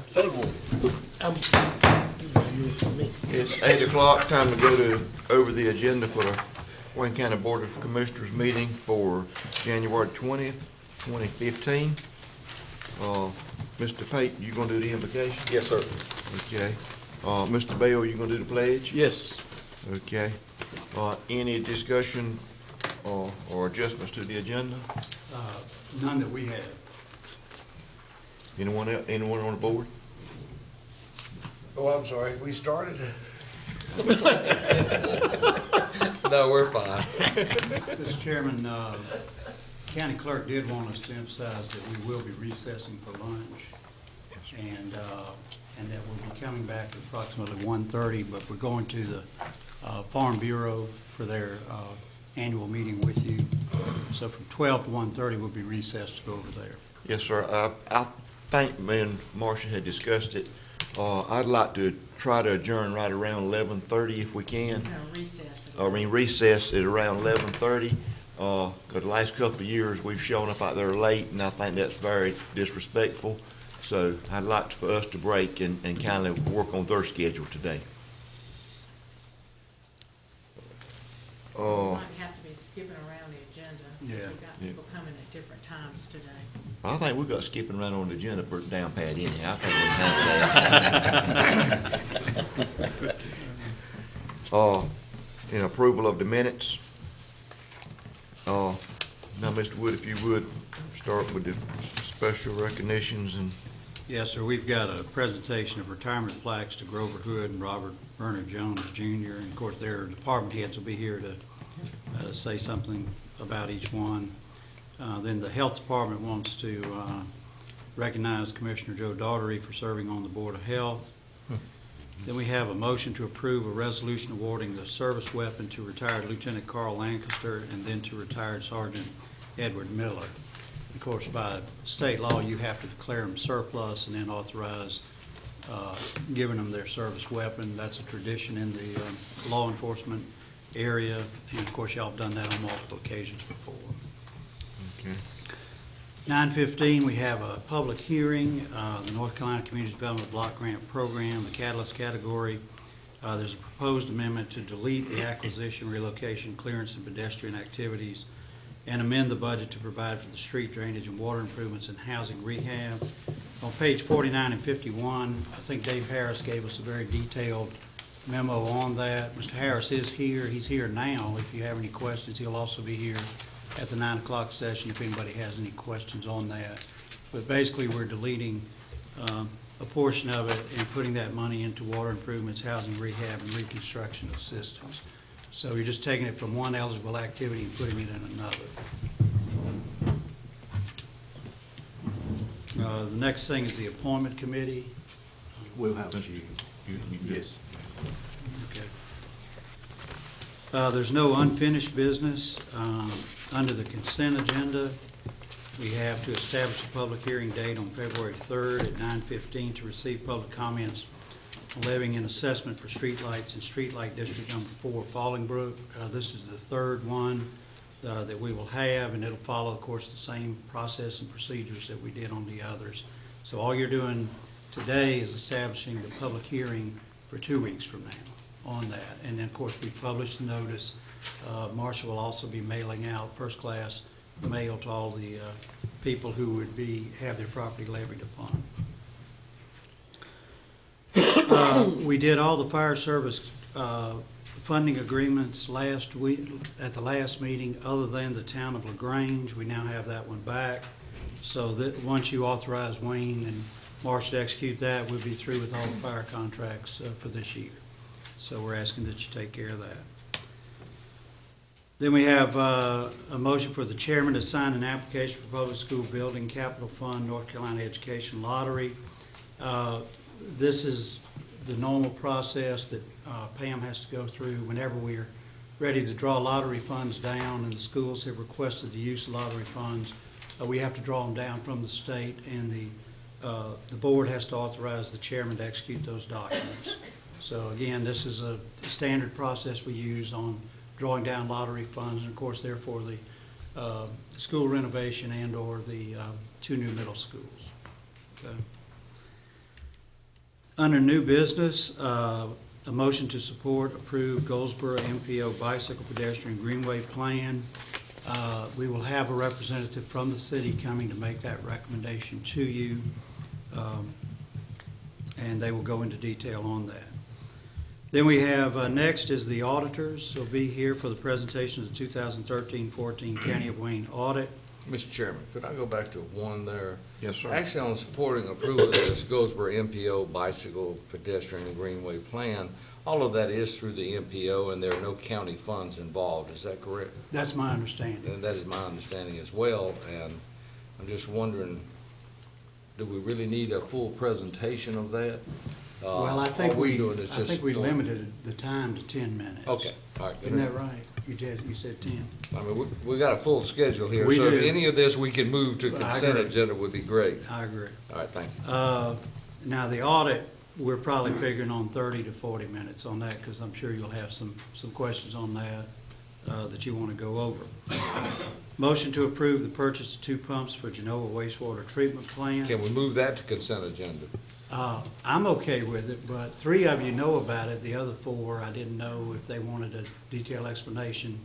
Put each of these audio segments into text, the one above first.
Say one. It's 8 o'clock, time to go over the agenda for the Wayne County Board of Commissioners meeting for January 20th, 2015. Mr. Pate, you gonna do the invocation? Yes, sir. Okay. Mr. Bell, you gonna do the pledge? Yes. Okay. Any discussion or adjustments to the agenda? None that we have. Anyone else, anyone on the board? Oh, I'm sorry, we started? No, we're fine. Mr. Chairman, County Clerk did want us to emphasize that we will be recessing for lunch, and that we'll be coming back at approximately 1:30, but we're going to the Farm Bureau for their annual meeting with you. So from 12 to 1:30, we'll be recessed to go over there. Yes, sir. I think me and Marcia had discussed it. I'd like to try to adjourn right around 11:30 if we can. No, recess. Recess at around 11:30. Cause the last couple of years we've shown up out there late, and I think that's very disrespectful. So I'd like for us to break and kind of work on their schedule today. We might have to be skipping around the agenda. Yeah. We've got people coming at different times today. I think we've got skipping around on the agenda for down pat anyhow. I think we can handle that. In approval of the minutes. Now, Mr. Wood, if you would, start with the special recognitions and. Yes, sir. We've got a presentation of retirement plaques to Grover Hood and Robert Bernard Jones, Jr. And of course, their department heads will be here to say something about each one. Then the Health Department wants to recognize Commissioner Joe Daugherty for serving on the Board of Health. Then we have a motion to approve a resolution awarding the service weapon to retired Lieutenant Carl Lancaster and then to retired Sergeant Edward Miller. Of course, by state law, you have to declare them surplus and then authorize giving them their service weapon. That's a tradition in the law enforcement area, and of course, y'all have done that on multiple occasions before. Okay. 9:15, we have a public hearing, the North Carolina Community Development Block Grant Program, the catalyst category. There's a proposed amendment to delete the acquisition, relocation, clearance, and pedestrian activities and amend the budget to provide for the street drainage and water improvements and housing rehab. On page 49 and 51, I think Dave Harris gave us a very detailed memo on that. Mr. Harris is here. He's here now. If you have any questions, he'll also be here at the 9 o'clock session if anybody has any questions on that. But basically, we're deleting a portion of it and putting that money into water improvements, housing rehab, and reconstruction of systems. So you're just taking it from one eligible activity and putting it in another. The next thing is the appointment committee. We'll have you. Yes. Okay. There's no unfinished business. Under the consent agenda, we have to establish a public hearing date on February 3rd at 9:15 to receive public comments on levying an assessment for streetlights in Streetlight District Number 4, Fallingbrook. This is the third one that we will have, and it'll follow, of course, the same process and procedures that we did on the others. So all you're doing today is establishing the public hearing for 2 weeks from now on that. And then, of course, we publish the notice. Marcia will also be mailing out first-class mail to all the people who would have their property levied upon. We did all the fire service funding agreements last week at the last meeting, other than the town of LaGrange. We now have that one back. So that once you authorize Wayne and Marcia to execute that, we'll be through with all the fire contracts for this year. So we're asking that you take care of that. Then we have a motion for the chairman to sign an application for Public School Building Capital Fund North Carolina Education Lottery. This is the normal process that Pam has to go through whenever we're ready to draw lottery funds down, and the schools have requested the use of lottery funds. We have to draw them down from the state, and the board has to authorize the chairman to execute those documents. So again, this is a standard process we use on drawing down lottery funds, and of course, therefore, the school renovation and or the 2 new middle schools. Okay. Under new business, a motion to support, approve Goldsboro MPO Bicycle Pedestrian Greenway Plan. We will have a representative from the city coming to make that recommendation to you, and they will go into detail on that. Then we have, next is the auditors. They'll be here for the presentation of the 2013-14 County of Wayne audit. Mr. Chairman, could I go back to one there? Yes, sir. Actually, on supporting approval of this Goldsboro MPO Bicycle Pedestrian and Greenway Plan, all of that is through the MPO, and there are no county funds involved. Is that correct? That's my understanding. And that is my understanding as well, and I'm just wondering, do we really need a full presentation of that? Well, I think all we doing is just going- limited the time to 10 minutes. Okay, all right. Isn't that right? You said 10. I mean, we got a full schedule here, We so if do. any of this we can move to I consent agree. agenda would be great. I agree. All right, thank you. Now, the audit, we're probably figuring on 30 to 40 minutes on that, because I'm sure you'll have some questions on that that you want to go over. Motion to approve the purchase of 2 pumps for Genoa wastewater treatment plant. Can we move that to consent agenda? I'm okay with it, but 3 of you know about it. The other 4, I didn't know if they wanted a detailed explanation.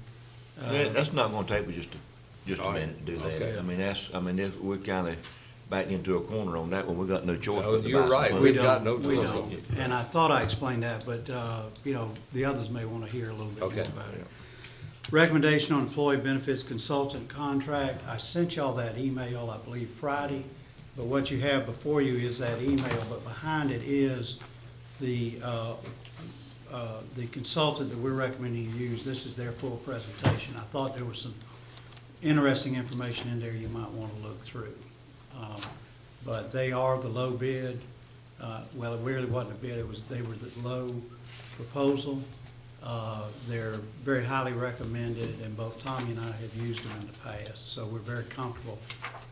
That's not gonna take me just a All right. minute to do Okay. that. We're kinda backed into a corner on that one. We got no choice No, but to you're buy some right. pumps. We've got no We choice. don't. And I thought I explained that, but, the others may want to hear a little bit more Okay. about it. Recommendation on employee benefits consultant contract. I sent y'all that email, I believe, Friday, but what you have before you is that email, but behind it is the consultant that we're recommending you use. This is their full presentation. I thought there was some interesting information in there you might want to look through. But they are the low bid. Well, it really wasn't a bid, they were the low proposal. They're very highly recommended, and both Tommy and I have used them in the past, so we're very comfortable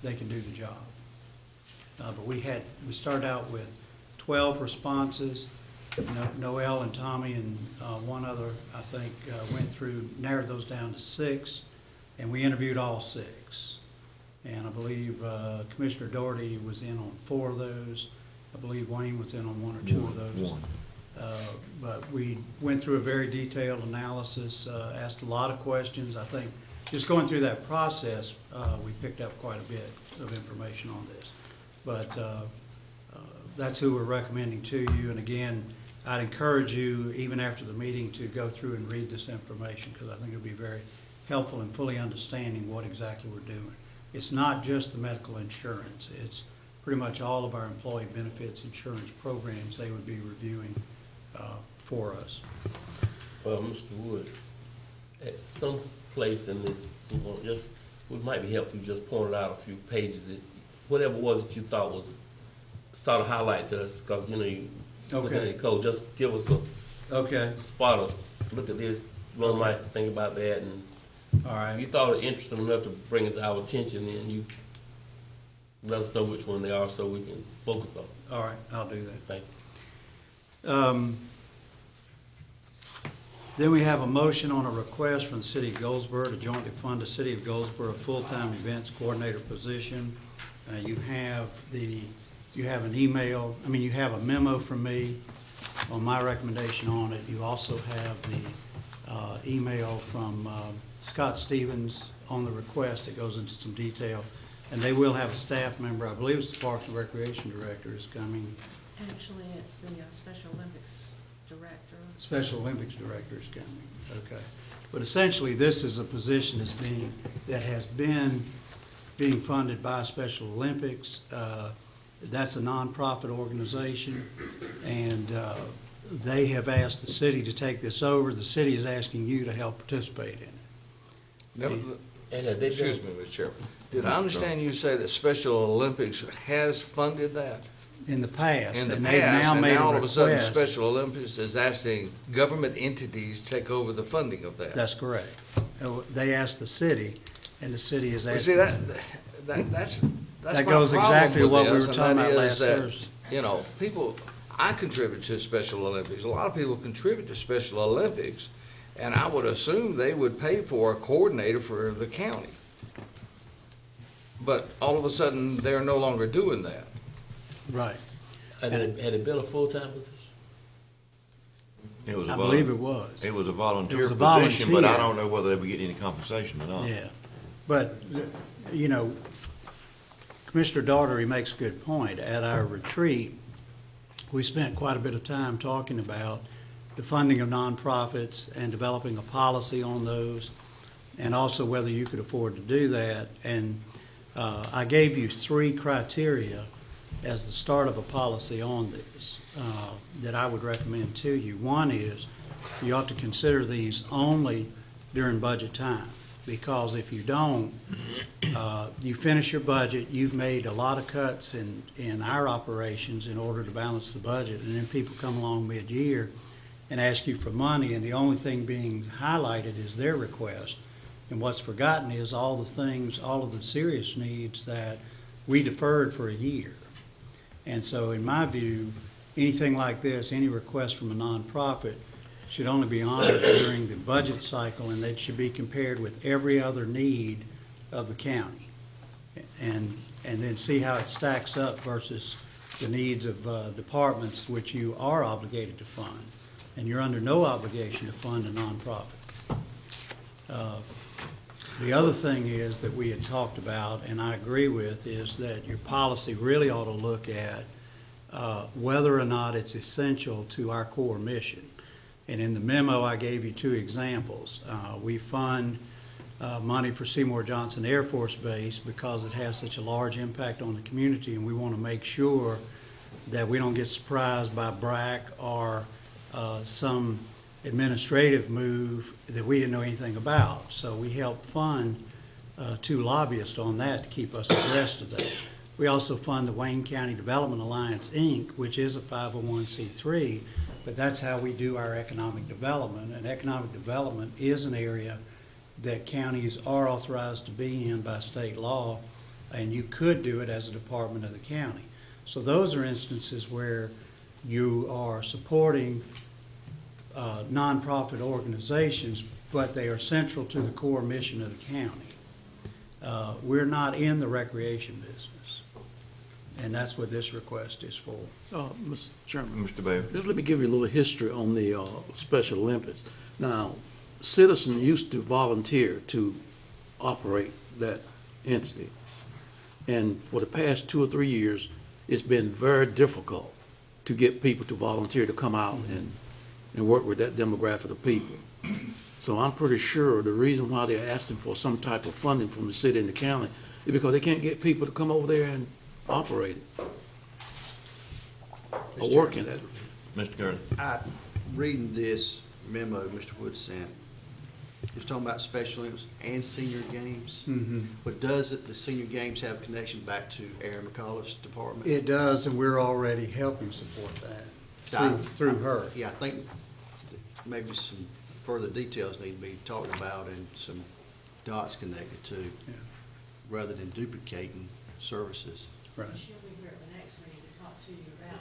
they can do the job. But we started out with 12 responses. Noel and Tommy and one other, I think, went through, narrowed those down to 6, and we interviewed all 6. And I believe Commissioner Doherty was in on 4 of those. I believe Wayne was in on 1 or 2 of those. One. But we went through a very detailed analysis, asked a lot of questions. I think just going through that process, we picked up quite a bit of information on this. But that's who we're recommending to you. And again, I'd encourage you, even after the meeting, to go through and read this information, because I think it'll be very helpful in fully understanding what exactly we're doing. It's not just the medical insurance. It's pretty much all of our employee benefits insurance programs they would be reviewing for us. Well, Mr. Wood, at some place in this, it might be helpful if you just pointed out a few pages that, whatever it was that you thought was, sort of highlight to us, because, you look at Okay. the code, just give us a Okay, spot of, look at this, one might think about that, and all if you right. thought it interesting enough to bring it to our attention, then you let us know which one they are so we can focus on it. All right, I'll do that. Thank you. Then we have a motion on a request from the City of Goldsboro to jointly fund the City of Goldsboro full-time events coordinator position. You have an email, you have a memo from me on my recommendation on it. You also have the email from Scott Stevens on the request that goes into some detail. And they will have a staff member, I believe it's the Parks and Recreation Director is coming. Actually, it's the Special Olympics Director. Special Olympics Director is coming, okay. But essentially, this is a position that has been being funded by Special Olympics. That's a nonprofit organization, and they have asked the city to take this over. The city is asking you to help participate in it. Now, And have they excuse done- me, Mr. Chairman. Did I understand you say that Special Olympics has funded that? In the past, In the and they've now past, and made now a all of a sudden, request. Special Olympics is asking government entities to take over the funding of that. That's correct. They asked the city, and the city is You see, asking. that's That my goes problem exactly with what we this, were and talking that about is last that, Thursday. People, I contribute to Special Olympics. A lot of people contribute to Special Olympics, and I would assume they would pay for a coordinator for the county. But all of a sudden, they're no longer doing that. Right. Had it been a full-time position? It was a I vol- believe it was. It was a volunteer It was a position, but I volunteer. don't know whether they would get any compensation or not. Yeah, but, you know, Commissioner Daugherty makes a good point. At our retreat, we spent quite a bit of time talking about the funding of nonprofits and developing a policy on those, and also whether you could afford to do that. And I gave you 3 criteria as the start of a policy on this that I would recommend to you. One is you ought to consider these only during budget time, because if you don't, you finish your budget, you've made a lot of cuts in our operations in order to balance the budget, and then people come along mid-year and ask you for money, and the only thing being highlighted is their request. And what's forgotten is all the things, all of the serious needs that we deferred for a year. And so in my view, anything like this, any request from a nonprofit should only be honored during the budget cycle, and that should be compared with every other need of the county. And then see how it stacks up versus the needs of departments which you are obligated to fund. And you're under no obligation to fund a nonprofit. The other thing is that we had talked about, and I agree with, is that your policy really ought to look at whether or not it's essential to our core mission. And in the memo, I gave you 2 examples. We fund money for Seymour Johnson Air Force Base because it has such a large impact on the community, and we want to make sure that we don't get surprised by BRAC or some administrative move that we didn't know anything about. So we helped fund 2 lobbyists on that to keep us abreast of that. We also fund the Wayne County Development Alliance, Inc., which is a 501c3, but that's how we do our economic development. And economic development is an area that counties are authorized to be in by state law, and you could do it as a department of the county. So those are instances where you are supporting nonprofit organizations, but they are central to the core mission of the county. We're not in the recreation business, and that's what this request is for. Mr. Chairman, Mr. Bell? just let me give you a little history on the Special Olympics. Now, citizens used to volunteer to operate that entity, and for the past 2 or 3 years, it's been very difficult to get people to volunteer to come out and work with that demographic of people. So I'm pretty sure the reason why they're asking for some type of funding from the city and the county is because they can't get people to come over there and operate it or work in it. Mr. Gurley? Reading this memo Mr. Wood sent, he was talking about Special Olympics and senior games. But does the senior games have connection back to Erin McCullough's department? It does, and we're already helping support that through her. Yeah, I think maybe some further details need to be talked about and some dots connected to, Yeah. rather than duplicating services. Right. She'll be here at the next meeting to talk to you about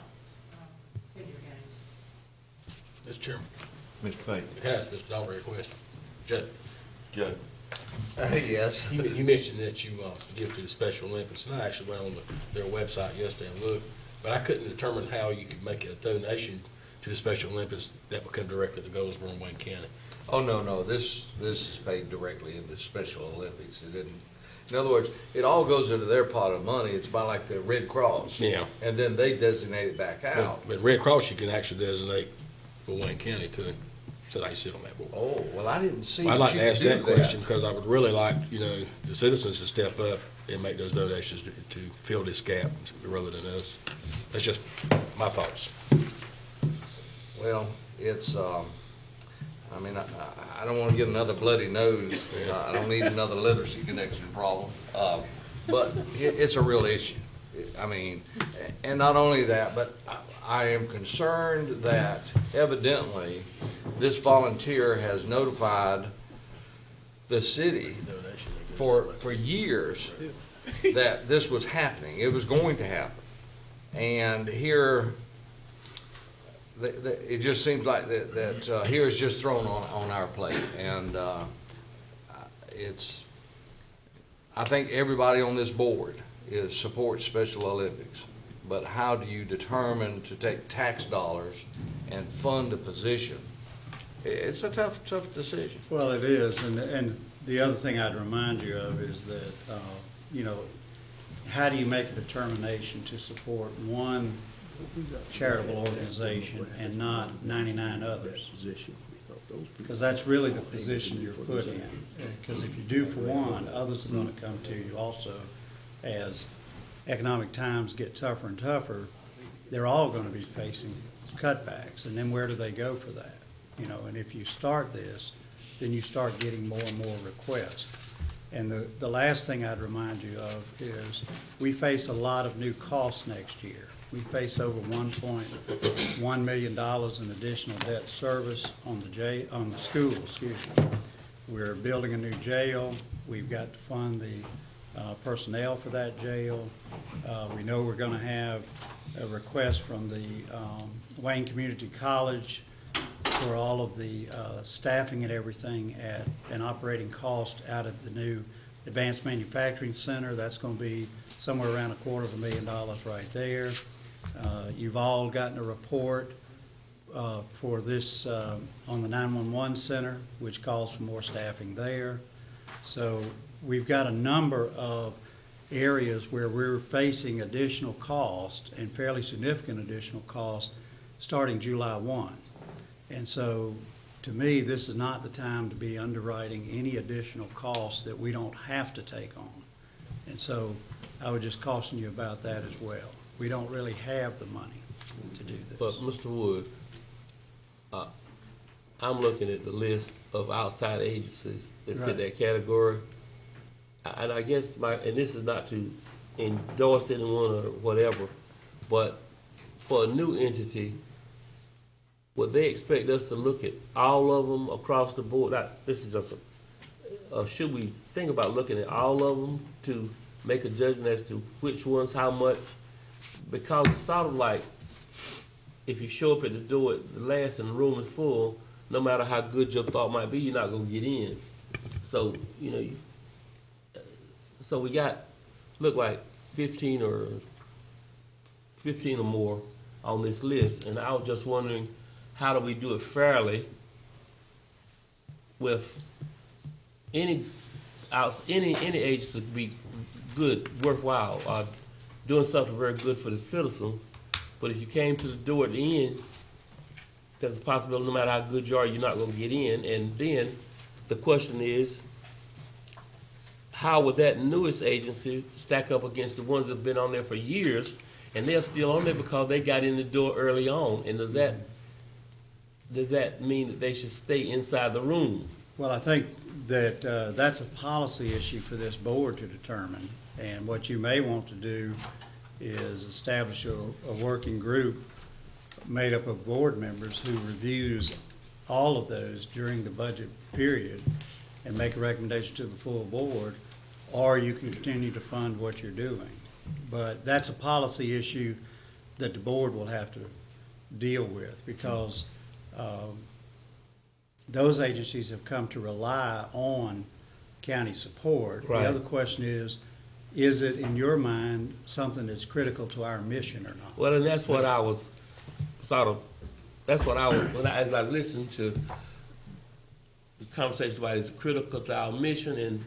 senior games. Mr. Chairman, Mr. Fate? it has, Mr. Daugherty, a question. Joe, Joe? Yes. you mentioned that you give to the Special Olympics, and I actually went on their website yesterday and looked, but I couldn't determine how you could make a donation to the Special Olympics that would come directly to Goldsboro and Wayne County. Oh, no, this is paid directly into Special Olympics. It didn't, in other words, it all goes into their pot of money. It's about like the Red Cross. Yeah. And then they designate it back out. But Red Cross, you can actually designate for Wayne County too, so I sit on that board. Oh, well, I didn't see. I'd like that to you ask could that do question, because I would really like, the citizens to step up and make those donations to fill this gap rather than us. That's just my thoughts. Well, it's, I mean, I don't want to get another bloody nose. I don't need another literacy connection problem. But it's a real issue. I mean, and not only that, but I am concerned that evidently this volunteer has notified the city for years that this was happening. It was going to happen. And here, it just seems like that here is just thrown on our plate, and I think everybody on this board supports Special Olympics, but how do you determine to take tax dollars and fund a position? It's a tough decision. Well, it is, and the other thing I'd remind you of is that, you know, how do you make a determination to support one charitable organization and not 99 others? Because that's really the position you're put in. Because if you do for one, others are gonna come to you also. As economic times get tougher and tougher, they're all gonna be facing cutbacks, and then where do they go for that? You know, and if you start this, then you start getting more and more requests. And the last thing I'd remind you of is, we face a lot of new costs next year. We face over $1.1 million in additional debt service on the school, excuse me. We're building a new jail. We've got to fund the personnel for that jail. We know we're gonna have a request from the Wayne Community College for all of the staffing and everything at an operating cost out of the new Advanced Manufacturing Center. That's gonna be somewhere around $250,000 right there. You've all gotten a report for this on the 911 center, which calls for more staffing there. So we've got a number of areas where we're facing additional cost and fairly significant additional cost starting July 1. And so, to me, this is not the time to be underwriting any additional costs that we don't have to take on. And so, I would just caution you about that as well. We don't really have the money to do this. But Mr. Wood, I'm looking at the list of outside agencies that fit Right. that category. And I guess and this is not to endorse anyone or whatever, but for a new entity, would they expect us to look at all of them across the board? This is just should we think about looking at all of them to make a judgment as to which ones, how much? Because it's sort of like, if you show up at the door at the last and the room is full, no matter how good your thought might be, you're not gonna get in. So, you know, so we got, look like 15 or more on this list, and I was just wondering, how do we do it fairly with any agency to be good, worthwhile, doing something very good for the citizens, but if you came to the door at the end, there's a possibility no matter how good you are, you're not gonna get in, and then the question is, how would that newest agency stack up against the ones that have been on there for years, and they're still on there because they got in the door early on, and does that mean that they should stay inside the room? Well, I think that that's a policy issue for this board to determine. And what you may want to do is establish a working group made up of board members who reviews all of those during the budget period and make a recommendation to the full board, or you can continue to fund what you're doing. But that's a policy issue that the board will have to deal with, because those agencies have come to rely on county support. Right. The other question is it, in your mind, something that's critical to our mission or not? Well, and that's what I was as I listened to the conversation about is it critical to our mission,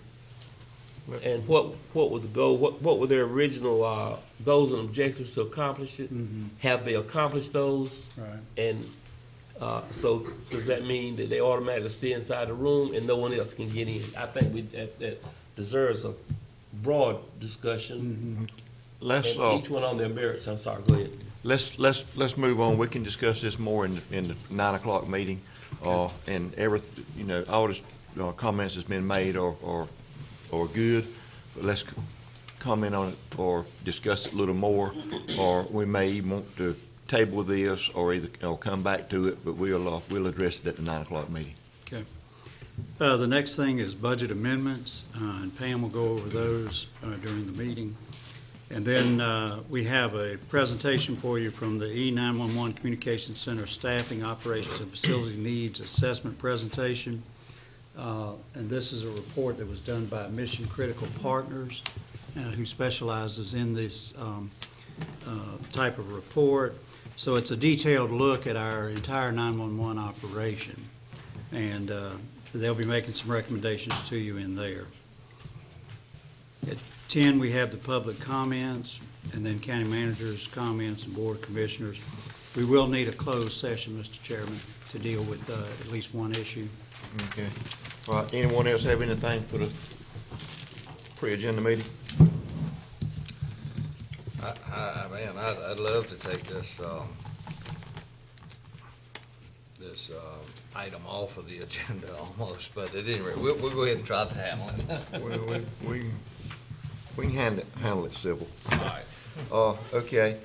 and what was the goal, what were their original goals and objectives to accomplish it? Mhm. Have they accomplished those? Right. And so does that mean that they automatically stay inside the room and no one else can get in? I think that deserves a broad discussion. Let's, And each one on their merits. I'm sorry, go ahead. let's move on. We can discuss this more in the 9 o'clock meeting. And all this comments that's been made are good, but let's comment on it or discuss it a little more, or we may want to table this or come back to it, but we'll address it at the 9 o'clock meeting. Okay. The next thing is budget amendments, and Pam will go over those during the meeting. And then we have a presentation for you from the E911 Communications Center Staffing, Operations, and Facility Needs Assessment Presentation. And this is a report that was done by Mission Critical Partners, who specializes in this type of report. So it's a detailed look at our entire 911 operation. And they'll be making some recommendations to you in there. At 10, we have the public comments, and then county managers' comments and board of commissioners. We will need a closed session, Mr. Chairman, to deal with at least one issue. Okay. All right, anyone else have anything for the pre-agenda meeting? Man, I'd love to take this, item off of the agenda almost, but at any rate, we'll go ahead and try to handle it. Well, we can handle it civil. All right. Okay,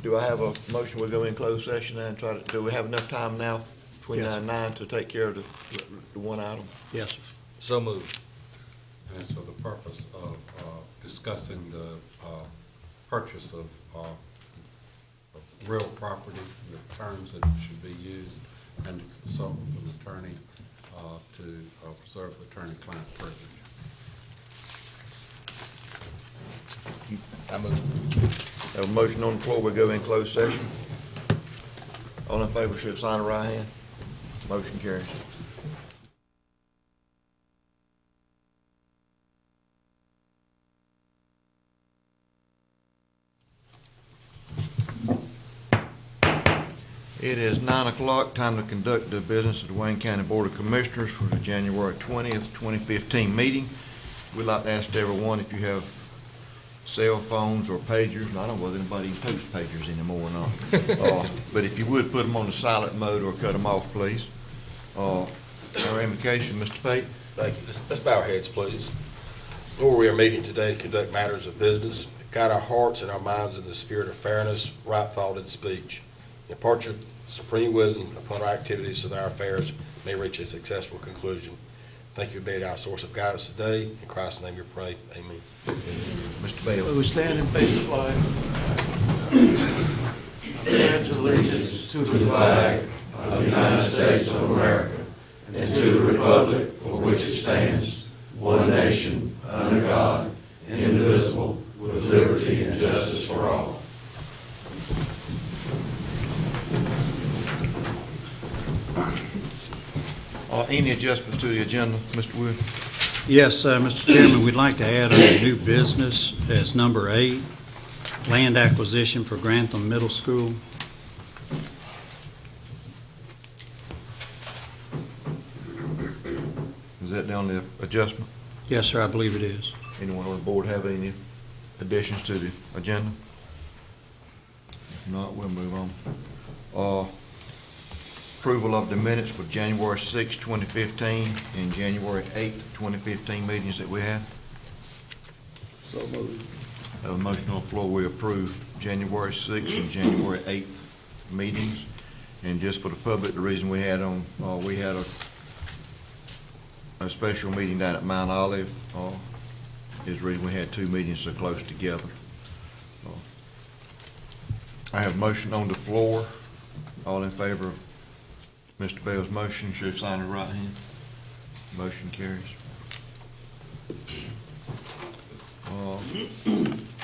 do I have a motion, we'll go in closed session and try to, do we have enough time now between Yes, 9 and 9 to take care of the one item? Yes, sir. So moved. And it's for the purpose of discussing the purchase of real property, the terms that should be used, and to consult with an attorney to preserve the attorney-client privilege. I move. Have a motion on the floor, we'll go in closed session. All in favor should sign a right hand. Motion carries. It is 9 o'clock, time to conduct the business of the Wayne County Board of Commissioners for the January 20th, 2015 meeting. We'd like to ask everyone if you have cell phones or pagers, and I don't know whether anybody even posts pagers anymore or not. But if you would, put them on the silent mode or cut them off, please. Our invocation, Mr. Pate. Thank you. Let's bow our heads, please. Lord, we are meeting today to conduct matters of business. Guide our hearts and our minds in the spirit of fairness, right thought, and speech. Impart your supreme wisdom upon our activities so that our affairs may reach a successful conclusion. Thank you for being our source of guidance today. In Christ's name we pray. Amen. Mr. Bale. We stand and face the flag. I pledge allegiance to the flag of the United States of America and to the republic for which it stands, one nation, under God, indivisible, with liberty and justice for all. Any adjustments to the agenda, Mr. Wood? Yes, Mr. Chairman, we'd like to add a new business as number 8, land acquisition for Grantham Middle School. Is that the only adjustment? Yes, sir, I believe it is. Anyone on the board have any additions to the agenda? If not, we'll move on. Approval of the minutes for January 6, 2015 and January 8, 2015 meetings that we had. So moved. Have a motion on the floor, we approve January 6th and January 8th meetings. And just for the public, the reason we had a special meeting down at Mount Olive is the reason we had 2 meetings so close together. I have a motion on the floor. All in favor of Mr. Bell's motion, should sign the right hand. Motion carries.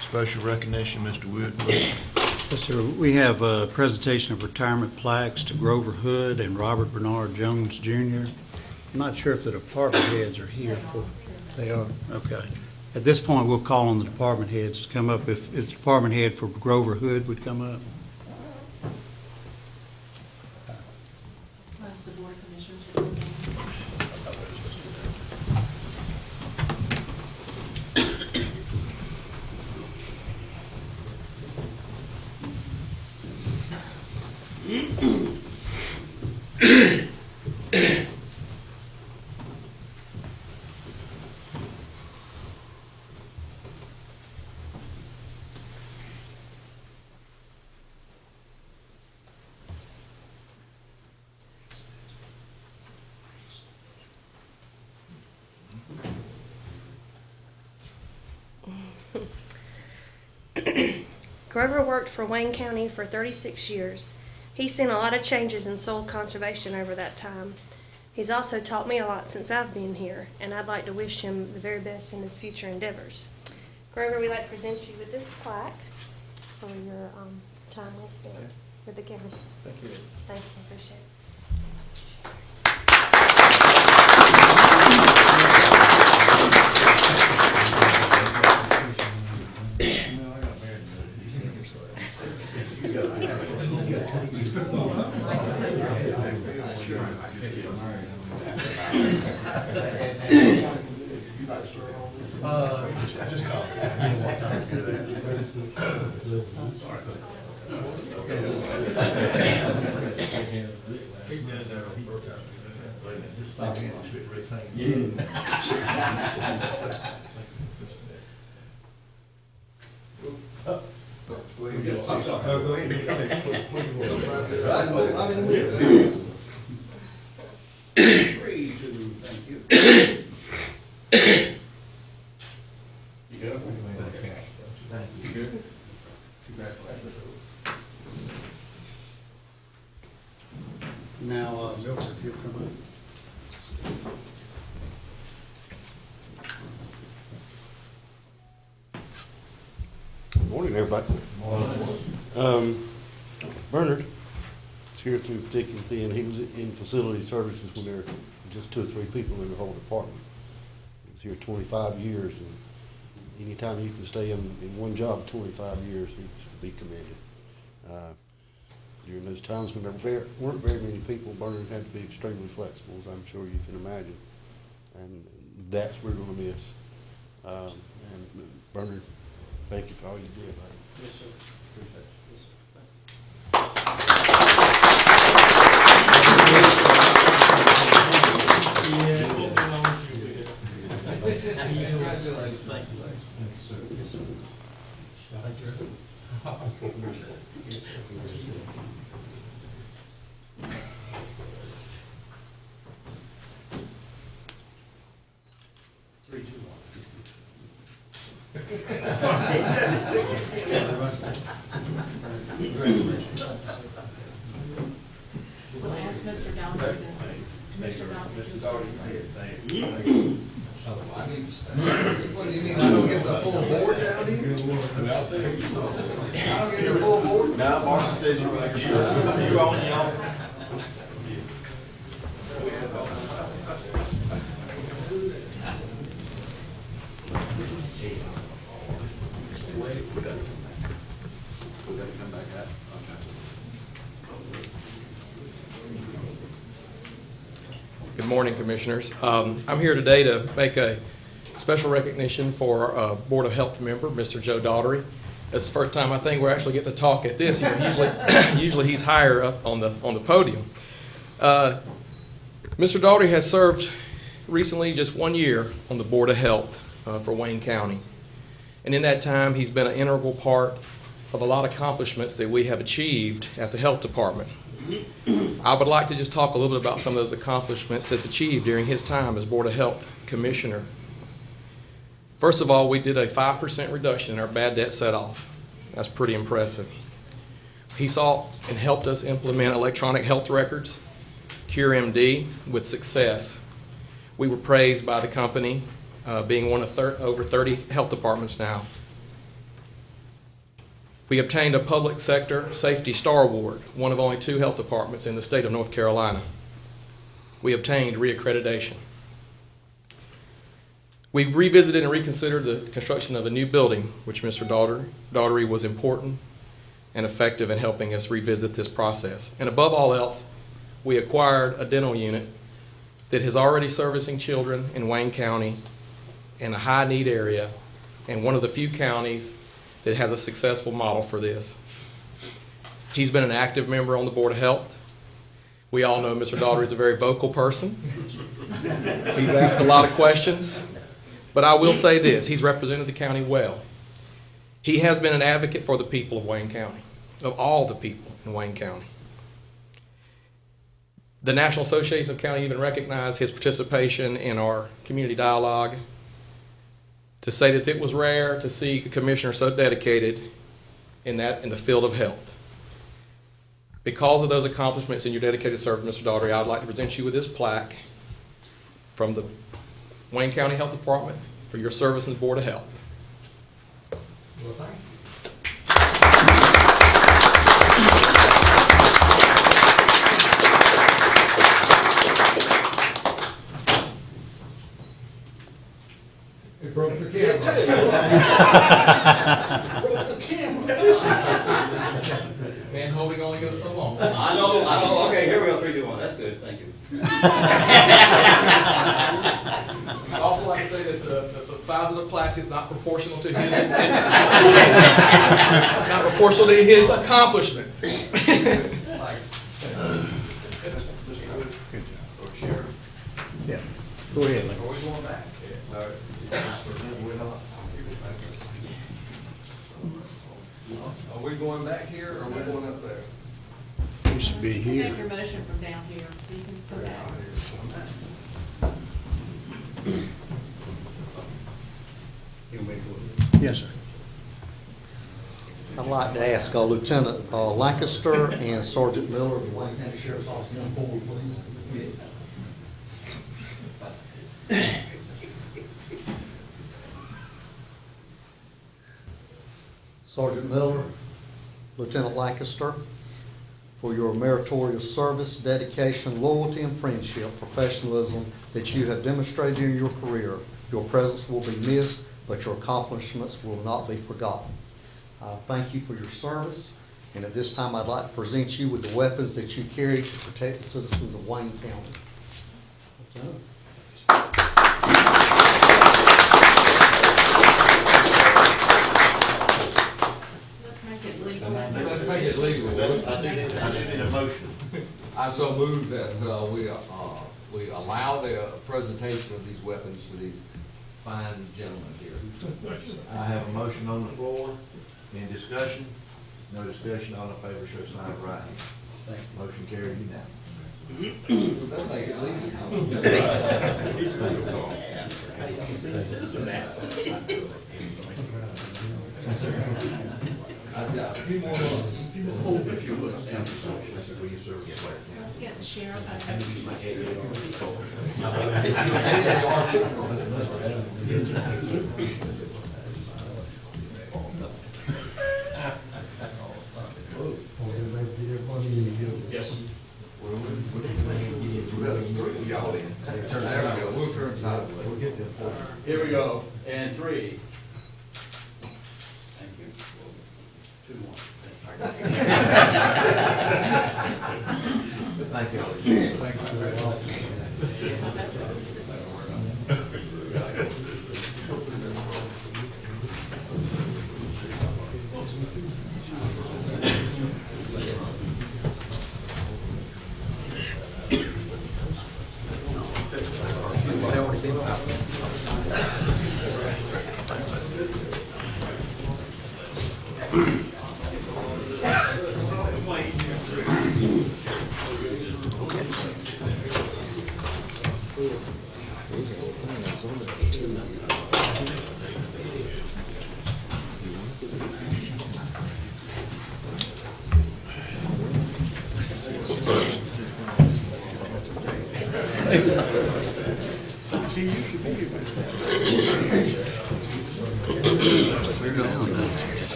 Special recognition, Mr. Wood, please. Yes, sir. We have a presentation of retirement plaques to Grover Hood and Robert Bernard Jones, Jr. I'm not sure if the department heads are here. They are? Okay. At this point, we'll call on the department heads to come up. If the department head for Grover Hood would come up. Ask the board of commissioners to come down. Grover worked for Wayne County for 36 years. He's seen a lot of changes in soil conservation over that time. He's also taught me a lot since I've been here, and I'd like to wish him the very best in his future endeavors. Grover, we'd like to present you with this plaque. for your time well spent Okay. with the county. Thank you. Thank you, appreciate it. Now, Milford, if you'll come up. Good morning, everybody. Bernard is here through thick and thin. He was in facility services when there were just 2 or 3 people in the whole department. He was here 25 years, and anytime you can stay in one job 25 years, he's to be commended. During those times when there weren't very many people, Bernard had to be extremely flexible, as I'm sure you can imagine. And that's what we're going to miss. And Bernard, thank you for all you did, buddy. Yes, sir. Appreciate it. Yes, sir. We'll ask Mr. Downey to, Commissioner Downey. I need to stay. What, do you mean I don't get the full board down here? I don't get the full board? Now, Marcia says you're on your own. Good morning, Commissioners. I'm here today to make a special recognition for a Board of Health member, Mr. Joe Daughtery. It's the first time I think we're actually getting to talk at this. You know, usually he's higher up on the podium. Mr. Daughtery has served recently just 1 year on the Board of Health for Wayne County. And in that time, he's been an integral part of a lot of accomplishments that we have achieved at the Health Department. I would like to just talk a little bit about some of those accomplishments that's achieved during his time as Board of Health Commissioner. First of all, we did a 5% reduction in our bad debt set-off. That's pretty impressive. He sought and helped us implement electronic health records, CureMD, with success. We were praised by the company, being one of over 30 health departments now. We obtained a Public Sector Safety Star Award, one of only 2 health departments in the state of North Carolina. We obtained reaccreditation. We've revisited and reconsidered the construction of a new building, which Mr. Daughtery was important and effective in helping us revisit this process. And above all else, we acquired a dental unit that is already servicing children in Wayne County in a high-need area and one of the few counties that has a successful model for this. He's been an active member on the Board of Health. We all know Mr. Daughtery is a very vocal person. He's asked a lot of questions, but I will say this, he's represented the county well. He has been an advocate for the people of Wayne County, of all the people in Wayne County. The National Association of County even recognized his participation in our community dialogue, to say that it was rare to see a commissioner so dedicated in the field of health. Because of those accomplishments and your dedicated service, Mr. Daughtery, I'd like to present you with this plaque from the Wayne County Health Department for your service in the Board of Health. Well, thank you. Man holding only goes so long. I know, okay, here we go, 3, 2, 1, that's good, thank you. I'd also like to say that the size of the plaque is not proportional to his, not proportional to his accomplishments. Yeah, go ahead, Lynn. Are we going back here or are we going up there? We should be You here. make your motion from down here, so you can come back. Yes, sir. I'd like to ask Lieutenant Lancaster and Sergeant Miller of the Wayne County Sheriff's Office to come forward, please. Sergeant Miller, Lieutenant Lancaster, for your meritorious service, dedication, loyalty, and friendship, professionalism that you have demonstrated in your career. Your presence will be missed, but your accomplishments will not be forgotten. Thank you for your service, and at this time, I'd like to present you with the weapons that you carry to protect the citizens of Wayne County. Lieutenant. Let's make it legal. Let's make it legal. I do need a motion. I so move that we allow the presentation of these weapons to these fine gentlemen here. I have a motion on the floor. Any discussion? No discussion, all in favor, show sign of right hand. Motion carried unanimously. Let's make it I've got a few more ones. If you would, stand for social, will you serve the flag? Let's get the sheriff. There we go, we'll turn sideways. Here we go, and 3. Thank you. 2, 1. Thank you.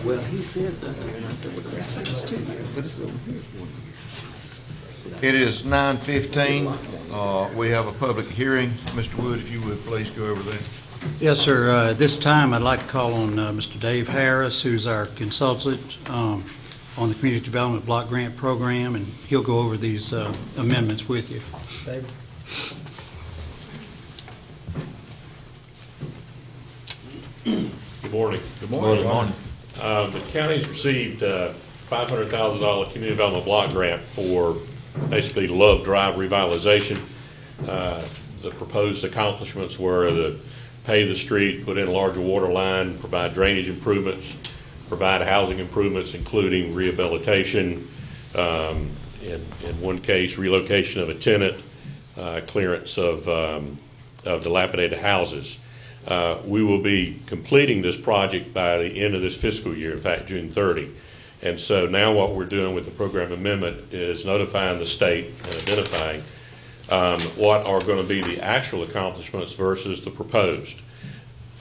Well, he said that, and I said, well, it's 2 years, but it's over here. It is 9:15. We have a public hearing. Mr. Wood, if you would, please go over there. Yes, sir. At this time, I'd like to call on Mr. Dave Harris, who's our consultant on the Community Development Block Grant Program, and he'll go over these amendments with you. Dave? Good morning. Good morning. Good morning. The county's received a $500,000 community development block grant for basically Love Drive revitalization. The proposed accomplishments were to pave the street, put in a larger water line, provide drainage improvements, provide housing improvements, including rehabilitation, in one case, relocation of a tenant, clearance of dilapidated houses. We will be completing this project by the end of this fiscal year, in fact, June 30. And so now what we're doing with the program amendment is notifying the state and identifying what are going to be the actual accomplishments versus the proposed.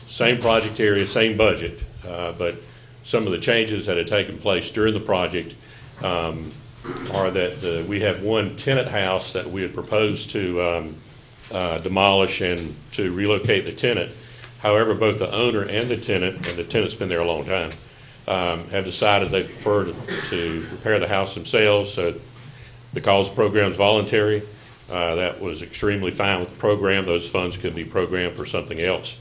Same project area, same budget, but some of the changes that have taken place during the project are that we have one tenant house that we had proposed to demolish and to relocate the tenant. However, both the owner and the tenant's been there a long time, have decided they prefer to repair the house themselves. So because the program's voluntary, that was extremely fine with the program. Those funds could be programmed for something else.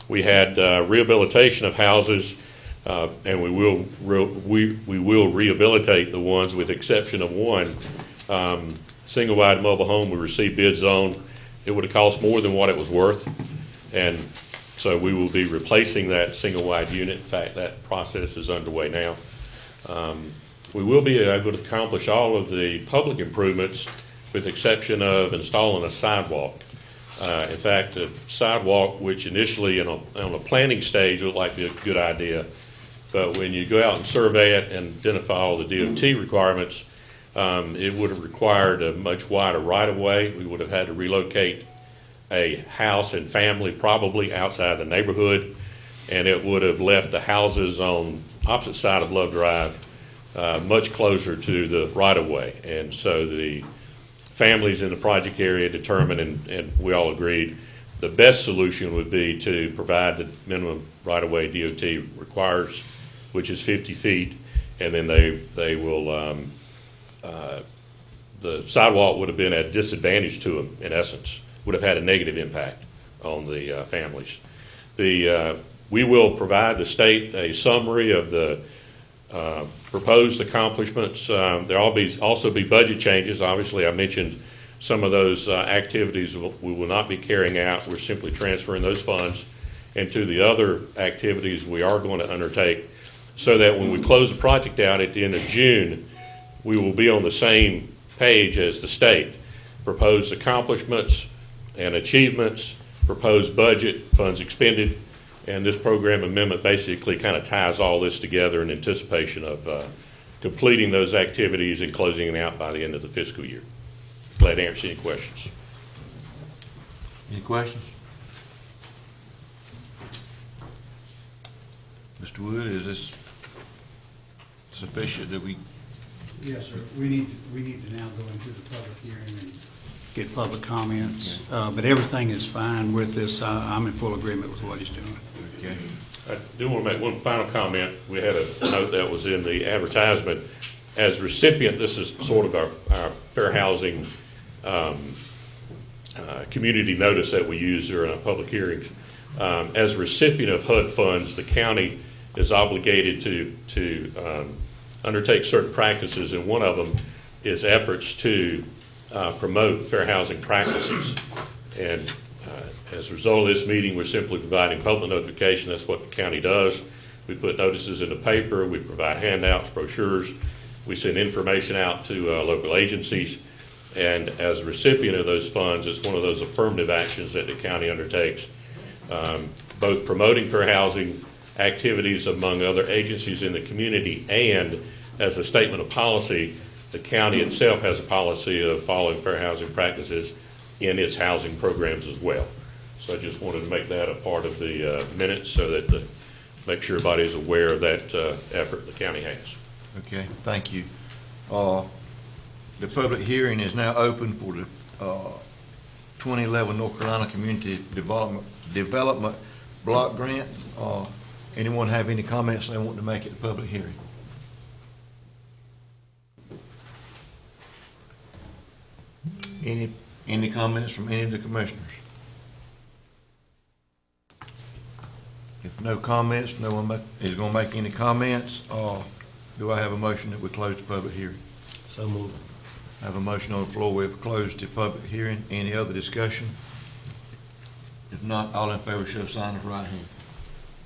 We had rehabilitation of houses, and we will rehabilitate the ones with exception of one. Single-wide mobile home we received bids on. It would have cost more than what it was worth, and so we will be replacing that single-wide unit. In fact, that process is underway now. We will be able to accomplish all of the public improvements with exception of installing a sidewalk. In fact, a sidewalk, which initially on a planning stage looked like a good idea, but when you go out and survey it and identify all the DOT requirements, it would have required a much wider right-of-way. We would have had to relocate a house and family probably outside the neighborhood, and it would have left the houses on opposite side of Love Drive much closer to the right-of-way. And so the families in the project area determined, and we all agreed, the best solution would be to provide the minimum right-of-way DOT requires, which is 50 feet, and then they will, the sidewalk would have been at a disadvantage to them, in essence, would have had a negative impact on the families. We will provide the state a summary of the proposed accomplishments. There'll also be budget changes. Obviously, I mentioned some of those activities we will not be carrying out. We're simply transferring those funds into the other activities we are going to undertake, so that when we close the project out at the end of June, we will be on the same page as the state. Proposed accomplishments and achievements, proposed budget, funds expended, and this program amendment basically kind of ties all this together in anticipation of completing those activities and closing it out by the end of the fiscal year. Glad to answer any questions. Any questions? Mr. Wood, is this sufficient that we? Yes, sir. We need to now go into the public hearing and get public comments. But everything is fine with this. I'm in full agreement with what he's doing. Okay. I do want to make one final comment. We had a note that was in the advertisement. As recipient, this is sort of our fair housing community notice that we use during our public hearings. As recipient of HUD funds, the county is obligated to undertake certain practices, and one of them is efforts to promote fair housing practices. And as a result of this meeting, we're simply providing public notification. That's what the county does. We put notices in the paper, we provide handouts, brochures, we send information out to local agencies, and as a recipient of those funds, it's one of those affirmative actions that the county undertakes, both promoting fair housing activities among other agencies in the community, and as a statement of policy, the county itself has a policy of following fair housing practices in its housing programs as well. So I just wanted to make that a part of the minutes so that make sure everybody is aware of that effort the county has. Okay, thank you. The public hearing is now open for the 2011 North Carolina Community Development Block Grant. Anyone have any comments they want to make at the public hearing? Any comments from any of the commissioners? If no comments, no one is going to make any comments. Do I have a motion that we close the public hearing? So moved. I have a motion on the floor. We've closed the public hearing. Any other discussion? If not, all in favor show sign of right hand.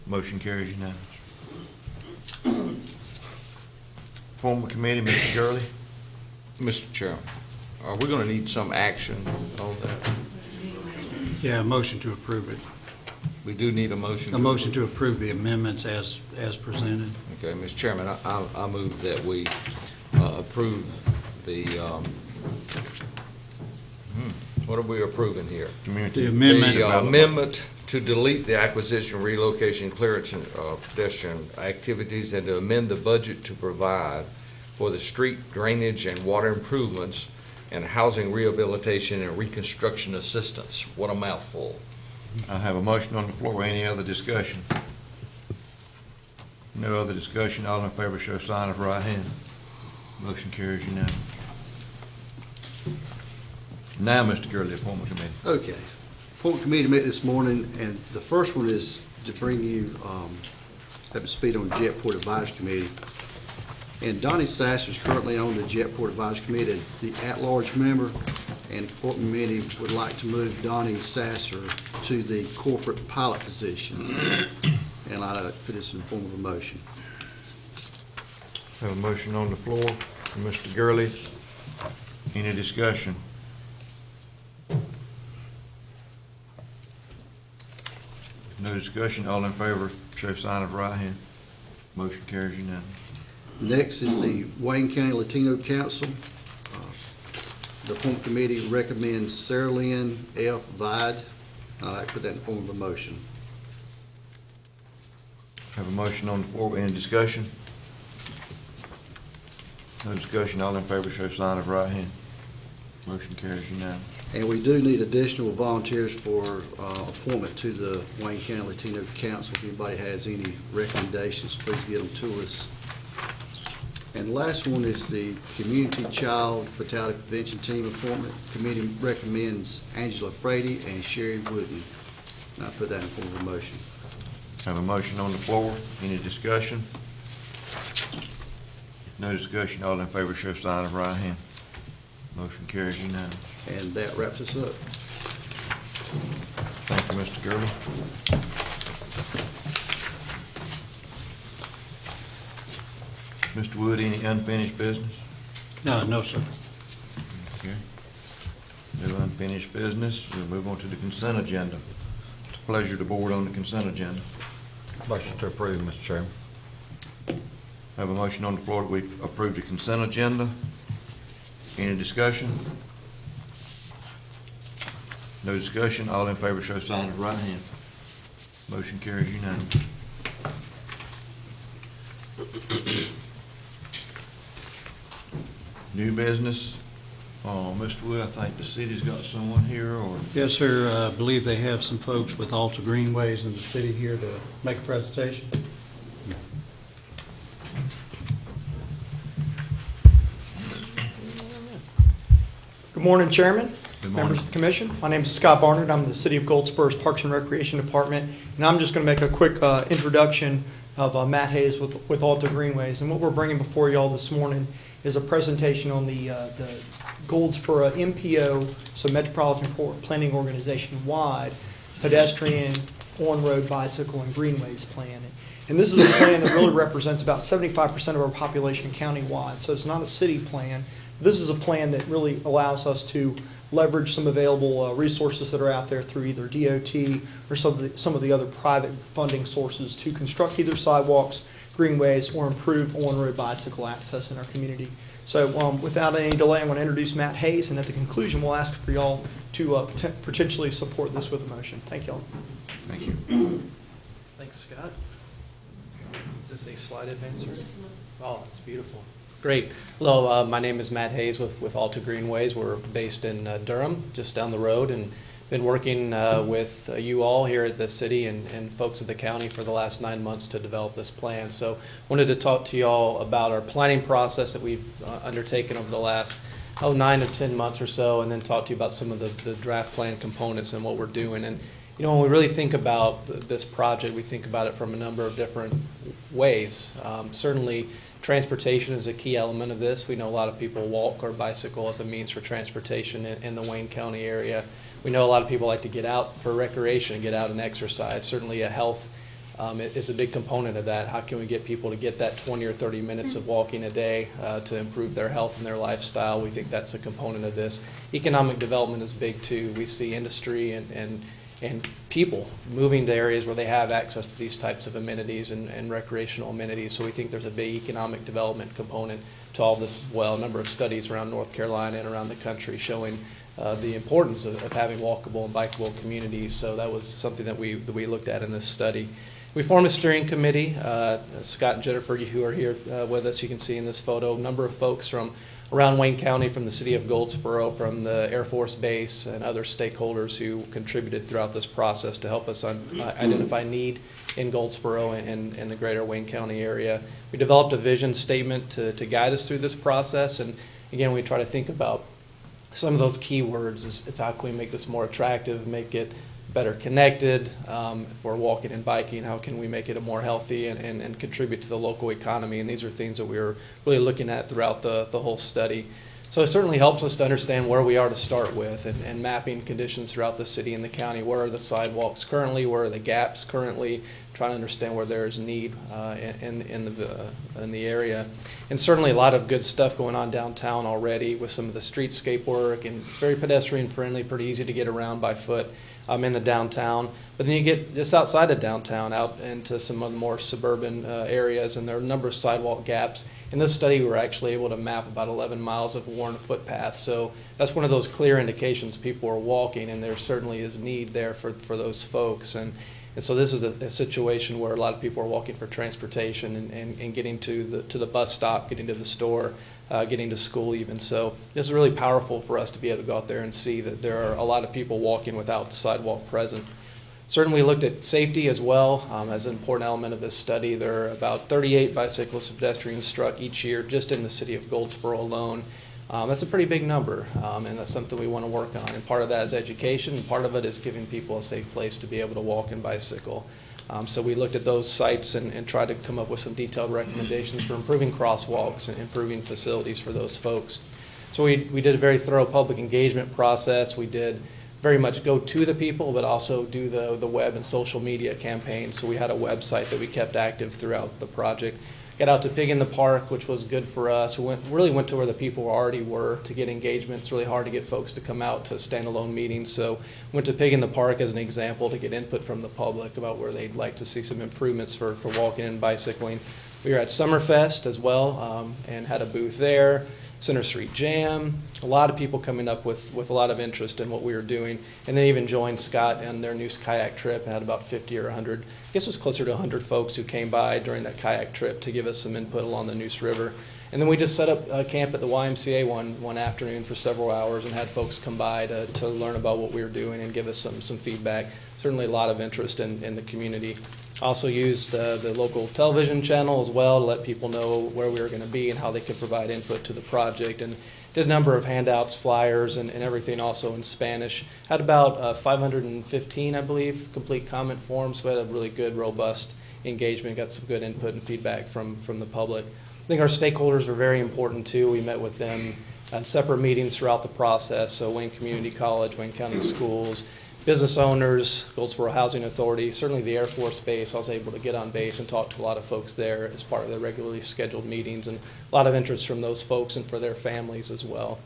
Motion carries unanimous. Former committee, Mr. Gurley. Mr. Chairman, are we going to need some action on that? Yeah, a motion to approve it. We do need a motion. A motion to approve the amendments as presented. Okay, Mr. Chairman, I move that we approve the, what are we approving here? The amendment. The amendment to delete the acquisition, relocation, clearance, and pedestrian activities, and to amend the budget to provide for the street drainage and water improvements, and housing rehabilitation and reconstruction assistance. What a mouthful. I have a motion on the floor. Any other discussion? No other discussion. All in favor show sign of right hand. Motion carries unanimous. Now, Mr. Gurley, appointment committee. Okay. Appointment committee met this morning, and the first one is to bring you up to speed on Jetport Advisory Committee. And Donnie Sasser is currently on the Jetport Advisory Committee, the at-large member, and the appointment committee would like to move Donnie Sasser to the corporate pilot position. And I'd put this in the form of a motion. Have a motion on the floor from Mr. Gurley. Any discussion? No discussion. All in favor, show sign of right hand. Motion carries unanimous. Next is the Wayne County Latino Council. The appointment committee recommends Sarah Lynn F. Vide. I'd put that in the form of a motion. Have a motion on the floor. Any discussion? No discussion. All in favor, show sign of right hand. Motion carries unanimous. And we do need additional volunteers for appointment to the Wayne County Latino Council. If anybody has any recommendations, please get them to us. And the last one is the Community Child Fatality Prevention Team appointment. Committee recommends Angela Frady and Sherry Wooden. And I put that in form of a motion. Have a motion on the floor. Any discussion? No discussion. All in favor, show sign of right hand. Motion carries unanimous. And that wraps us up. Thank you, Mr. Gurley. Mr. Wood, any unfinished business? No, sir. Okay. No unfinished business. We'll move on to the consent agenda. It's a pleasure to board on the consent agenda. Motion to approve, Mr. Chairman. Have a motion on the floor that we approve the consent agenda. Any discussion? No discussion. All in favor show sign of right hand. Motion carries unanimous. New business. Mr. Wood, I think the city's got someone here, or? Yes, sir. I believe they have some folks with Alta Greenways in the city here to make a presentation. Good morning, Chairman, Good morning. members of the commission. My name is Scott Barnard. I'm the City of Goldsboro's Parks and Recreation Department, and I'm just going to make a quick introduction of Matt Hayes with Alta Greenways. And what we're bringing before you all this morning is a presentation on the Goldsboro MPO, so Metropolitan Planning Organization-wide, pedestrian, on-road, bicycle, and greenways plan. And this is a plan that really represents about 75% of our population countywide, so it's not a city plan. This is a plan that really allows us to leverage some available resources that are out there through either DOT or some of the other private funding sources to construct either sidewalks, greenways, or improve on-road bicycle access in our community. So without any delay, I'm going to introduce Matt Hayes, and at the conclusion, we'll ask for y'all to potentially support this with a motion. Thank y'all. Thank you. Thanks, Scott. Is this a slide advancer? Oh, it's beautiful. Great. Hello, my name is Matt Hayes with Alta Greenways. We're based in Durham, just down the road, and been working with you all here at the city and folks at the county for the last 9 months to develop this plan. So wanted to talk to you all about our planning process that we've undertaken over the last 9 to 10 months or so, and then talk to you about some of the draft plan components and what we're doing. And you know, when we really think about this project, we think about it from a number of different ways. Certainly, transportation is a key element of this. We know a lot of people walk or bicycle as a means for transportation in the Wayne County area. We know a lot of people like to get out for recreation, get out and exercise. Certainly a health is a big component of that. How can we get people to get that 20 or 30 minutes of walking a day to improve their health and their lifestyle? We think that's a component of this. Economic development is big too. We see industry and people moving to areas where they have access to these types of amenities and recreational amenities. So we think there's a big economic development component to all this as well. A number of studies around North Carolina and around the country showing the importance of having walkable and bikeable communities. So that was something that we looked at in this study. We formed a steering committee. Scott and Jennifer, who are here with us, you can see in this photo, a number of folks from around Wayne County, from the city of Goldsboro, from the Air Force Base, and other stakeholders who contributed throughout this process to help us identify need in Goldsboro and the greater Wayne County area. We developed a vision statement to guide us through this process, and again, we try to think about some of those key words. Is how can we make this more attractive, make it better connected for walking and biking? How can we make it a more healthy and contribute to the local economy? And these are things that we were really looking at throughout the whole study. So it certainly helps us to understand where we are to start with, and mapping conditions throughout the city and the county. Where are the sidewalks currently? Where are the gaps currently? Trying to understand where there is need in the area. And certainly a lot of good stuff going on downtown already with some of the streetscape work, and very pedestrian friendly, pretty easy to get around by foot in the downtown. But then you get just outside of downtown, out into some of the more suburban areas, and there are a number of sidewalk gaps. In this study, we were actually able to map about 11 miles of worn footpaths. So that's one of those clear indications people are walking, and there certainly is need there for those folks. And so this is a situation where a lot of people are walking for transportation and getting to the bus stop, getting to the store, getting to school even. So this is really powerful for us to be able to go out there and see that there are a lot of people walking without the sidewalk present. Certainly we looked at safety as well as an important element of this study. There are about 38 bicyclists and pedestrians struck each year just in the city of Goldsboro alone. That's a pretty big number, and that's something we want to work on. And part of that is education, and part of it is giving people a safe place to be able to walk and bicycle. So we looked at those sites and tried to come up with some detailed recommendations for improving crosswalks and improving facilities for those folks. So we did a very thorough public engagement process. We did very much go to the people, but also do the web and social media campaigns. So we had a website that we kept active throughout the project. Got out to Pig in the Park, which was good for us. We really went to where the people already were to get engagement. It's really hard to get folks to come out to standalone meetings. So went to Pig in the Park as an example to get input from the public about where they'd like to see some improvements for walking and bicycling. We were at Summerfest as well and had a booth there. Center Street Jam, a lot of people coming up with a lot of interest in what we were doing, and they even joined Scott in their new kayak trip, and had about 50 or 100, I guess it was closer to 100 folks who came by during that kayak trip to give us some input along the Neuse River. And then we just set up a camp at the YMCA one afternoon for several hours and had folks come by to learn about what we were doing and give us some feedback. Certainly a lot of interest in the community. Also used the local television channel as well to let people know where we were going to be and how they could provide input to the project, and did a number of handouts, flyers, and everything also in Spanish. Had about 515, I believe, complete comment forms, so we had a really good, robust engagement, got some good input and feedback from the public. I think our stakeholders are very important too. We met with them at separate meetings throughout the process, so Wayne Community College, Wayne County Schools, business owners, Goldsboro Housing Authority, certainly the Air Force Base. I was able to get on base and talk to a lot of folks there as part of their regularly scheduled meetings, and a lot of interest from those folks and for their families as well.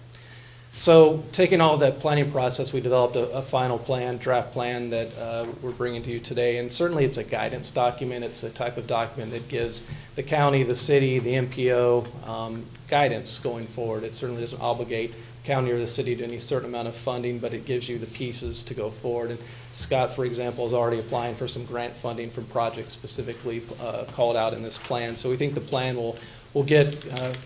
So taking all of that planning process, we developed a final plan, draft plan that we're bringing to you today. And certainly it's a guidance document. It's a type of document that gives the county, the city, the MPO guidance going forward. It certainly doesn't obligate the county or the city to any certain amount of funding, but it gives you the pieces to go forward. And Scott, for example, is already applying for some grant funding from projects specifically called out in this plan. So we think the plan will get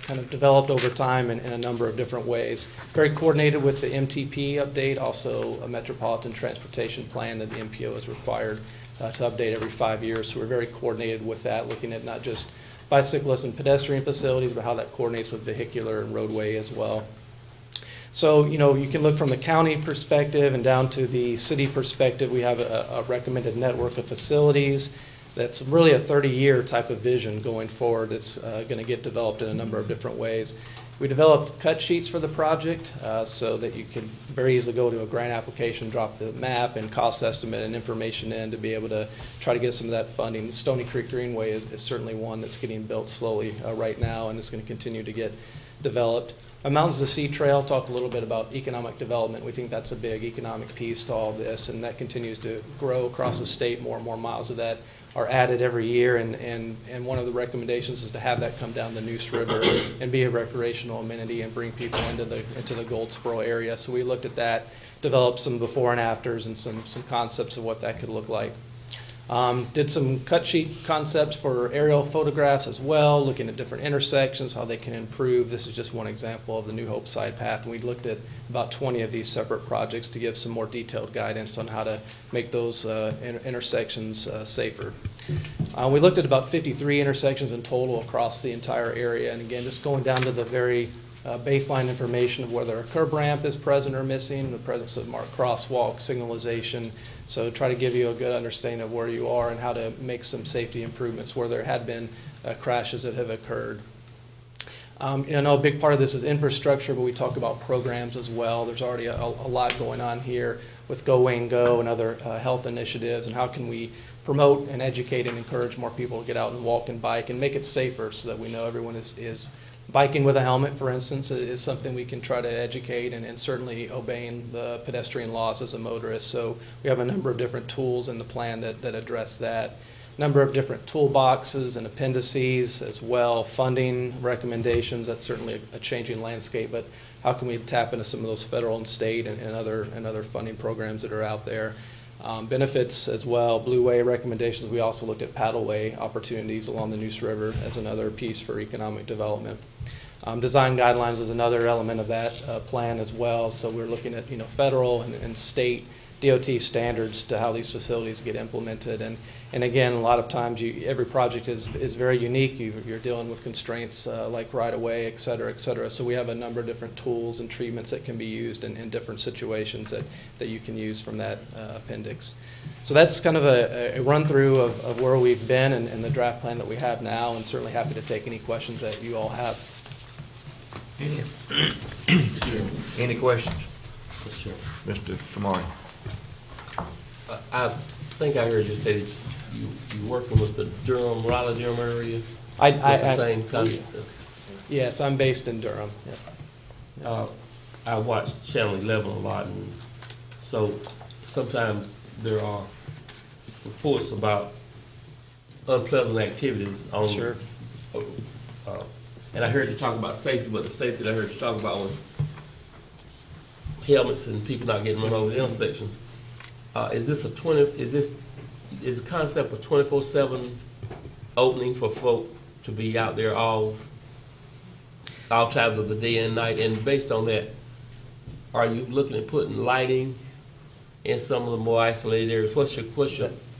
kind of developed over time in a number of different ways. Very coordinated with the MTP update, also a metropolitan transportation plan that the MPO is required to update every 5 years. So we're very coordinated with that, looking at not just bicyclist and pedestrian facilities, but how that coordinates with vehicular and roadway as well. So, you know, you can look from the county perspective and down to the city perspective. We have a recommended network of facilities. That's really a 30-year type of vision going forward. It's going to get developed in a number of different ways. We developed cut sheets for the project so that you can very easily go to a grant application, drop the map and cost estimate and information in to be able to try to get some of that funding. Stony Creek Greenway is certainly one that's getting built slowly right now, and it's going to continue to get developed. Mountains to Sea Trail talked a little bit about economic development. We think that's a big economic piece to all this, and that continues to grow across the state. More and more miles of that are added every year, and one of the recommendations is to have that come down the Neuse River and be a recreational amenity and bring people into the Goldsboro area. So we looked at that, developed some before and afters and some concepts of what that could look like. Did some cut sheet concepts for aerial photographs as well, looking at different intersections, how they can improve. This is just one example of the New Hope Side Path. And we looked at about 20 of these separate projects to give some more detailed guidance on how to make those intersections safer. We looked at about 53 intersections in total across the entire area. And again, just going down to the very baseline information of whether a curb ramp is present or missing, the presence of marked crosswalk, signalization. So try to give you a good understanding of where you are and how to make some safety improvements where there had been crashes that have occurred. I know a big part of this is infrastructure, but we talk about programs as well. There's already a lot going on here with Go Wayne Go and other health initiatives, and how can we promote and educate and encourage more people to get out and walk and bike and make it safer so that we know everyone is biking with a helmet, for instance, is something we can try to educate, and certainly obeying the pedestrian laws as a motorist. So we have a number of different tools in the plan that address that. Number of different toolboxes and appendices as well, funding recommendations. That's certainly a changing landscape, but how can we tap into some of those federal and state and other funding programs that are out there? Benefits as well, Blue Way recommendations. We also looked at paddleway opportunities along the Neuse River as another piece for economic development. Design guidelines was another element of that plan as well. So we're looking at federal and state DOT standards to how these facilities get implemented. And again, a lot of times every project is very unique. You're dealing with constraints like right-of-way, et cetera, et cetera. So we have a number of different tools and treatments that can be used in different situations that you can use from that appendix. So that's kind of a run-through of where we've been and the draft plan that we have now, and certainly happy to take any questions that you all have. Any questions? Mr. Tamari. I think I heard you say that you're working with the Raleigh-Durham area? It's the same concept? Yes, I'm based in Durham. Yeah. I watch Channel 11 a lot, and so sometimes there are reports about unpleasant activities on. Sure. And I heard you talk about safety, but the safety that I heard you talk about was helmets and people not getting run over the intersections. Is the concept of 24/7 opening for folk to be out there all times of the day and night? And based on that, are you looking at putting lighting in some of the more isolated areas? What's your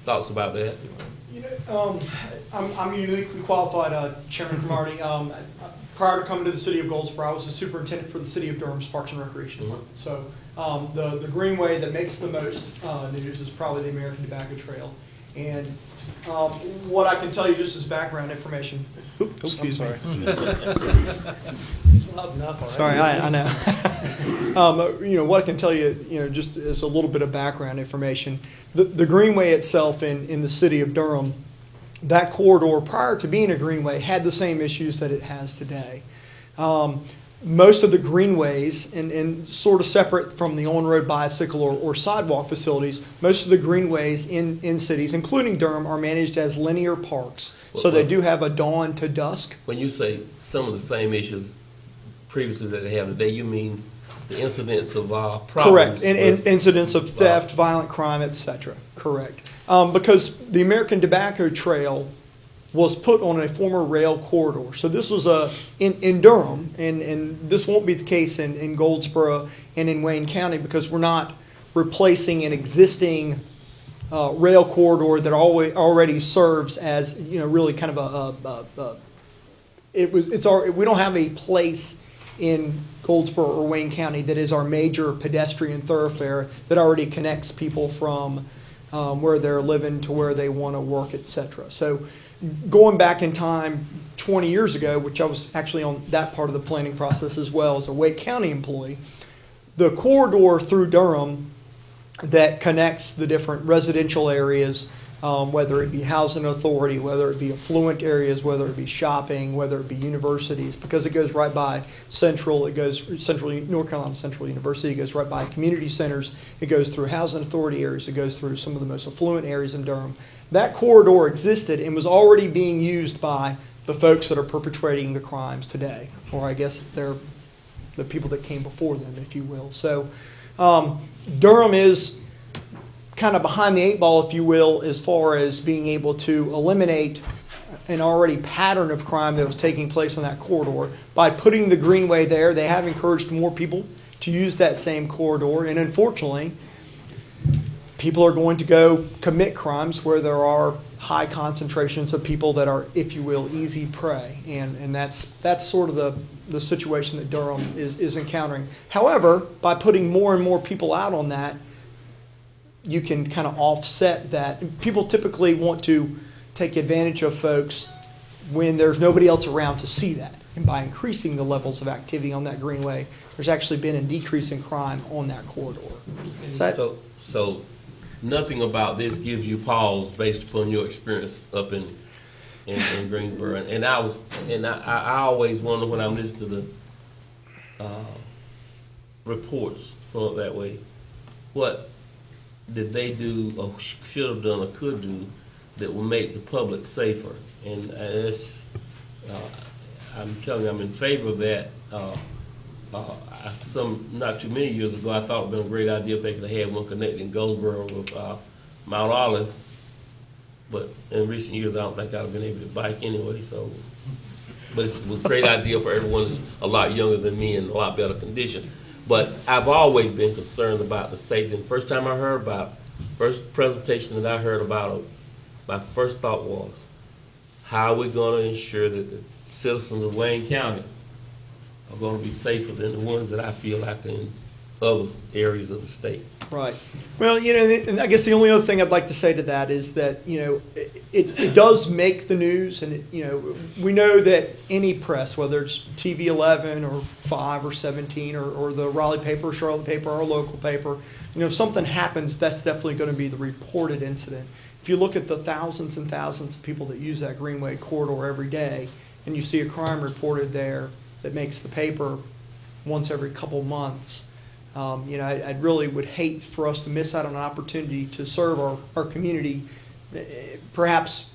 thoughts about that? I'm uniquely qualified, Chairman Cromartie. Prior to coming to the city of Goldsboro, I was the superintendent for the city of Durham's Parks and Recreation Department. So the greenway that makes the most news is probably the American Tobacco Trail. And what I can tell you just as background information. Oops, excuse me. It's loud enough already. Sorry, I know. What I can tell you, just as a little bit of background information, the greenway itself in the city of Durham, that corridor prior to being a greenway had the same issues that it has today. Most of the greenways, and sort of separate from the on-road bicycle or sidewalk facilities, most of the greenways in cities, including Durham, are managed as linear parks. So they do have a dawn to dusk. When you say some of the same issues previously that they have today, you mean the incidents of problems? Correct. Incidents of theft, violent crime, etc. Correct. Because the American Tobacco Trail was put on a former rail corridor. So this was in Durham, and this won't be the case in Goldsboro and in Wayne County, because we're not replacing an existing rail corridor that already serves as really kind of we don't have a place in Goldsboro or Wayne County that is our major pedestrian thoroughfare that already connects people from where they're living to where they want to work, etc. So going back in time 20 years ago, which I was actually on that part of the planning process as well as a Wake County employee, the corridor through Durham that connects the different residential areas, whether it be housing authority, whether it be affluent areas, whether it be shopping, whether it be universities, because it goes right by North Carolina Central University, it goes right by community centers, it goes through housing authority areas, it goes through some of the most affluent areas in Durham. That corridor existed and was already being used by the folks that are perpetrating the crimes today, or I guess they're the people that came before them, if you will. So Durham is kind of behind the eight ball, if you will, as far as being able to eliminate an already pattern of crime that was taking place on that corridor. By putting the Greenway there, they have encouraged more people to use that same corridor, and unfortunately, people are going to go commit crimes where there are high concentrations of people that are, if you will, easy prey. And that's sort of the situation that Durham is encountering. However, by putting more and more people out on that, you can kind of offset that. People typically want to take advantage of folks when there's nobody else around to see that. And by increasing the levels of activity on that Greenway, there's actually been a decrease in crime on that corridor. So nothing about this gives you pause based upon your experience up in Greensboro. And I always wonder when I'm listening to the reports from up that way, what did they do or should have done or could do that will make the public safer? And it's, I'm telling you, I'm in favor of that. Not too many years ago, I thought it would have been a great idea if they could have had one connecting Goldsboro with Mount Olive. But in recent years, I don't think I'd have been able to bike anyway. So, but it's a great idea for everyone that's a lot younger than me and a lot better condition. But I've always been concerned about the safety. And the first time I heard about, first presentation that I heard about it, my first thought was, how are we going to ensure that the citizens of Wayne County are going to be safer than the ones that I feel like in other areas of the state? Right. Well, you know, and I guess the only other thing I'd like to say to that is that, you know, it does make the news, and, you know, we know that any press, whether it's TV 11 or 5 or 17 or the Raleigh paper, Charlotte paper, or local paper, you know, if something happens, that's definitely going to be the reported incident. If you look at the thousands and thousands of people that use that Greenway corridor every day, and you see a crime reported there that makes the paper once every couple months, you know, I really would hate for us to miss out on an opportunity to serve our community, perhaps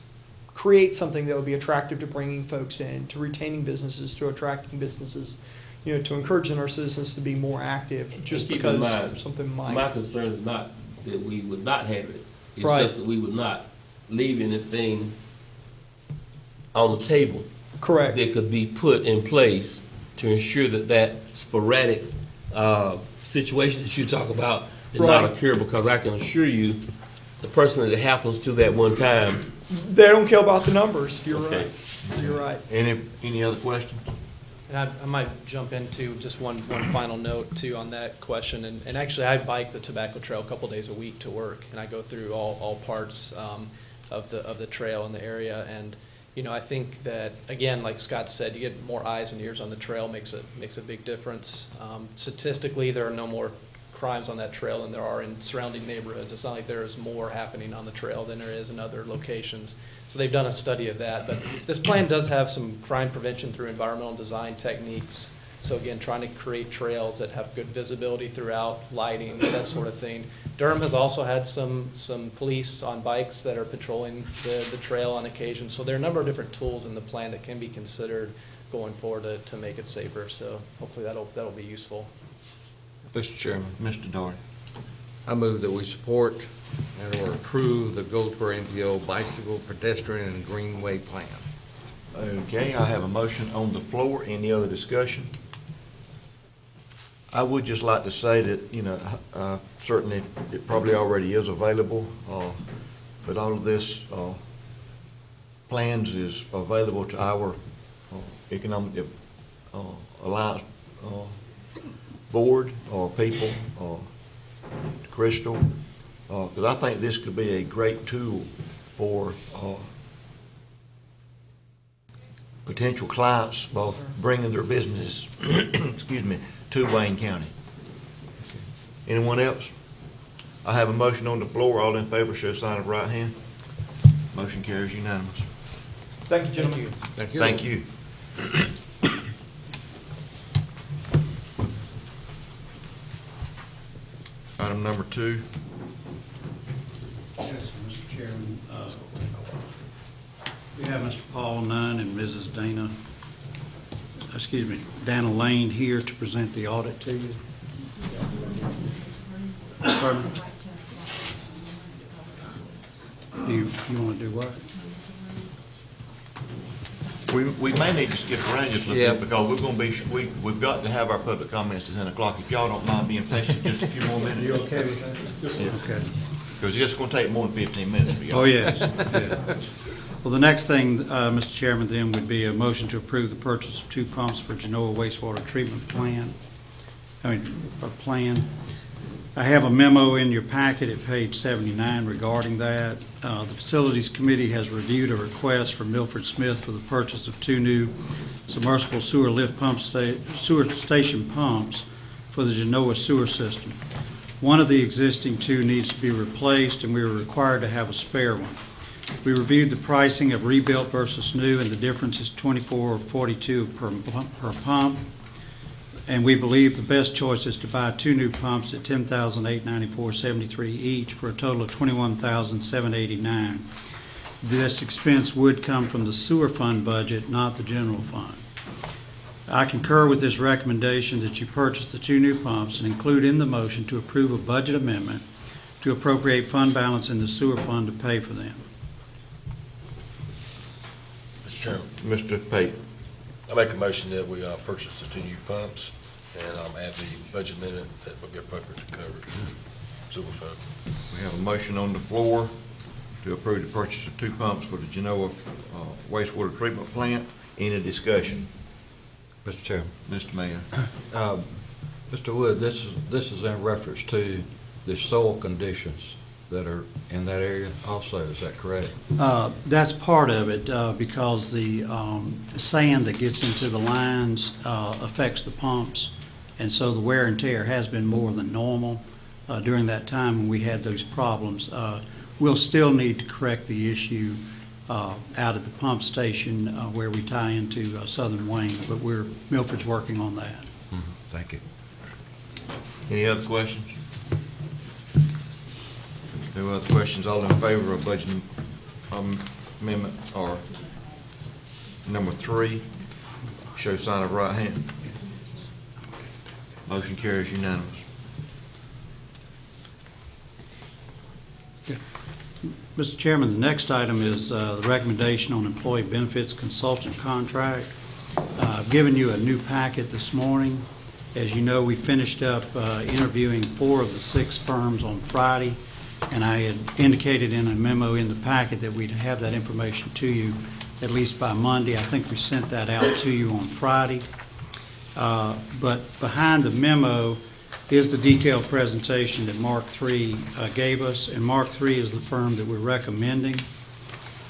create something that would be attractive to bringing folks in, to retaining businesses, to attracting businesses, you know, to encouraging our citizens to be more active, just because something might. My concern is not that we would not have it. It's Right. just that we would not leave anything on the table. Correct. That could be put in place to ensure that that sporadic situation that you talk about did not Right. occur, because I can assure you, the person that it happens to that one time. They don't care about the numbers. You're Okay. right. You're right. Any other questions? And I might jump into just one final note too on that question. And actually, I bike the Tobacco Trail a couple days a week to work, and I go through all parts of the trail in the area. And you know, I think that, again, like Scott said, you get more eyes and ears on the trail makes a big difference. Statistically, there are no more crimes on that trail than there are in surrounding neighborhoods. It's not like there is more happening on the trail than there is in other locations. So they've done a study of that. But this plan does have some crime prevention through environmental design techniques. So again, trying to create trails that have good visibility throughout, lighting, that sort of thing. Durham has also had some police on bikes that are patrolling the trail on occasion. So there are a number of different tools in the plan that can be considered going forward to make it safer. So hopefully that'll be useful. Mr. Chairman. Mr. Doherty. I move that we support and or approve the Goldsboro MPO bicycle, pedestrian, and greenway plan. Okay, I have a motion on the floor. Any other discussion? I would just like to say that, you know, certainly it probably already is available, but all of this plans is available to our Economic Alliance board or people, Crystal, because I think this could be a great tool for potential clients, both bringing their business, excuse me, to Wayne County. Anyone else? I have a motion on the floor. All in favor, show sign of right hand. Motion carries unanimous. Thank you, gentlemen. Thank you. Thank you. Item number 2. Yes, Mr. Chairman. We have Mr. Paul Nunn and Mrs. Dana Lane here to present the audit to you. Pardon? You want to do what? We may need to skip around just a little Yeah. bit because we're gonna be, we've got to have our public comments at 10 o'clock. If y'all don't mind being patient just a few more minutes. You okay with that? Yeah. Okay. Because it's gonna take more than 15 minutes for y'all. Oh, yes. Yeah. Well, the next thing, Mr. Chairman, then would be a motion to approve the purchase of 2 pumps for Genoa wastewater treatment plan. I have a memo in your packet at page 79 regarding that. The Facilities Committee has reviewed a request from Milford Smith for the purchase of 2 new submersible sewer lift sewer station pumps for the Genoa sewer system. One of the existing 2 needs to be replaced, and we are required to have a spare one. We reviewed the pricing of rebuilt versus new, and the difference is $24.42 per pump. And we believe the best choice is to buy 2 new pumps at $10,894.73 each for a total of $21,789. This expense would come from the sewer fund budget, not the general fund. I concur with this recommendation that you purchase the 2 new pumps and include in the motion to approve a budget amendment to appropriate fund balance in the sewer fund to pay for them. Mr. Chairman, Mr. Pate. I make a motion that we purchase the 2 new pumps and add the budget amendment that would be appropriate to cover sewer fund. We have a motion on the floor to approve the purchase of 2 pumps for the Genoa wastewater treatment plant. Any discussion? Mr. Chairman. Mr. Mayor. Mr. Wood, this is in reference to the soil conditions that are in that area also, is that correct? That's part of it, because the sand that gets into the lines affects the pumps, and so the wear and tear has been more than normal during that time when we had those problems. We'll still need to correct the issue out at the pump station where we tie into Southern Wayne, but Milford's working on that. Thank you. Any other questions? No other questions. All in favor of budget amendment or number 3, show sign of right hand. Motion carries unanimous. Mr. Chairman, the next item is the recommendation on employee benefits consultant contract. I've given you a new packet this morning. As you know, we finished up interviewing 4 of the 6 firms on Friday, and I had indicated in a memo in the packet that we'd have that information to you at least by Monday. I think we sent that out to you on Friday. But behind the memo is the detailed presentation that Mark III gave us, and Mark III is the firm that we're recommending.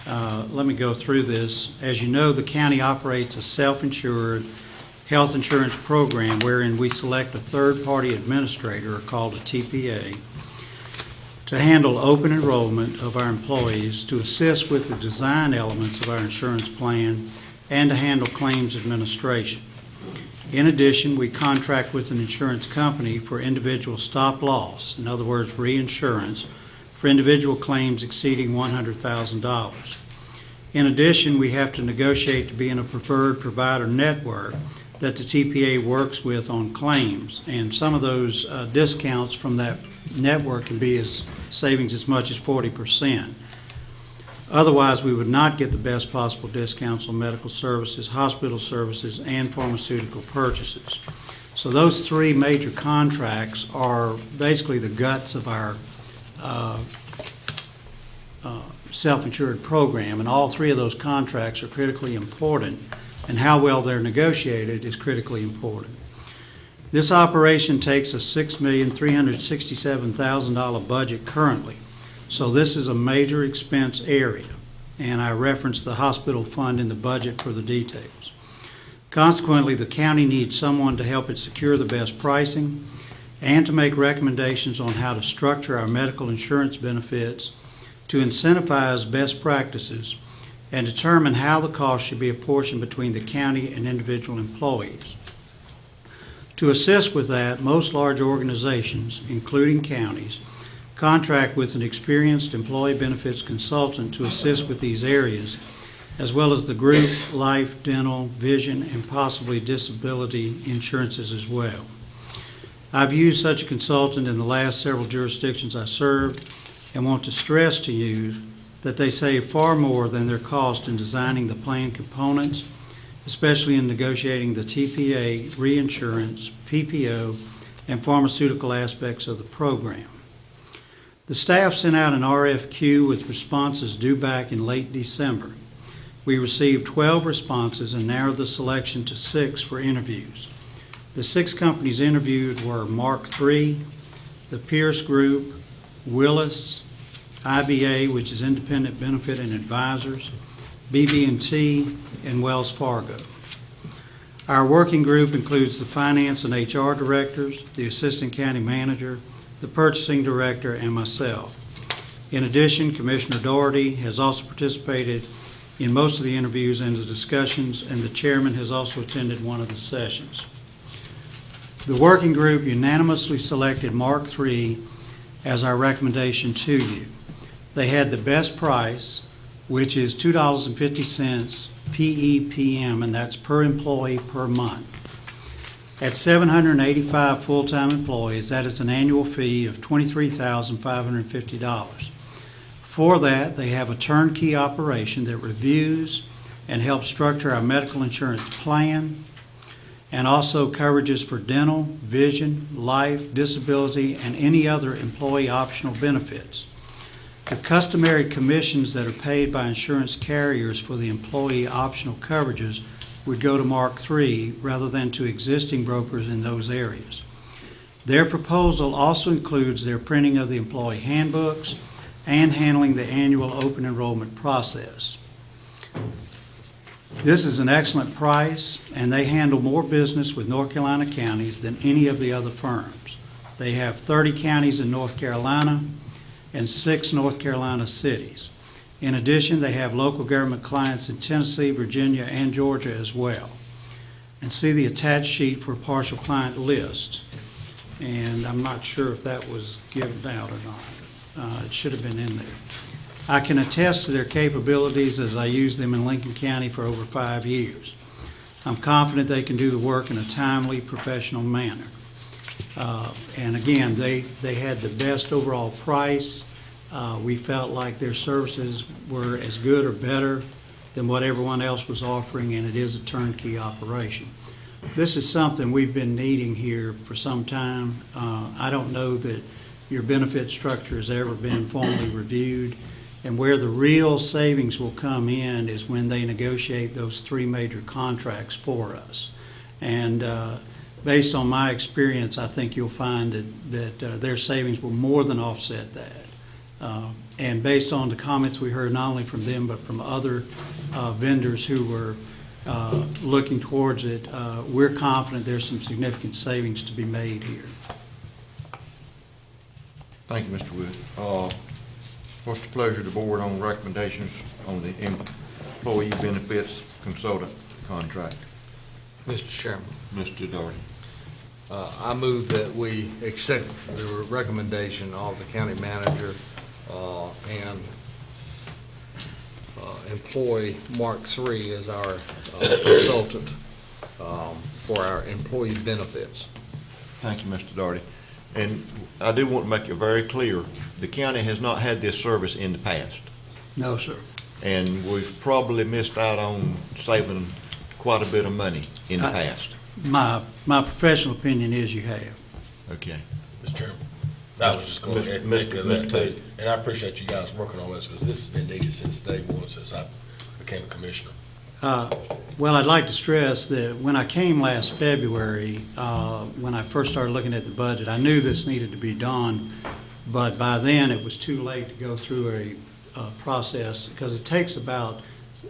Let me go through this. As you know, the county operates a self-insured health insurance program wherein we select a third-party administrator, called a TPA, to handle open enrollment of our employees, to assist with the design elements of our insurance plan, and to handle claims administration. In addition, we contract with an insurance company for individual stop loss, in other words, reinsurance, for individual claims exceeding $100,000. In addition, we have to negotiate to be in a preferred provider network that the TPA works with on claims, and some of those discounts from that network can be savings as much as 40%. Otherwise, we would not get the best possible discounts on medical services, hospital services, and pharmaceutical purchases. So those 3 major contracts are basically the guts of our self-insured program, and all 3 of those contracts are critically important, and how well they're negotiated is critically important. This operation takes a $6,367,000 budget currently. So this is a major expense area, and I referenced the hospital fund in the budget for the details. Consequently, the county needs someone to help it secure the best pricing and to make recommendations on how to structure our medical insurance benefits, to incentivize best practices, and determine how the cost should be apportioned between the county and individual employees. To assist with that, most large organizations, including counties, contract with an experienced employee benefits consultant to assist with these areas, as well as the group, life, dental, vision, and possibly disability insurances as well. I've used such a consultant in the last several jurisdictions I served, and want to stress to you that they save far more than their cost in designing the plan components, especially in negotiating the TPA, reinsurance, PPO, and pharmaceutical aspects of the program. The staff sent out an RFQ with responses due back in late December. We received 12 responses and narrowed the selection to 6 for interviews. The 6 companies interviewed were Mark III, the Pierce Group, Willis, IBA, which is Independent Benefit and Advisors, BB&T, and Wells Fargo. Our working group includes the finance and HR directors, the assistant county manager, the purchasing director, and myself. In addition, Commissioner Doherty has also participated in most of the interviews and the discussions, and the chairman has also attended one of the sessions. The working group unanimously selected Mark III as our recommendation to you. They had the best price, which is $2.50 PEPM, and that's per employee per month. At 785 full-time employees, that is an annual fee of $23,550. For that, they have a turnkey operation that reviews and helps structure our medical insurance plan, and also coverages for dental, vision, life, disability, and any other employee optional benefits. The customary commissions that are paid by insurance carriers for the employee optional coverages would go to Mark III rather than to existing brokers in those areas. Their proposal also includes their printing of the employee handbooks and handling the annual open enrollment process. This is an excellent price, and they handle more business with North Carolina counties than any of the other firms. They have 30 counties in North Carolina and 6 North Carolina cities. In addition, they have local government clients in Tennessee, Virginia, and Georgia as well. And see the attached sheet for a partial client list. And I'm not sure if that was given out or not. It should have been in there. I can attest to their capabilities as I used them in Lincoln County for over 5 years. I'm confident they can do the work in a timely, professional manner. And again, they had the best overall price. We felt like their services were as good or better than what everyone else was offering, and it is a turnkey operation. This is something we've been needing here for some time. I don't know that your benefit structure has ever been formally reviewed, and where the real savings will come in is when they negotiate those 3 major contracts for us. And based on my experience, I think you'll find that their savings will more than offset that. And based on the comments we heard not only from them but from other vendors who were looking towards it, we're confident there's some significant savings to be made here. Thank you, Mr. Wood. What's the pleasure of the board on recommendations on the employee benefits consultant contract? Mr. Chairman. Mr. Doherty. I move that we accept the recommendation of the county manager and employ Mark III as our consultant for our employee benefits. Thank you, Mr. Doherty. And I do want to make it very clear, the county has not had this service in the past. No, sir. And we've probably missed out on saving quite a bit of money in the past. My professional opinion is you have. Okay. Mr. Chairman, I was just going to echo that too. And I appreciate you guys working on this because this has been needed since day one, since I became a commissioner. Well, I'd like to stress that when I came last February, when I first started looking at the budget, I knew this needed to be done, but by then it was too late to go through a process because it takes about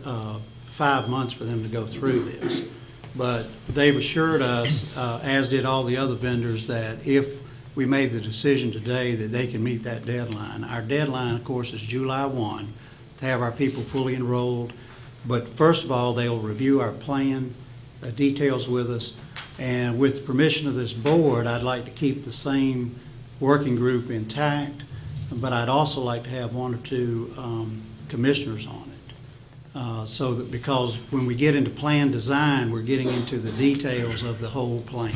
5 months for them to go through this. But they've assured us, as did all the other vendors, that if we made the decision today that they can meet that deadline. Our deadline, of course, is July 1 to have our people fully enrolled. But first of all, they'll review our plan, details with us, and with permission of this board, I'd like to keep the same working group intact, but I'd also like to have 1 or 2 commissioners on it. So that because when we get into plan design, we're getting into the details of the whole plan.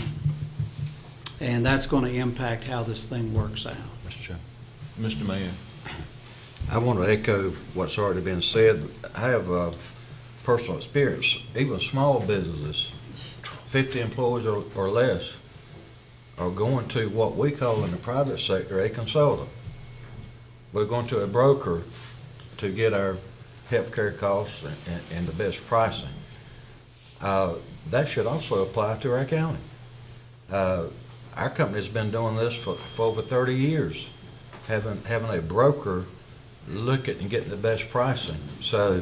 And that's going to impact how this thing works out. Mr. Chairman. Mr. Mayor. I want to echo what's already been said. I have personal experience. Even small businesses, 50 employees or less, are going to what we call in the private sector a consultant. We're going to a broker to get our healthcare costs and the best pricing. That should also apply to our county. Our company's been doing this for over 30 years, having a broker look at and getting the best pricing. So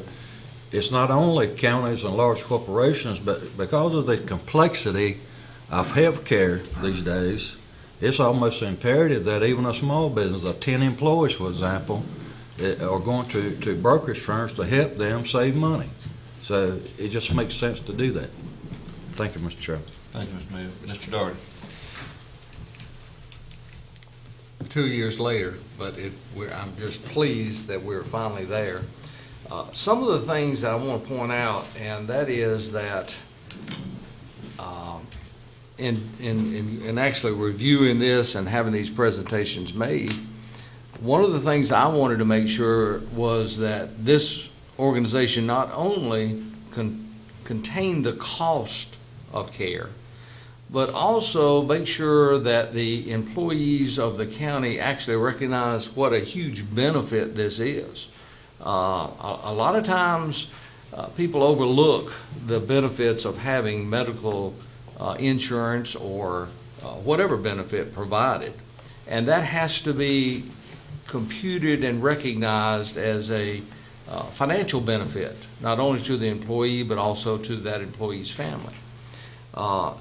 it's not only counties and large corporations, but because of the complexity of healthcare these days, it's almost imperative that even a small business of 10 employees, for example, are going to brokerage firms to help them save money. So it just makes sense to do that. Thank you, Mr. Chairman. Thank you, Mr. Mayor. Mr. Doherty. 2 years later, but I'm just pleased that we're finally there. Some of the things that I want to point out, and that is that in actually reviewing this and having these presentations made, one of the things I wanted to make sure was that this organization not only contained the cost of care, but also make sure that the employees of the county actually recognize what a huge benefit this is. A lot of times people overlook the benefits of having medical insurance or whatever benefit provided, and that has to be computed and recognized as a financial benefit, not only to the employee but also to that employee's family.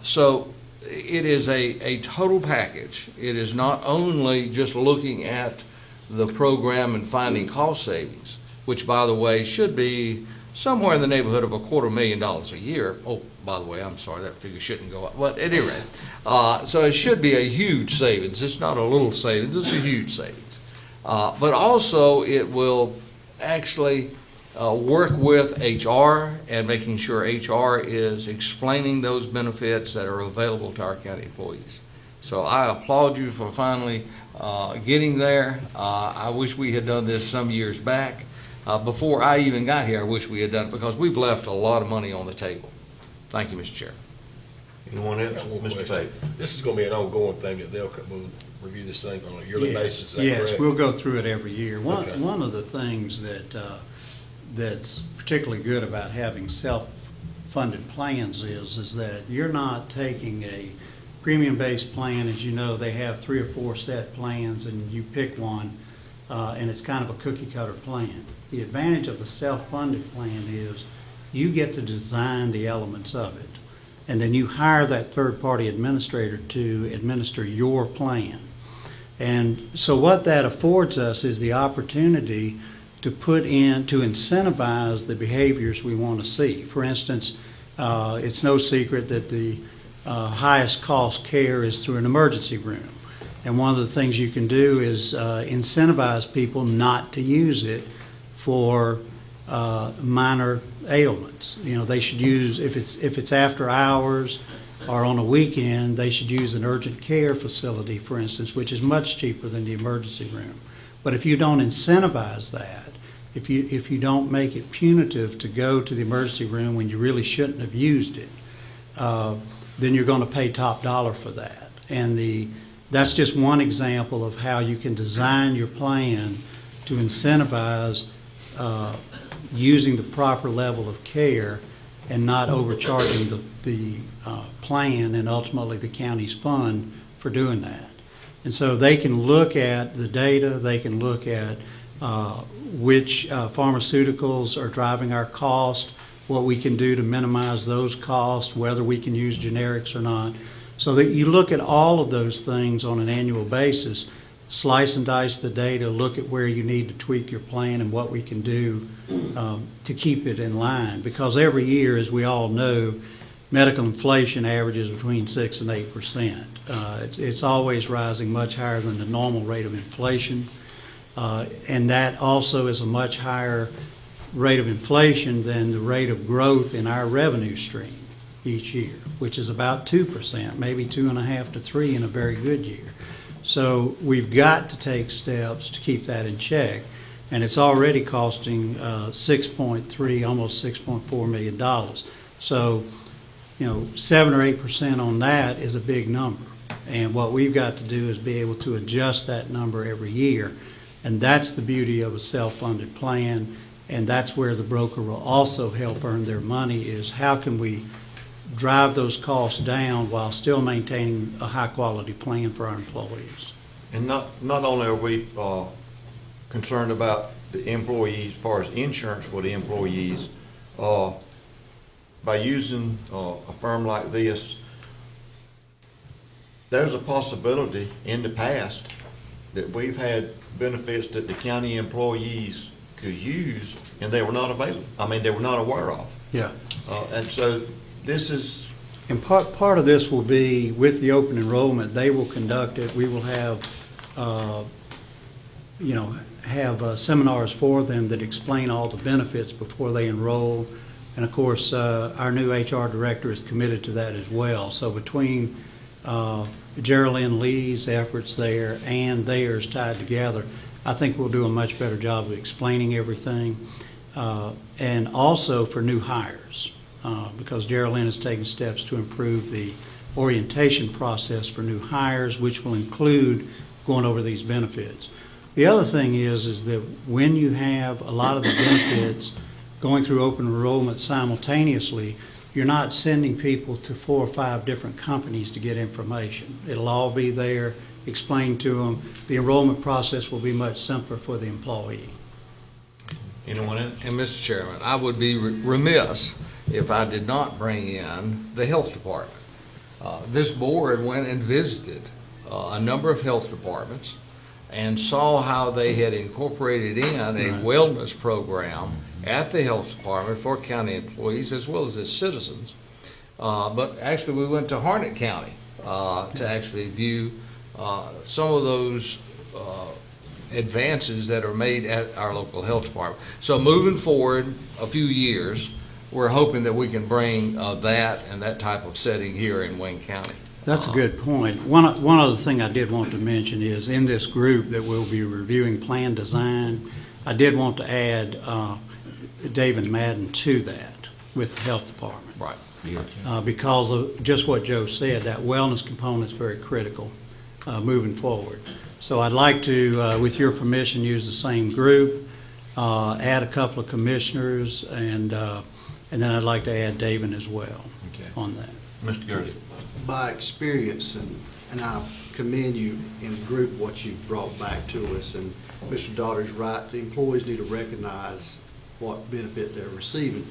So it is a total package. It is not only just looking at the program and finding cost savings, which, by the way, should be somewhere in the neighborhood of $250,000 a year. Oh, by the way, I'm sorry, that figure shouldn't go up. But at any rate, so it should be a huge savings. It's not a little savings, it's a huge savings. But also it will actually work with HR and making sure HR is explaining those benefits that are available to our county employees. So I applaud you for finally getting there. I wish we had done this some years back. Before I even got here, I wish we had done it because we've left a lot of money on the table. Thank you, Mr. Chair. Anyone else? Mr. Tate. This is going to be an ongoing thing that they'll review this thing on a yearly basis. Is that Yes, correct? we'll go through it every year. Okay. One of the things that's particularly good about having self-funded plans is that you're not taking a premium-based plan. As you know, they have 3 or 4 set plans, and you pick one, and it's kind of a cookie-cutter plan. The advantage of a self-funded plan is you get to design the elements of it, and then you hire that third-party administrator to administer your plan. And so what that affords us is the opportunity to incentivize the behaviors we want to see. For instance, it's no secret that the highest cost care is through an emergency room. And one of the things you can do is incentivize people not to use it for minor ailments. You know, they should use, if it's after hours or on a weekend, they should use an urgent care facility, for instance, which is much cheaper than the emergency room. But if you don't incentivize that, if you don't make it punitive to go to the emergency room when you really shouldn't have used it, then you're going to pay top dollar for that. And that's just one example of how you can design your plan to incentivize using the proper level of care and not overcharging the plan and ultimately the county's fund for doing that. And so they can look at the data, they can look at which pharmaceuticals are driving our cost, what we can do to minimize those costs, whether we can use generics or not. So that you look at all of those things on an annual basis, slice and dice the data, look at where you need to tweak your plan and what we can do to keep it in line. Because every year, as we all know, medical inflation averages between 6 and 8%. It's always rising much higher than the normal rate of inflation. And that also is a much higher rate of inflation than the rate of growth in our revenue stream each year, which is about 2%, maybe 2.5 to 3 in a very good year. So we've got to take steps to keep that in check. and it's already costing 6.3, almost $6.4 million. So, 7 or 8% on that is a big number. And what we've got to do is be able to adjust that number every year. And that's the beauty of a self-funded plan, and that's where the broker will also help earn their money, is how can we drive those costs down while still maintaining a high-quality plan for our employees. And not only are we concerned about the employees, as far as insurance for the employees, by using a firm like this, there's a possibility in the past that we've had benefits that the county employees could use and they were not available. I mean, they were not aware of. Yeah. And so this is. And part of this will be with the open enrollment, they will conduct it. We will have, seminars for them that explain all the benefits before they enroll. And of course, our new HR director is committed to that as well. So between Geraldine Lee's efforts there and theirs tied together, I think we'll do a much better job of explaining everything. And also for new hires, because Geraldine has taken steps to improve the orientation process for new hires, which will include going over these benefits. The other thing is that when you have a lot of the benefits going through open enrollment simultaneously, you're not sending people to 4 or 5 different companies to get information. It'll all be there, explained to them. The enrollment process will be much simpler for the employee. Anyone else? And Mr. Chairman, I would be remiss if I did not bring in the health department. This board went and visited a number of health departments and saw how they had incorporated in a wellness program at the health department for county employees as well as its citizens. But actually, we went to Harnett County to actually view some of those advances that are made at our local health department. So moving forward a few years, we're hoping that we can bring that and that type of setting here in Wayne County. That's a good point. One other thing I did want to mention is in this group that we'll be reviewing plan design, I did want to add David Madden to that with the health department. Right. Because of just what Joe said, that wellness component is very critical moving forward. So I'd like to, with your permission, use the same group, add a couple of commissioners, and then I'd like to add David as well on that. Mr. Gurley. By experience, and I commend you in the group what you've brought back to us, and Mr. Daugherty's right, the employees need to recognize what benefit they're receiving.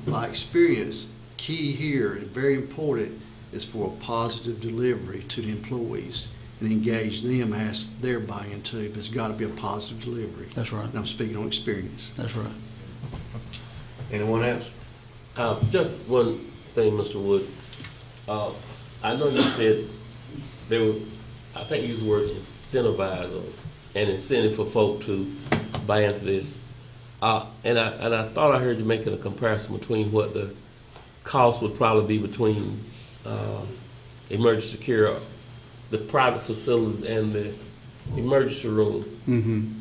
By experience, key here and very important is for a positive delivery to the employees and engage them, ask their buy-in too, but it's got to be a positive delivery. That's right. And I'm speaking on experience. That's right. Anyone else? Just one thing, Mr. Wood. I know you said they were, I think you used the word incentivize or an incentive for folk to buy into this. And I thought I heard you making a comparison between what the cost would probably be between emergency care, the private facilities and the emergency room. Mm-hmm.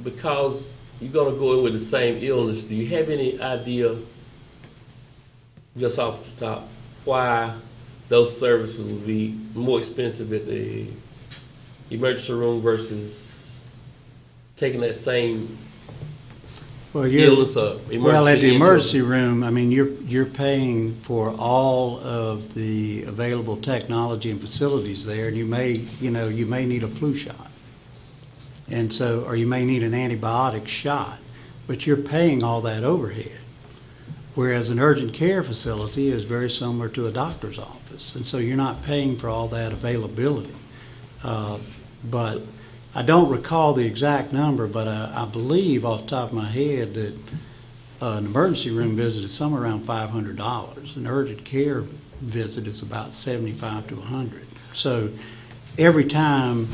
Because you're gonna go in with the same illness, do you have any idea, just off the top, why those services would be more expensive at the emergency room versus taking that same illness or emergency? Well, at the into- emergency room, I mean, you're paying for all of the available technology and facilities there, and you may need a flu shot. And so, or you may need an antibiotic shot, but you're paying all that overhead. Whereas an urgent care facility is very similar to a doctor's office, and so you're not paying for all that availability. But I don't recall the exact number, but I believe off the top of my head that an emergency room visit is somewhere around $500. An urgent care visit is about $75 to $100. So every time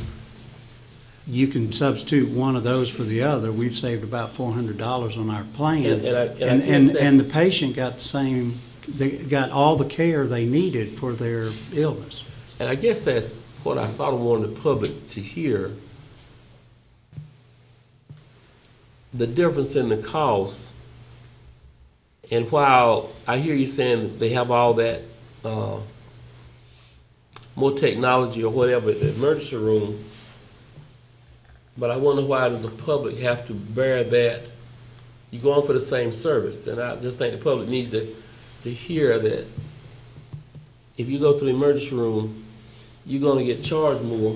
you can substitute one of those for the other, we've saved about $400 on our plan. And the patient got the same, they got all the care they needed for their illness. And I guess that's what I sort of wanted the public to hear. the difference in the cost, and while I hear you saying that they have all that, more technology or whatever at the emergency room, but I wonder why does the public have to bear that? You're going for the same service, and I just think the public needs to hear that if you go to the emergency room, you're gonna get charged more,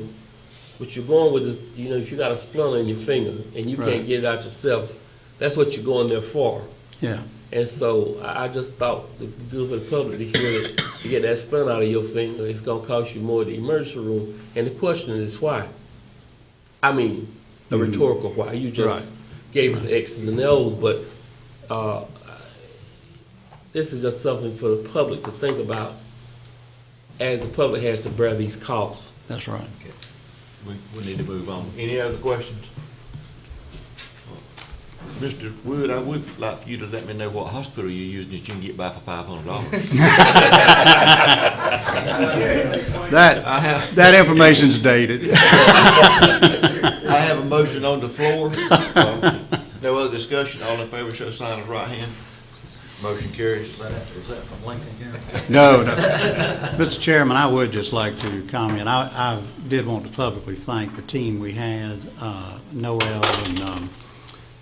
but you're going with this, you know, if you got a splinter in your finger and you Right. can't get it out yourself, that's what you're going there for. Yeah. And so I just thought it'd be good for the public to hear that you get that splinter out of your finger, it's gonna cost you more at the emergency room. And the question is why? I mean, a rhetorical why. You just gave us X's and O's, but this is just something for the public to think about as the public has to bear these costs. That's right. We need to move on. Any other questions? Mr. Wood, I would like for you to let me know what hospital you're using that you can get by for $500. That information's dated. I have a motion on the floor. No other discussion. All in favor, show sign of right hand. Motion carries. Is that from Lincoln County? No. Mr. Chairman, I would just like to comment. I did want to publicly thank the team we had, Noel and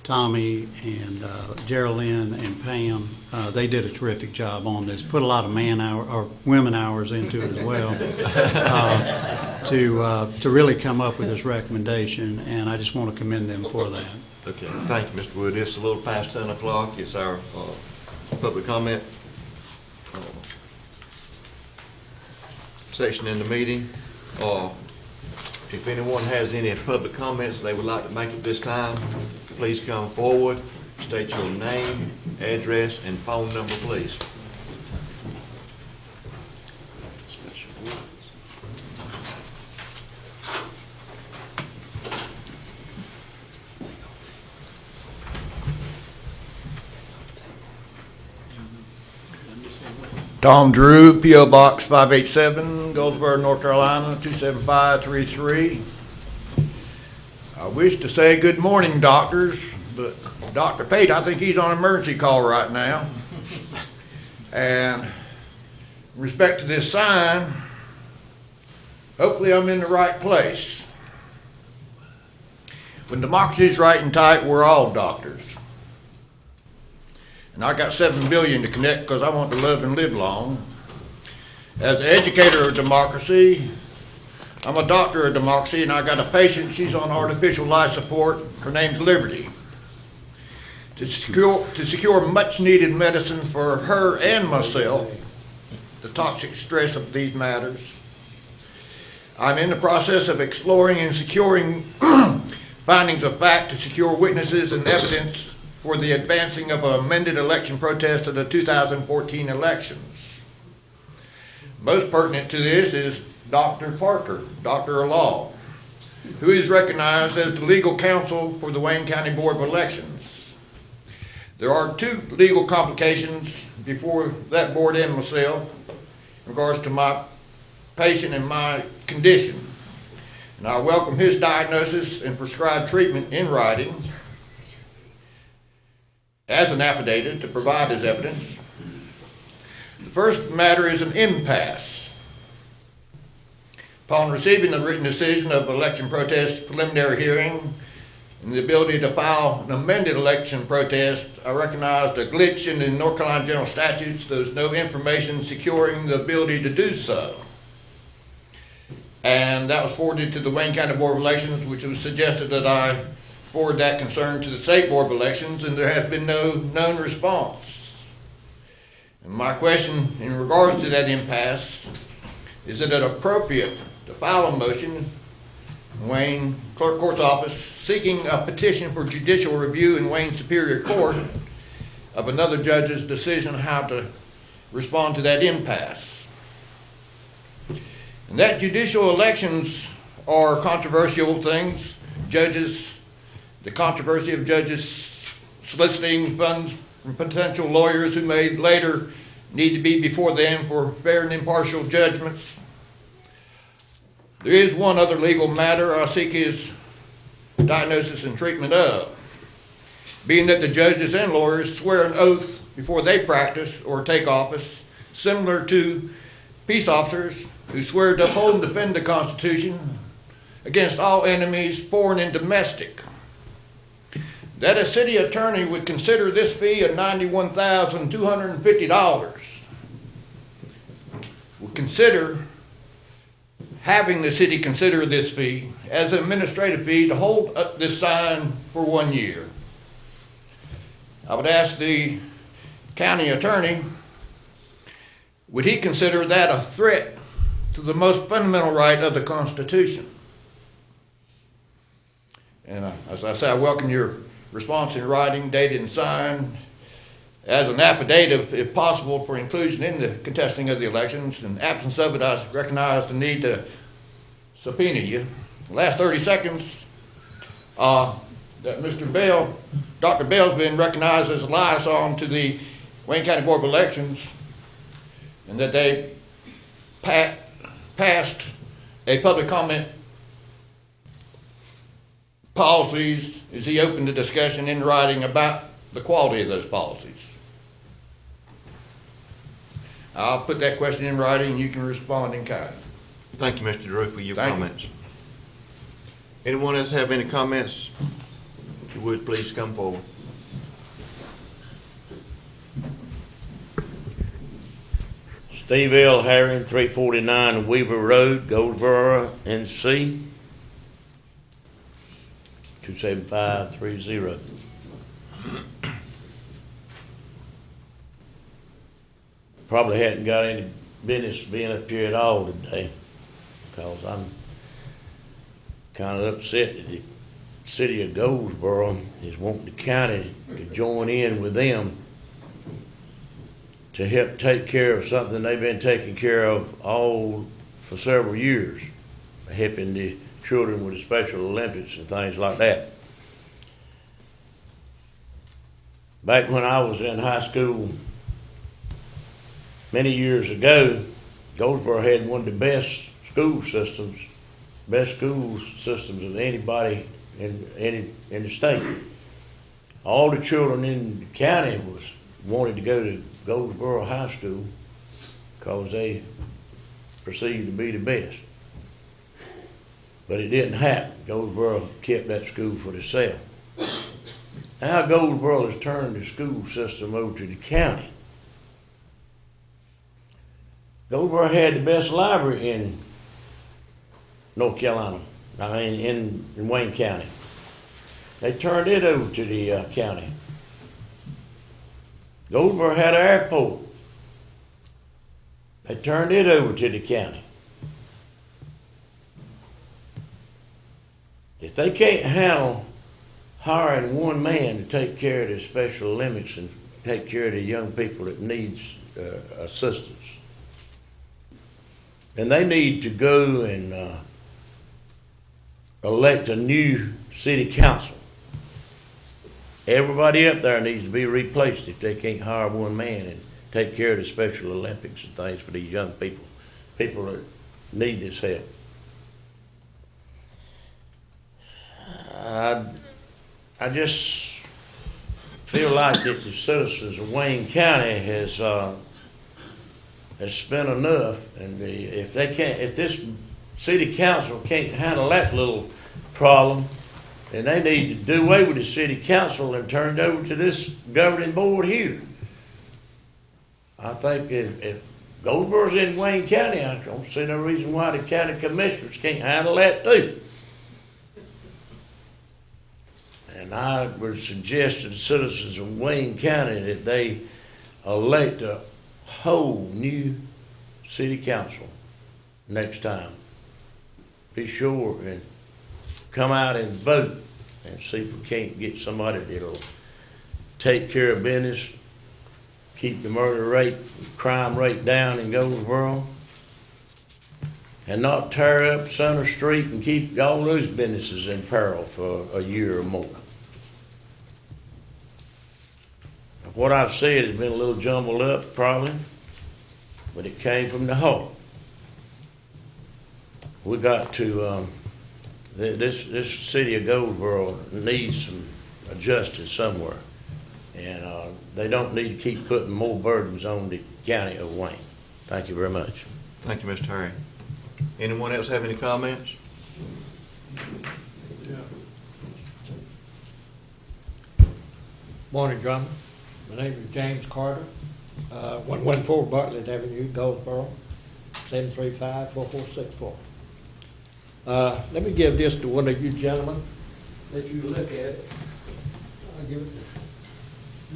Tommy and Geraldine and Pam. They did a terrific job on this, put a lot of women hours into it as well, to really come up with this recommendation, and I just want to commend them for that. Okay, thank you, Mr. Wood. It's a little past 10 o'clock. It's our public comment section in the meeting. If anyone has any public comments they would like to make at this time, please come forward, state your name, address, and phone number, please. Tom Drew, P.O. Box 587, Goldsboro, North Carolina, 27533. I wish to say good morning, doctors, but Dr. Pate, I think he's on emergency call right now. And in respect to this sign, hopefully I'm in the right place. When democracy's right and tight, we're all doctors. And I got $7 billion to connect because I want to love and live long. As an educator of democracy, I'm a doctor of democracy, and I got a patient. She's on artificial life support. Her name's Liberty. To secure much-needed medicine for her and myself, the toxic stress of these matters, I'm in the process of exploring and securing findings of fact to secure witnesses and evidence for the advancing of an amended election protest of the 2014 elections. Most pertinent to this is Dr. Parker, Doctor of Law, who is recognized as the legal counsel for the Wayne County Board of Elections. There are two legal complications before that board and myself in regards to my patient and my condition. And I welcome his diagnosis and prescribed treatment in writing as an affidavit to provide as evidence. The first matter is an impasse. Upon receiving the written decision of election protest preliminary hearing and the ability to file an amended election protest, I recognized a glitch in the North Carolina General Statutes. There's no information securing the ability to do so. And that was forwarded to the Wayne County Board of Elections, which was suggested that I forward that concern to the State Board of Elections, and there has been no known response. And my question in regards to that impasse, is it appropriate to file a motion in Wayne Clerk Court's office seeking a petition for judicial review in Wayne Superior Court of another judge's decision on how to respond to that impasse? And that judicial elections are controversial things. Judges, the controversy of judges soliciting funds from potential lawyers who may later need to be before them for fair and impartial judgments. There is one other legal matter I seek his diagnosis and treatment of. being that the judges and lawyers swear an oath before they practice or take office, similar to peace officers who swear to uphold and defend the Constitution against all enemies, foreign and domestic. That a city attorney would consider this fee of $91,250 would consider having the city consider this fee as an administrative fee to hold up this sign for 1 year. I would ask the county attorney, would he consider that a threat to the most fundamental right of the Constitution? And as I say, I welcome your response in writing, dated and signed, as an affidavit, if possible, for inclusion in the contesting of the elections. In absence of it, I recognize the need to subpoena you. The last 30 seconds, that Mr. Bell, Dr. Bell's been recognized as a liaison to the Wayne County Board of Elections, and that they passed a public comment policies. Is he open to discussion in writing about the quality of those policies? I'll put that question in writing and you can respond in kind. Thank you, Mr. Drew, for your comments. Anyone else have any comments? If you would, please come forward. Steve L. Herring, 349 Weaver Road, Goldsboro, NC, 27530. Probably hadn't got any business being up here at all today, because I'm kind of upset that the city of Goldsboro is wanting the county to join in with them to help take care of something they've been taking care of for several years, helping the children with the Special Olympics and things like that. Back when I was in high school many years ago, Goldsboro had one of the best school systems of anybody in the state. All the children in the county wanted to go to Goldsboro High School because they perceived to be the best. But it didn't happen. Goldsboro kept that school for themselves. Now Goldsboro has turned the school system over to the county. Goldsboro had the best library in North Carolina, in Wayne County. They turned it over to the county. Goldsboro had an airport. They turned it over to the county. If they can't handle hiring one man to take care of the Special Olympics and take care of the young people that needs assistance, then they need to go and elect a new city council. Everybody up there needs to be replaced if they can't hire one man and take care of the Special Olympics and things for these young people that need this help. I just feel like that the citizens of Wayne County has spent enough, and if this city council can't handle that little problem, then they need to do away with the city council and turn it over to this governing board here. I think if Goldsboro's in Wayne County, I don't see no reason why the county commissioners can't handle that too. And I would suggest to the citizens of Wayne County that they elect a whole new city council next time. Be sure and come out and vote and see if we can't get somebody that'll take care of business, keep the murder rate, crime rate down in Goldsboro, and not tear up Center Street and keep all those businesses in peril for a year or more. What I've said has been a little jumbled up probably, but it came from the heart. We got to, this city of Goldsboro needs some adjusted somewhere. And they don't need to keep putting more burdens on the county of Wayne. Thank you very much. Thank you, Mr. Terry. Anyone else have any comments? Morning, Drummond. My name is James Carter, 114 Bartlett Avenue, Goldsboro, 735-4464. Let me give this to one of you gentlemen, let you look at it. I'll give it to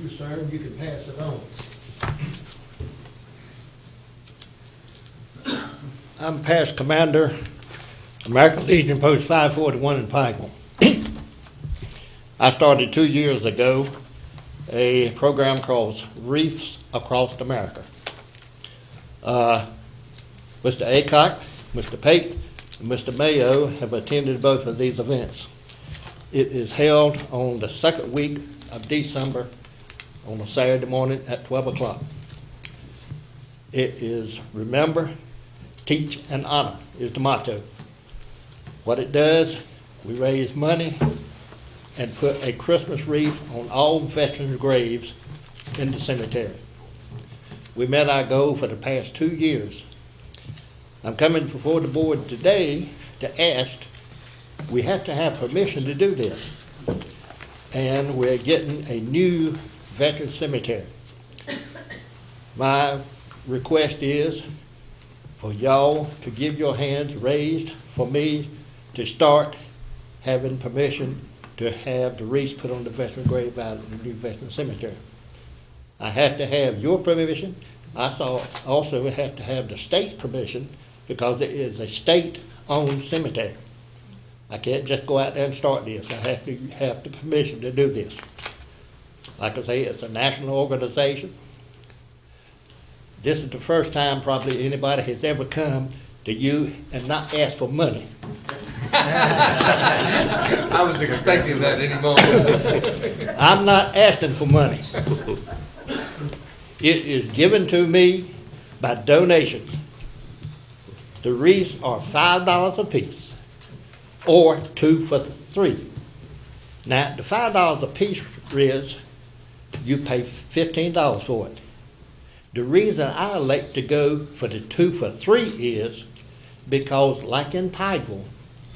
you, sir, and you can pass it on. I'm past commander, American Legion Post 541 in Pikeville. I started 2 years ago a program called Wreaths Across America. Mr. Aycock, Mr. Pate, and Mr. Mayo have attended both of these events. It is held on the second week of December on a Saturday morning at 12 o'clock. It is remember, teach, and honor is the motto. What it does, we raise money and put a Christmas wreath on all veterans' graves in the cemetery. We met our goal for the past 2 years. I'm coming before the board today to ask, we have to have permission to do this. And we're getting a new veteran cemetery. My request is for y'all to give your hands raised for me to start having permission to have the wreaths put on the veteran grave out of the new veteran cemetery. I have to have your permission. I also have to have the state's permission because it is a state-owned cemetery. I can't just go out there and start this. I have to have the permission to do this. Like I say, it's a national organization. This is the first time probably anybody has ever come to you and not ask for money. I was expecting that any moment. I'm not asking for money. It is given to me by donations. The wreaths are $5 a piece, or 2 for $3. Now, the $5 a piece is you pay $15 for it. The reason I elect to go for the 2 for $3 is because, like in Pikeville,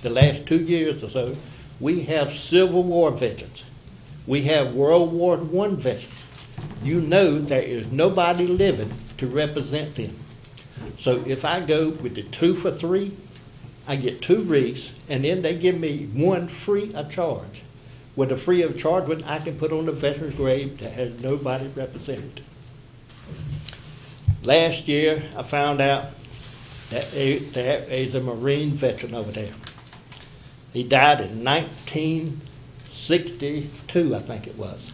the last 2 years or so, we have Civil War veterans. We have World War I veterans. You know there is nobody living to represent them. So if I go with the 2 for $3, I get 2 wreaths, and then they give me 1 free of charge. With a free of charge one I can put on the veteran's grave that has nobody represented. Last year, I found out that there is a Marine veteran over there. He died in 1962, I think it was.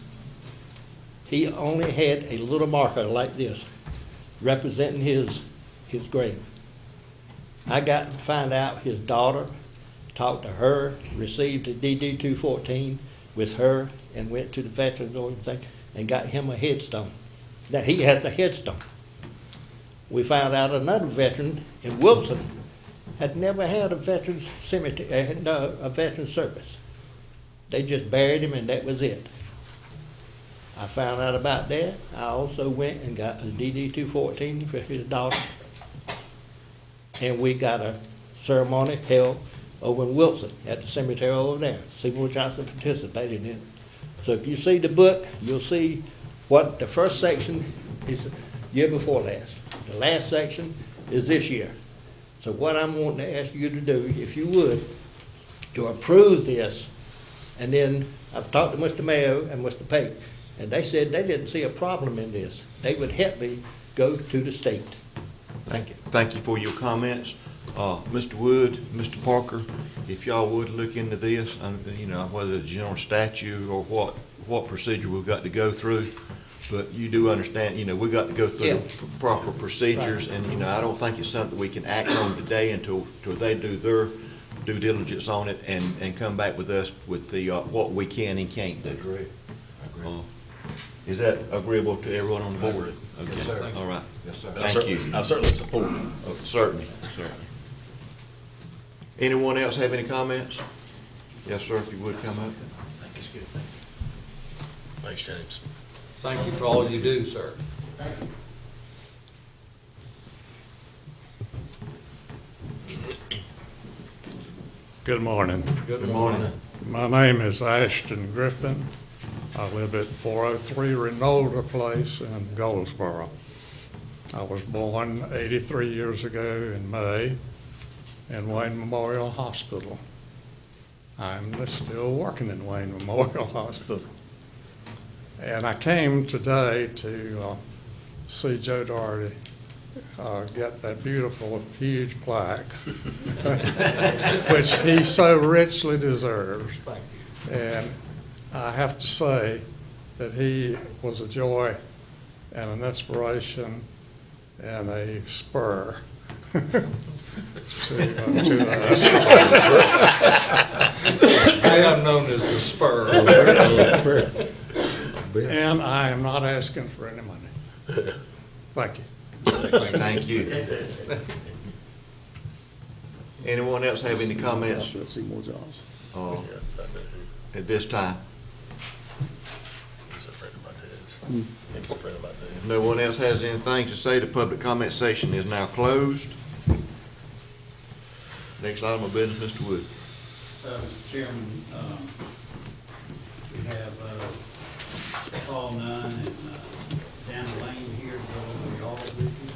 He only had a little marker like this, representing his grave. I got to find out his daughter, talked to her, received a DD-214 with her, and went to the Veterans Organization and got him a headstone. Now, he has a headstone. We found out another veteran in Wilson had never had a veterans cemetery, a veterans service. They just buried him and that was it. I found out about that. I also went and got a DD-214 for his daughter. And we got a ceremony held over in Wilson at the cemetery over there. Seymour Johnson participated in it. So if you see the book, you'll see what the first section is year before last. The last section is this year. So what I'm wanting to ask you to do, if you would, to approve this, and then I've talked to Mr. Mayo and Mr. Pate, and they said they didn't see a problem in this. They would help me go to the state. Thank you. Thank you for your comments. Mr. Wood, Mr. Parker, if y'all would look into this, you know, whether it's general statute or what procedure we've got to go through. But you do understand, you know, we got to go through the proper procedures, and, you know, I don't think it's something we can act on today until they do their due diligence on it and come back with us with the, what we can and can't do. I agree. Is that agreeable to everyone on the board? agree. Okay, Yes, sir. all right. Yes, sir. Thank you. I certainly support it. Oh, certainly, certainly. Anyone else have any comments? Yes, sir, if you would come up. Thanks, James. Thank you for all you do, sir. Good morning. Good morning. My name is Ashton Griffin. I live at 403 Renolda Place in Goldsboro. I was born 83 years ago in May in Wayne Memorial Hospital. I'm still working in Wayne Memorial Hospital. And I came today to see Joe Daugherty get that beautiful, huge plaque, which he so richly deserves. And I have to say that he was a joy and an inspiration and a spur to us. I am known as the spur. And I am not asking for any money. Thank you. Thank you. Anyone else have any comments? See more jobs. At this time? He's a friend of my dad's. He's a friend of my dad's. If no one else has anything to say, the public comment section is now closed. Next item of business, Mr. Wood. Mr. Chairman, we have Paul Nunn and Dan Lane here to go over the audit with you.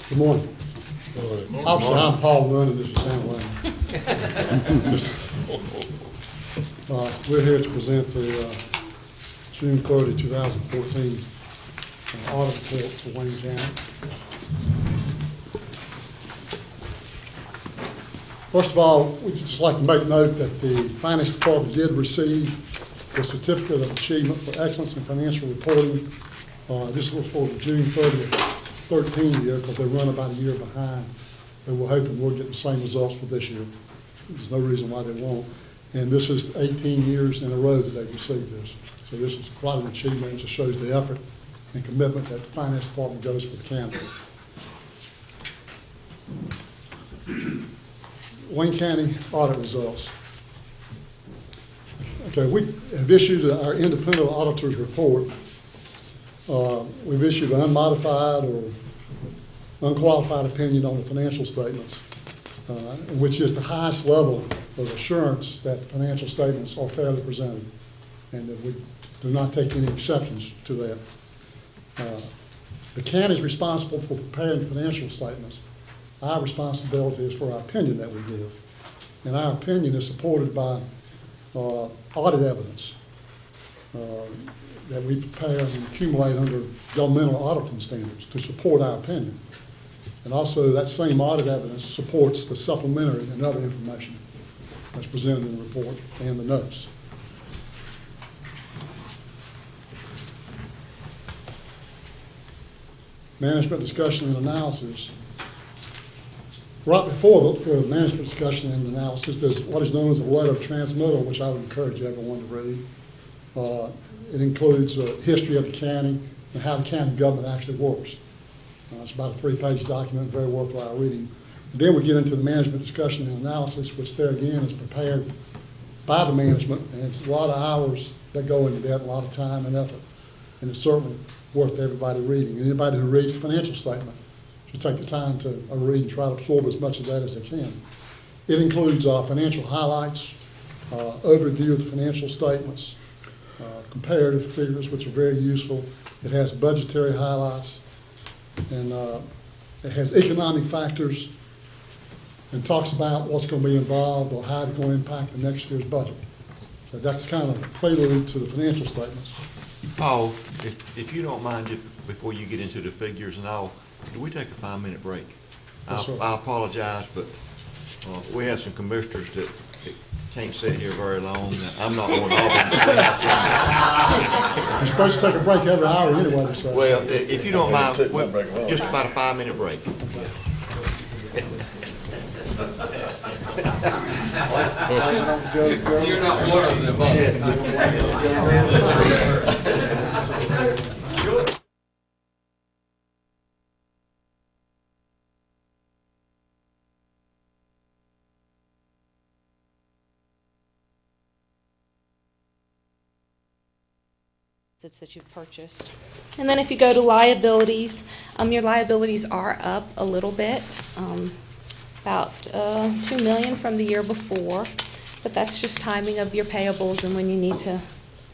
Good morning. Obviously, I'm Paul Nunn, and this is Dan Lane. We're here to present the June 30, 2014 audit report for Wayne County. First of all, we'd just like to make note that the Finance Department did receive the Certificate of Achievement for Excellence in Financial Reporting. This was for the June 30th 13 year, because they run about a year behind. And we're hoping we'll get the same results for this year. There's no reason why they won't. And this is 18 years in a row that they've received this. So this is quite an achievement. It just shows the effort and commitment that the Finance Department goes for the county. Wayne County audit results. Okay, we have issued our independent auditor's report. We've issued an unmodified or unqualified opinion on the financial statements, which is the highest level of assurance that the financial statements are fairly presented and that we do not take any exceptions to that. The county is responsible for preparing financial statements. Our responsibility is for our opinion that we give. And our opinion is supported by audit evidence that we prepare and accumulate under governmental auditing standards to support our opinion. And also that same audit evidence supports the supplementary and other information that's presented in the report and the notes. Management discussion and analysis. Right before the management discussion and analysis, there's what is known as the letter of transmittal, which I would encourage everyone to read. It includes a history of the county and how the county government actually works. It's about a 3-page document, very worthwhile reading. And then we get into the management discussion and analysis, which there again is prepared by the management, and it's a lot of hours that go into that, a lot of time and effort. And it's certainly worth everybody reading. And anybody who reads the financial statement should take the time to read and try to absorb as much of that as they can. It includes financial highlights, overview of the financial statements, comparative figures, which are very useful. It has budgetary highlights, and it has economic factors, and talks about what's going to be involved or how it's going to impact the next year's budget. So that's kind of a prelude to the financial statements. Paul, if you don't mind, just before you get into the figures and all, can we take a 5-minute break? Yes, sir. I apologize, but we have some commissioners that can't sit here very long. I'm not one of them. You're supposed to take a break every hour anyway. So. Well, if you don't mind, just about a 5-minute break. You're not one of them. assets that you've purchased. And then if you go to liabilities, your liabilities are up a little bit, about $2 million from the year before, but that's just timing of your payables and when you need to,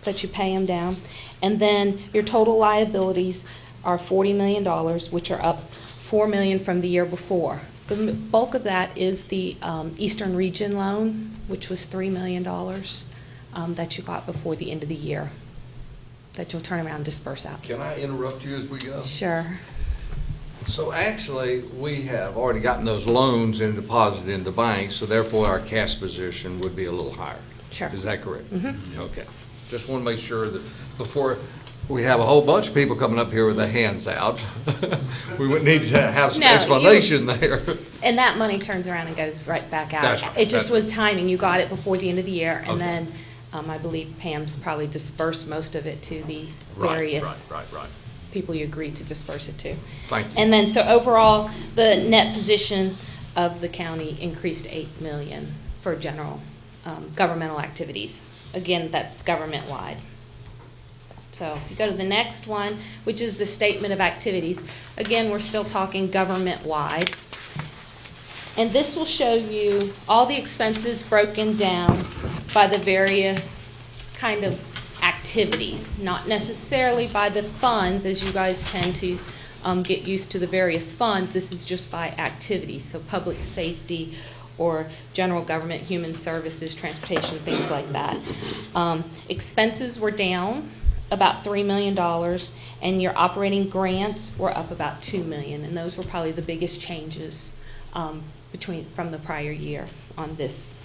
that you pay them down. And then your total liabilities are $40 million, which are up $4 million from the year before. The bulk of that is the Eastern Region loan, which was $3 million that you got before the end of the year, that you'll turn around and disperse out. Can I interrupt you as we go? Sure. So actually, we have already gotten those loans and deposited in the bank, so therefore our cash position would be a little higher. Sure. Is that correct? Mm-hmm. Okay. Just want to make sure that before we have a whole bunch of people coming up here with their hands out, we would need to have some No, explanation there. And that money turns around and goes right back out. That's right. It just That's was timing. You got it before the end of the year, and Okay. then I believe Pam's probably dispersed most of it to the Right, various right. people you agreed to disperse it to. Thank you. And then, so overall, the net position of the county increased $8 million for general governmental activities. Again, that's government-wide. So if you go to the next one, which is the statement of activities, again, we're still talking government-wide. And this will show you all the expenses broken down by the various kind of activities, not necessarily by the funds, as you guys tend to get used to the various funds. This is just by activity, so public safety or general government, human services, transportation, things like that. Expenses were down about $3 million, and your operating grants were up about $2 million, and those were probably the biggest changes from the prior year on this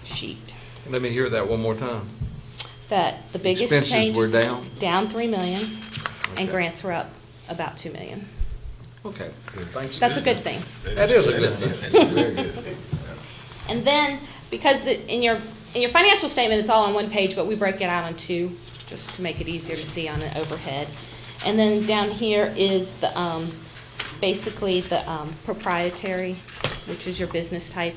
sheet. Let me hear that one more time. That the biggest Expenses changes were down? Down $3 million, and Okay. grants were up about $2 million. Okay, good. Thanks. That's a good thing. That is a good thing. And then, because in your financial statement, it's all on one page, but we break it out on two, just to make it easier to see on an overhead. And then down here is the, basically the proprietary, which is your business type.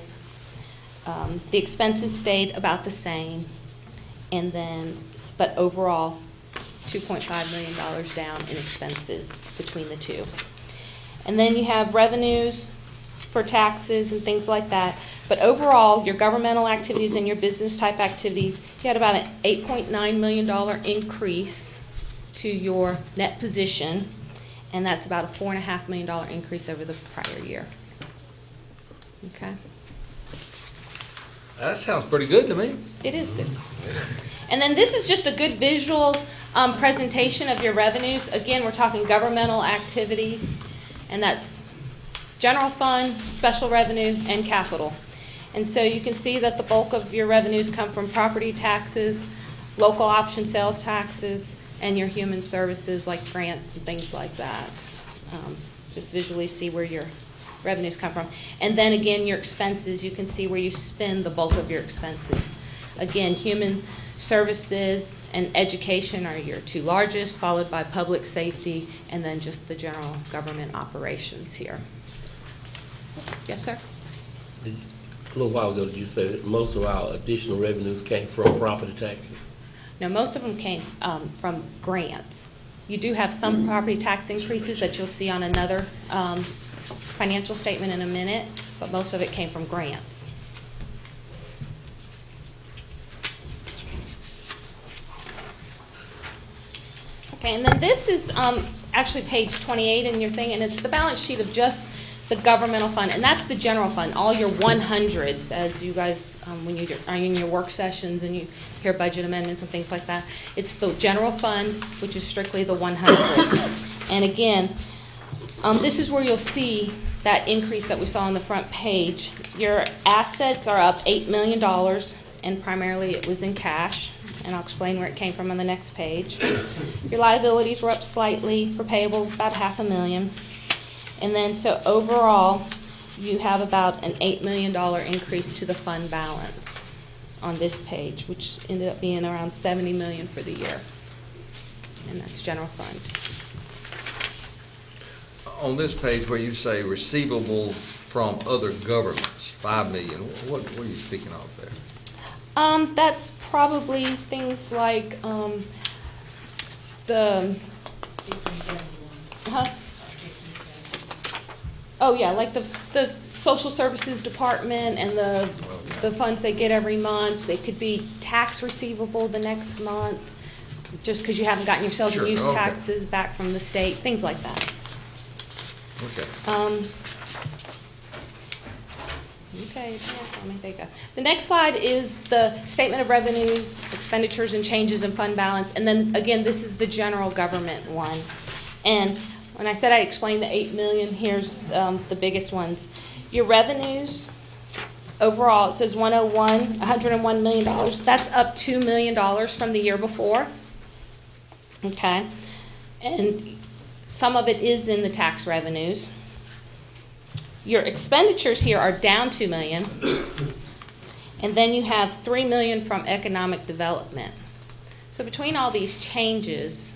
The expenses stayed about the same, and then, but overall, $2.5 million down in expenses between the two. And then you have revenues for taxes and things like that. But overall, your governmental activities and your business type activities, you had about an $8.9 million increase to your net position, and that's about a $4.5 million increase over the prior year. Okay? That sounds pretty good to me. It is good. And then this is just a good visual presentation of your revenues. Again, we're talking governmental activities, and that's general fund, special revenue, and capital. And so you can see that the bulk of your revenues come from property taxes, local option sales taxes, and your human services like grants and things like that. Just visually see where your revenues come from. And then again, your expenses, you can see where you spend the bulk of your expenses. Again, human services and education are your two largest, followed by public safety, and then just the general government operations here. Yes, sir? A little while ago, did you say that most of our additional revenues came from property taxes? No, most of them came from grants. You do have some property tax increases that you'll see on another financial statement in a minute, but most of it came from grants. Okay, and then this is actually page 28 in your thing, and it's the balance sheet of just the governmental fund, and that's the general fund, all your 100s, as you guys, when you are in your work sessions and you hear budget amendments and things like that. It's the general fund, which is strictly the 100s. And again, this is where you'll see that increase that we saw on the front page. Your assets are up $8 million, and primarily it was in cash, and I'll explain where it came from on the next page. Your liabilities were up slightly for payables, about $500,000. And then, so overall, you have about an $8 million increase to the fund balance on this page, which ended up being around $70 million for the year. And that's general fund. On this page where you say receivable from other governments, $5 million, what are you speaking of there? That's probably things like Huh? Oh, yeah, like the social services department and the funds they get every month. They could be tax receivable the next month, just because you haven't gotten your sales and Sure, use okay. taxes back from the state, things like that. Okay. Okay, yeah, there you go. The next slide is the statement of revenues, expenditures, and changes in fund balance. And then, again, this is the general government one. And when I said I'd explain the 8 million, here's the biggest ones. Your revenues, overall, it says $101 million. That's up $2 million from the year before. Okay? And some of it is in the tax revenues. Your expenditures here are down $2 million. And then you have $3 million from economic development. So between all these changes,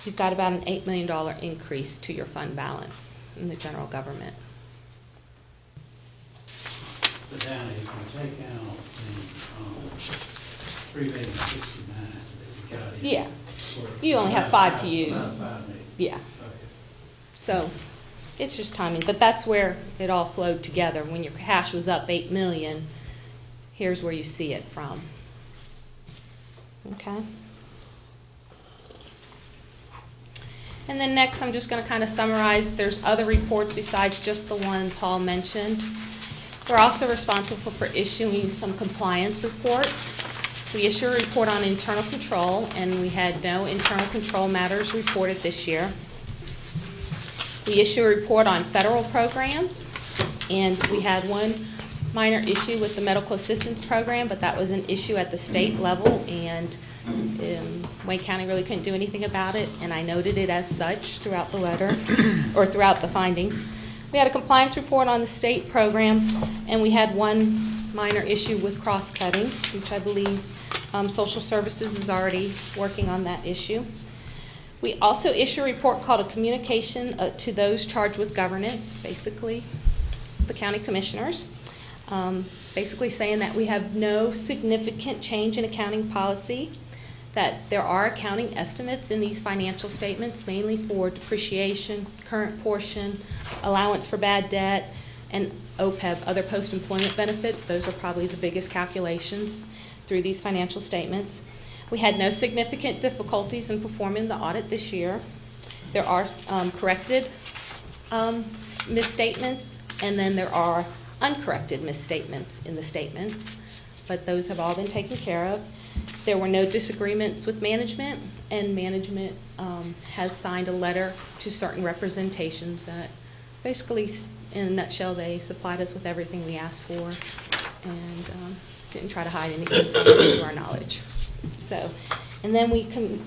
you've got about an $8 million increase to your fund balance in the general government. But Danny, if you take out the $3,069,000 that you got in. Yeah. You only have 5 to use. About 5 million. Yeah. Okay. So it's just timing, but that's where it all flowed together. When your cash was up 8 million, here's where you see it from. Okay? And then next, I'm just going to kind of summarize. There's other reports besides just the one Paul mentioned. We're also responsible for issuing some compliance reports. We issue a report on internal control, and we had no internal control matters reported this year. We issue a report on federal programs, and we had one minor issue with the medical assistance program, but that was an issue at the state level, and Wayne County really couldn't do anything about it, and I noted it as such throughout the letter, or throughout the findings. We had a compliance report on the state program, and we had one minor issue with cross-cutting, which I believe Social Services is already working on that issue. We also issue a report called a communication to those charged with governance, basically the county commissioners, basically saying that we have no significant change in accounting policy, that there are accounting estimates in these financial statements, mainly for depreciation, current portion, allowance for bad debt, and OPEB, other post-employment benefits. Those are probably the biggest calculations through these financial statements. We had no significant difficulties in performing the audit this year. There are corrected misstatements, and then there are uncorrected misstatements in the statements, but those have all been taken care of. There were no disagreements with management, and management has signed a letter to certain representations that basically, in a nutshell, they supplied us with everything we asked for and didn't try to hide anything from us to our knowledge. So, and then we can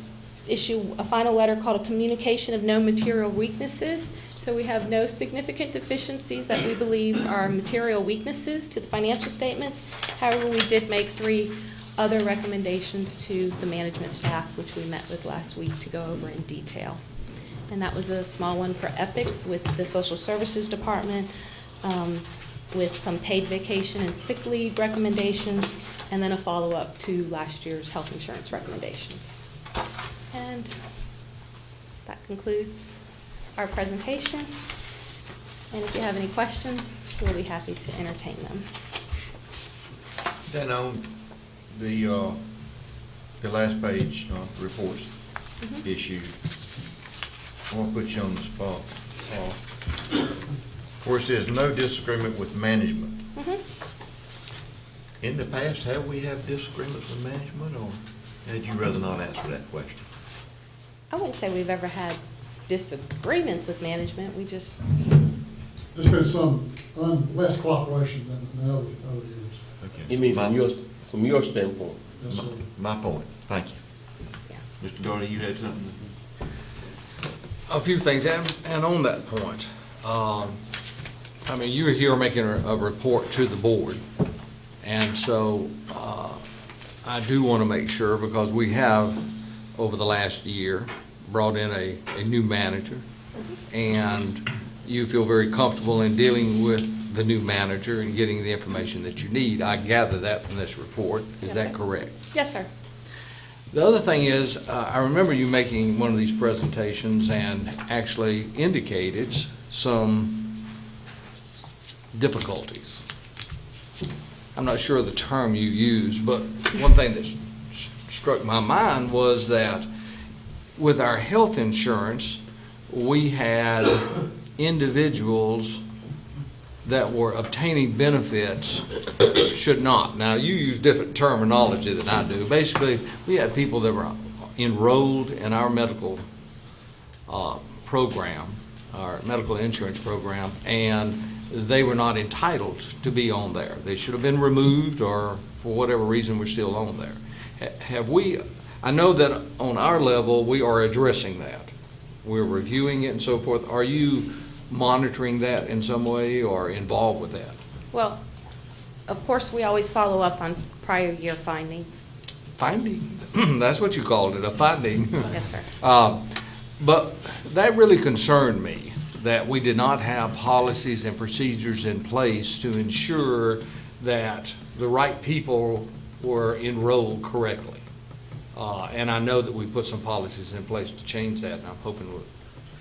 issue a final letter called a communication of no material weaknesses. So we have no significant deficiencies that we believe are material weaknesses to the financial statements. However, we did make 3 other recommendations to the management staff, which we met with last week to go over in detail. And that was a small one for ethics with the Social Services Department, with some paid vacation and sick leave recommendations, and then a follow-up to last year's health insurance recommendations. And that concludes our presentation. And if you have any questions, we'll be happy to entertain them. Then on the last page, reports issued, I want to put you on the spot. Where it says no disagreement with management. In the past, have we had disagreements with management, or had you rather not answer that question? I wouldn't say we've ever had disagreements with management. We just... There's been some less cooperation than the other years. Okay. You mean from your standpoint? Yes, sir. My point. Thank you. Yeah. Mr. Garner, you had something? A few things, and on that point, I mean, you were here making a report to the board, and so I do want to make sure, because we have, over the last year, brought in a new manager, and you feel very comfortable in dealing with the new manager and getting the information that you need. I gather that from this report. Is Yes, that sir. correct? Yes, sir. The other thing is, I remember you making one of these presentations and actually indicated some difficulties. I'm not sure of the term you used, but one thing that struck my mind was that with our health insurance, we had individuals that were obtaining benefits should not. Now, you use different terminology than I do. Basically, we had people that were enrolled in our medical program, our medical insurance program, and they were not entitled to be on there. They should have been removed, or for whatever reason, we're still on there. Have we, I know that on our level, we are addressing that. We're reviewing it and so forth. Are you monitoring that in some way or involved with that? Well, of course, we always follow up on prior year findings. Finding? That's what you called it, a finding. Yes, sir. But that really concerned me, that we did not have policies and procedures in place to ensure that the right people were enrolled correctly. And I know that we put some policies in place to change that, and I'm hoping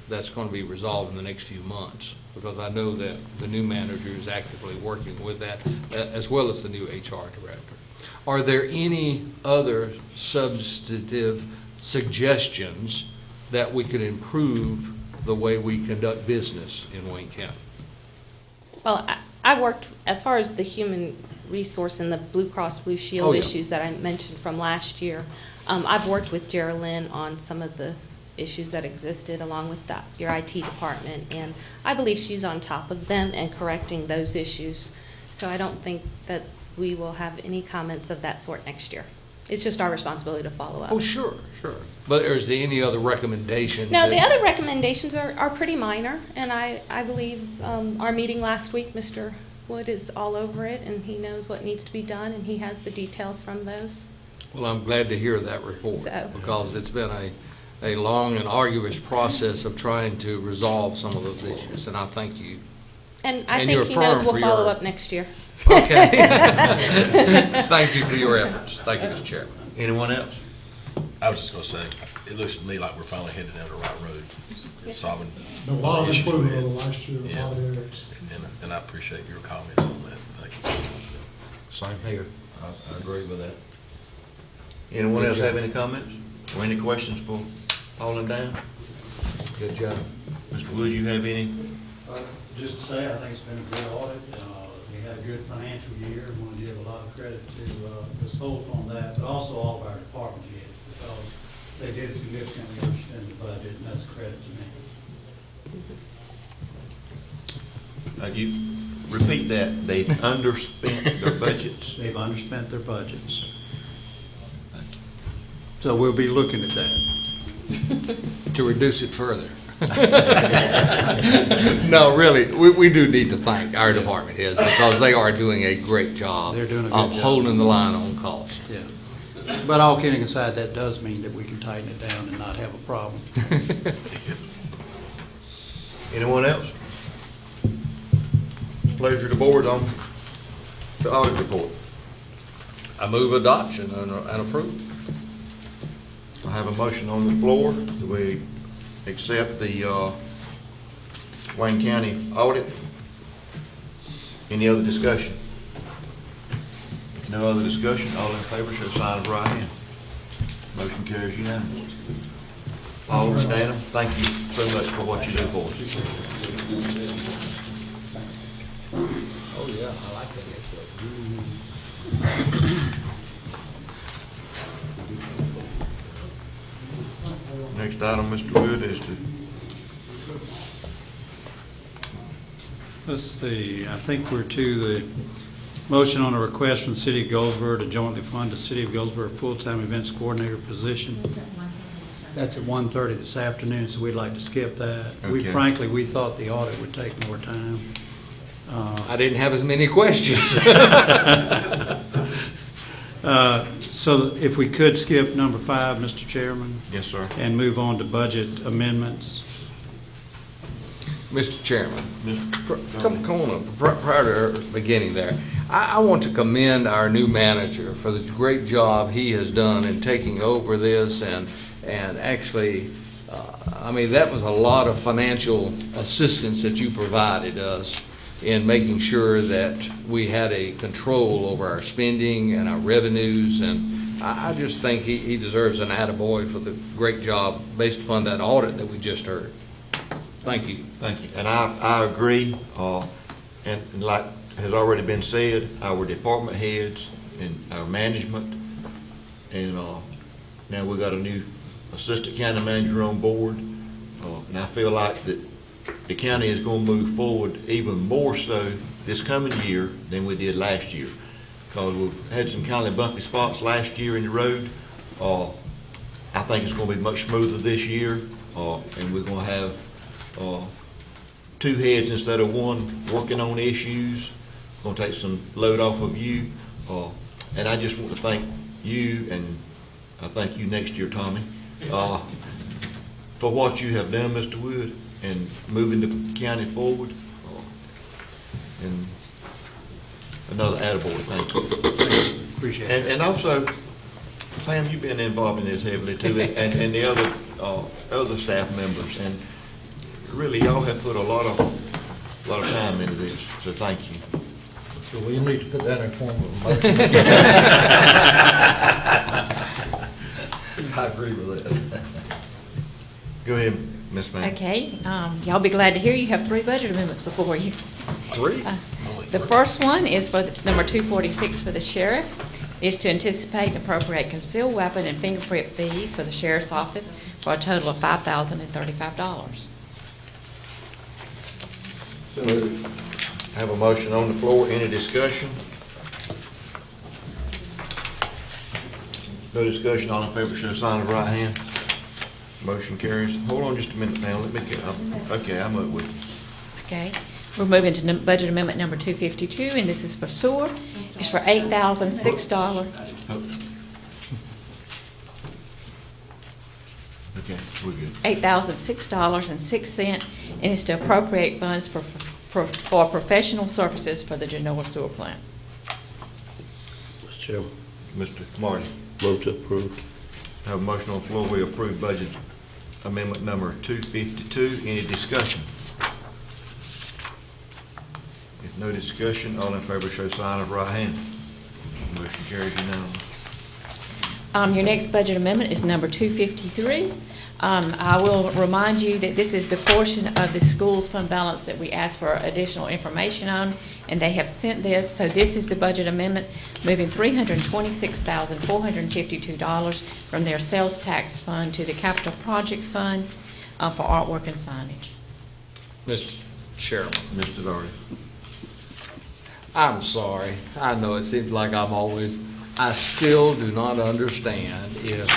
that's going to be resolved in the next few months, because I know that the new manager is actively working with that, as well as the new HR director. Are there any other substantive suggestions that we could improve the way we conduct business in Wayne County? Well, I worked, as far as the human resource and the Blue Cross Blue Shield issues that I mentioned from last year, I've worked with Geraldine on some of the issues that existed along with your IT department, and I believe she's on top of them and correcting those issues. So I don't think that we will have any comments of that sort next year. It's just our responsibility to follow up. Oh, sure. But is there any other recommendations? No, the other recommendations are pretty minor, and I believe our meeting last week, Mr. Wood is all over it, and he knows what needs to be done, and he has the details from those. Well, I'm glad to hear that report, because it's been a long and arduous process of trying to resolve some of those issues, and I thank you. And I think he knows we'll follow up next year. Okay. Thank you for your efforts. Thank you, Mr. Chairman. Anyone else? I was just gonna say, it looks to me like we're finally headed down the right road, in solving A lot of issues we improvement had. over last year, a lot of areas. And I appreciate your comments on that. Thank you. Same here. I agree with that. Anyone else have any comments or any questions for Paul and Dan? Good job. Mr. Wood, you have any? Just to say, I think it's been a good audit. We had a good financial year. I want to give a lot of credit to Ms. Holt on that, but also all of our department heads, because they did significantly underspend the budget, and that's a credit to me. You repeat that. They've underspent their budgets. They've underspent their budgets. So we'll be looking at that. To reduce it further. No, really, we do need to thank our department heads, because they are doing a great job. They're doing a good of job. holding the line on cost. Yeah. But all kidding aside, that does mean that we can tighten it down and not have a problem. Anyone else? Pleasure of the board on the audit report. I move adoption and approval. I have a motion on the floor that we accept the Wayne County audit. Any other discussion? No other discussion. All in favor, show sign of right hand. Motion carries unanimously. Paul and Dan, thank you so much for what you do for us. Oh, yeah, I like that. Next item, Mr. Wood, is to, Let's see, I think we're to the motion on a request from the City of Goldsboro to jointly fund the City of Goldsboro full-time events coordinator position. That's at 1:30 this afternoon, so we'd like to skip that. We Okay. frankly, we thought the audit would take more time. I didn't have as many questions. So if we could skip number 5, Mr. Chairman, yes, sir. and move on to budget amendments. Mr. Chairman, come on up, prior to beginning there. I want to commend our new manager for the great job he has done in taking over this and actually, I mean, that was a lot of financial assistance that you provided us in making sure that we had a control over our spending and our revenues, and I just think he deserves an attaboy for the great job based upon that audit that we just heard. Thank you. Thank you. And I agree, and like has already been said, our department heads and our management, and now we got a new assistant county manager on board, and I feel like that the county is going to move forward even more so this coming year than we did last year, because we've had some kind of bumpy spots last year in the road. I think it's going to be much smoother this year, and we're going to have two heads instead of one working on issues. Going to take some load off of you, and I just want to thank you, and I thank you next year, Tommy, for what you have done, Mr. Wood, and moving the county forward. And another attaboy, thank you. Appreciate it. And also, Pam, you've been involved in this heavily too, and the other staff members, and really y'all have put a lot of time into this, so thank you. So we need to put that in form of a motion. I agree with that. Go ahead, Ms. Mann. Okay, y'all be glad to hear you have 3 budget amendments before you. 3? The first one is for number 246 for the sheriff, is to anticipate and appropriate concealed weapon and fingerprint fees for the sheriff's office for a total of $5,035. So I have a motion on the floor. Any discussion? No discussion. All in favor, show sign of right hand. Motion carries. Hold on just a minute now. Let me get, okay, I'm up with it. Okay, we're moving to budget amendment number 252, and this is for sewer. It's for $8,006. Okay, we're good. $8,006.06, and it's to appropriate funds for professional services for the Genoa sewer plant. Mr. Chairman. Mr. Martin. Move to approve. Have a motion on the floor. We approve budget amendment number 252. Any discussion? If no discussion, all in favor show sign of right hand. Motion carries unanimously. Your next budget amendment is number 253. I will remind you that this is the portion of the school's fund balance that we asked for additional information on, and they have sent this. So this is the budget amendment, moving $326,452 from their sales tax fund to the capital project fund for artwork and signage. Mr. Chairman. Mr. Daugherty. I'm sorry. I know it seems like I still do not understand if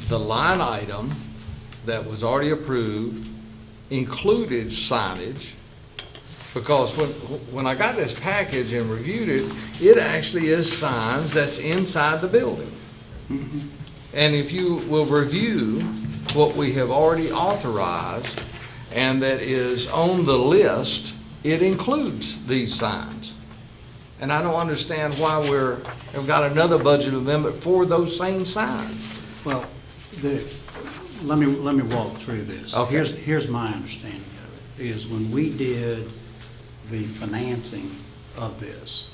the line item that was already approved included signage, because when I got this package and reviewed it, it actually is signs that's inside the building. And if you will review what we have already authorized and that is on the list, it includes these signs. And I don't understand why we've got another budget amendment for those same signs. Well, let me walk through this. Okay. Here's my understanding of it, is when we did the financing of this,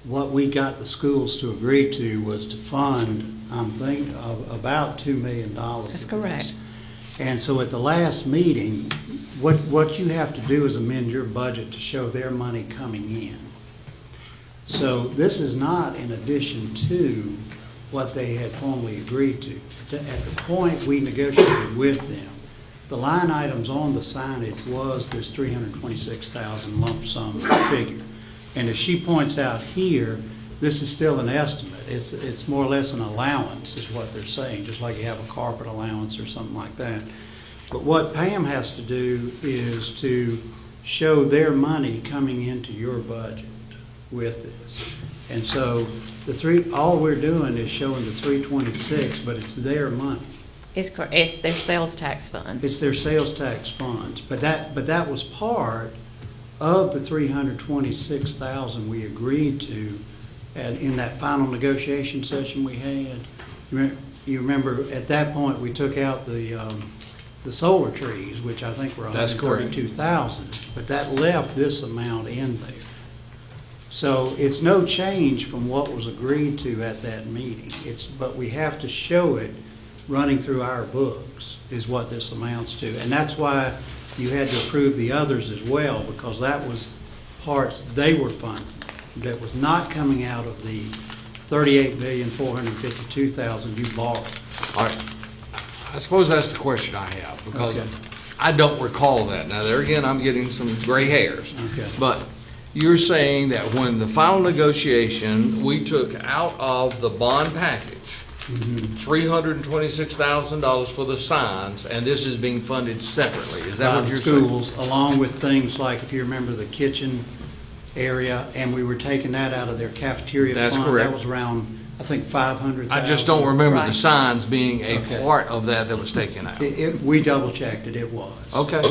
what we got the schools to agree to was to fund, I'm thinking, about $2 million. That's correct. And so at the last meeting, what you have to do is amend your budget to show their money coming in. So this is not in addition to what they had formally agreed to. At the point we negotiated with them, the line items on the signage was this $326,000 lump sum figure. And as she points out here, this is still an estimate. It's more or less an allowance is what they're saying, just like you have a carpet allowance or something like that. But what Pam has to do is to show their money coming into your budget with this. And so all we're doing is showing the 326, but it's their money. It's their sales tax funds. It's their sales tax funds, but that was part of the 326,000 we agreed to in that final negotiation session we had. You remember, at that point, we took out the solar trees, which I think were That's correct. 132,000, but that left this amount in there. So it's no change from what was agreed to at that meeting. But we have to show it running through our books is what this amounts to. And that's why you had to approve the others as well, because that was parts they were funding that was not coming out of the $38,452,000 you borrowed. All right. I suppose that's the question I have, because Okay. I don't recall that. Now, there again, I'm getting some gray hairs. Okay. But you're saying that when the final negotiation, we took out of the bond package, $326,000 for the signs, and this is being funded separately. Is that By what the you're saying? schools, along with things like, if you remember, the kitchen area, and we were taking that out of their cafeteria fund. That's correct. That was around, I think, 500,000. I just don't remember the Right. signs being a Okay. part of that was taken out. We double-checked it, it was. Okay.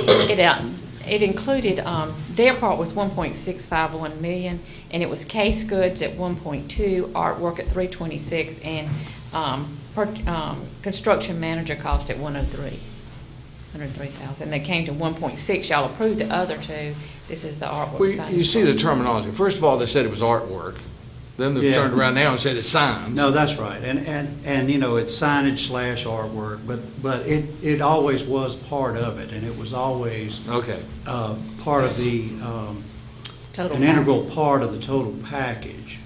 It included, their part was 1.651 million, and it was case goods at 1.2, artwork at 326, and construction manager cost at 103,000. They came to 1.6. Y'all approved the other two. This is the artwork. Well, sign. you see the terminology. First of all, they said it was artwork. Then they Yeah. turned around now and said it's signs. No, that's right, and you know, it's signage / artwork, but it always was part of it, and it was always Okay. part of the, Total an integral part of the total package.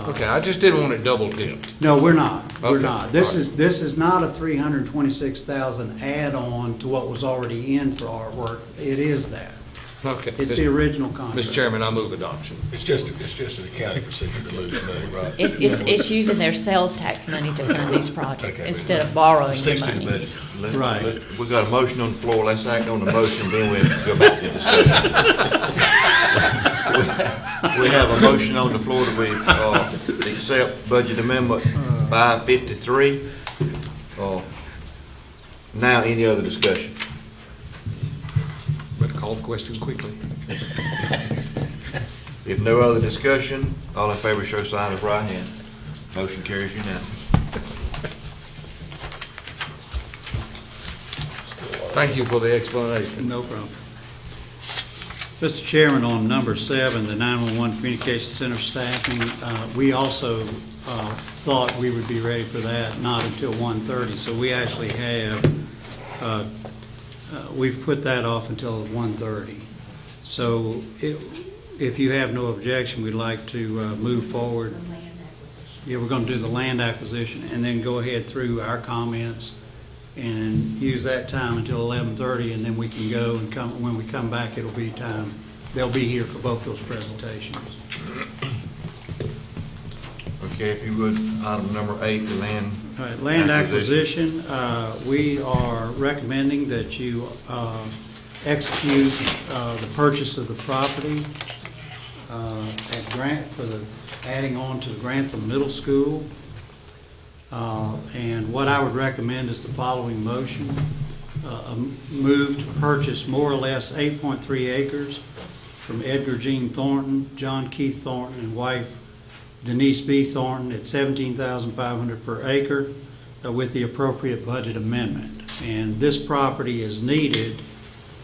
Okay, I just didn't want it double dipped. No, we're not, we're Okay, not. This is not a 326,000 add-on to what was already in for artwork. It is that. Okay. It's the original contract. Mr. Chairman, I move adoption. It's just an accounting procedure to lose money, right? It's using their sales tax money to fund these projects Okay. instead of borrowing the Sticks to the money. budget. Right. We got a motion on the floor, let's act on the motion, then we have to go back to discussion. We have a motion on the floor that we accept budget amendment 553. Now, any other discussion? Better call the question quickly. If no other discussion, all in favor show sign of right hand. Motion carries unanimous. Thank you for the explanation. No problem. Mr. Chairman, on number 7, the 911 Communication Center staffing, we also thought we would be ready for that, not until 1:30. So we actually have, we've put that off until 1:30. So if you have no objection, we'd like to move forward. Yeah, we're going to do the land acquisition and then go ahead through our comments and use that time until 11:30, and then we can go and when we come back, it'll be time, they'll be here for both those presentations. Okay, if you would, item number 8, the land. All right, land acquisition, we are recommending that you execute the purchase of the property at Grant adding on to the Grantham Middle School. And what I would recommend is the following motion. A move to purchase more or less 8.3 acres from Edgar Jean Thornton, John Keith Thornton, and wife Denise B. Thornton at $17,500 per acre with the appropriate budget amendment. And this property is needed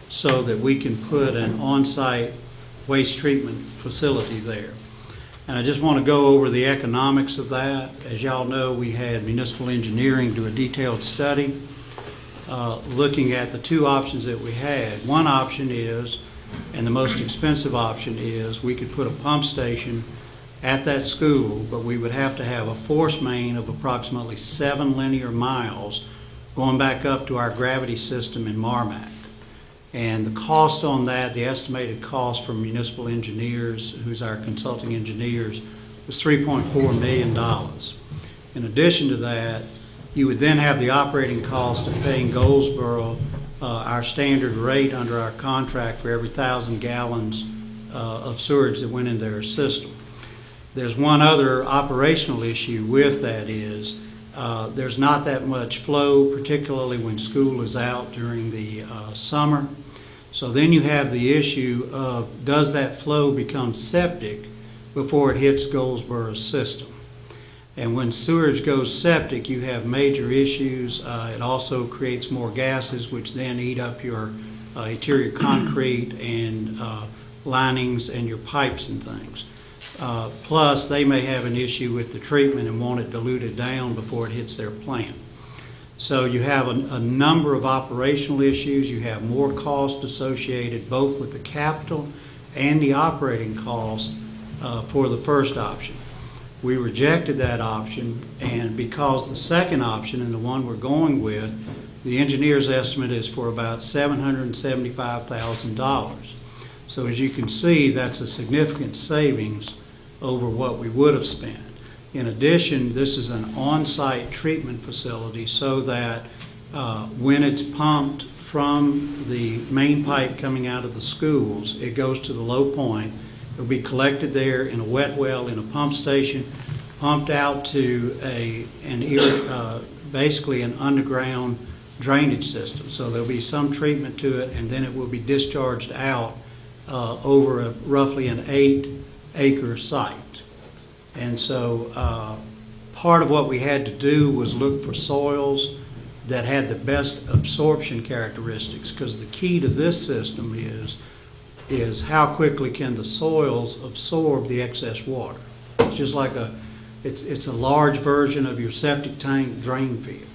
so that we can put an on-site waste treatment facility there. And I just want to go over the economics of that. As y'all know, we had municipal engineering do a detailed study looking at the two options that we had. One option is, and the most expensive option is, we could put a pump station at that school, but we would have to have a force main of approximately 7 linear miles going back up to our gravity system in Marmac. And the cost on that, the estimated cost from municipal engineers, who's our consulting engineers, was $3.4 million. In addition to that, you would then have the operating cost of paying Goldsboro our standard rate under our contract for every 1,000 gallons of sewage that went into their system. There's one other operational issue with that is, There's not that much flow, particularly when school is out during the summer. So then you have the issue of, does that flow become septic before it hits Goldsboro's system? And when sewage goes septic, you have major issues. It also creates more gases, which then eat up your interior concrete and linings and your pipes and things. Plus, they may have an issue with the treatment and want it diluted down before it hits their plant. So you have a number of operational issues. You have more cost associated both with the capital and the operating cost for the first option. We rejected that option, and because the second option and the one we're going with, the engineer's estimate is for about $775,000. So as you can see, that's a significant savings over what we would have spent. In addition, this is an on-site treatment facility so that when it's pumped from the main pipe coming out of the schools, it goes to the low point. It'll be collected there in a wet well in a pump station, pumped out to basically an underground drainage system. So there'll be some treatment to it, and then it will be discharged out over roughly an 8-acre site. And so part of what we had to do was look for soils that had the best absorption characteristics, because the key to this system is how quickly can the soils absorb the excess water. It's just like it's a large version of your septic tank drain field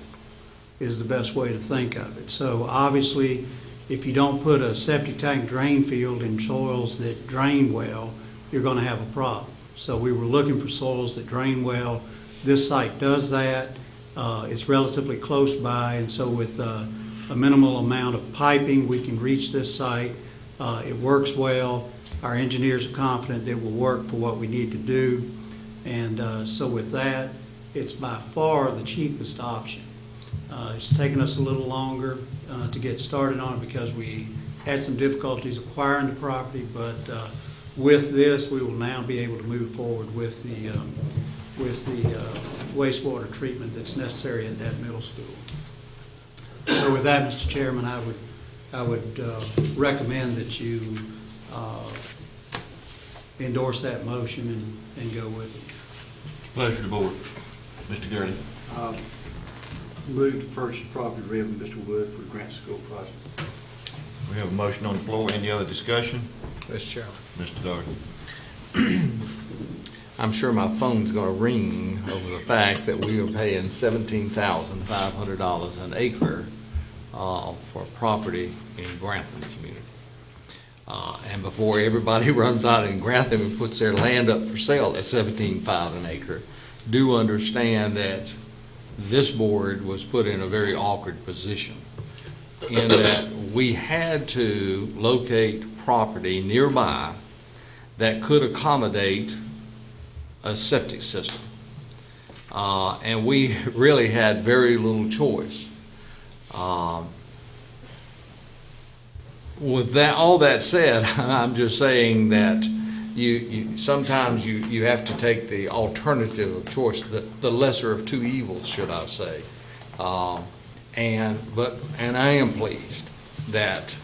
is the best way to think of it. So obviously, if you don't put a septic tank drain field in soils that drain well, you're going to have a problem. So we were looking for soils that drain well. This site does that. It's relatively close by, and so with a minimal amount of piping, we can reach this site. It works well. Our engineers are confident it will work for what we need to do. And so with that, it's by far the cheapest option. It's taken us a little longer to get started on it because we had some difficulties acquiring the property, but with this, we will now be able to move forward with the wastewater treatment that's necessary at that middle school. So with that, Mr. Chairman, I would recommend that you endorse that motion and go with it. Pleasure of the board. Mr. Gurney. Move to purchase property revenue, Mr. Wood, for the Grant School project. We have a motion on the floor. Any other discussion? Mr. Chairman. Mr. Doherty. I'm sure my phone's gonna ring over the fact that we are paying $17,500 an acre for property in Grantham community. And before everybody runs out in Grantham and puts their land up for sale at $17,500 an acre, do understand that this board was put in a very awkward position in that we had to locate property nearby that could accommodate a septic system. And we really had very little choice. With that, all that said, I'm just saying that you sometimes you have to take the alternative of choice, the lesser of two evils, should I say. And I am pleased that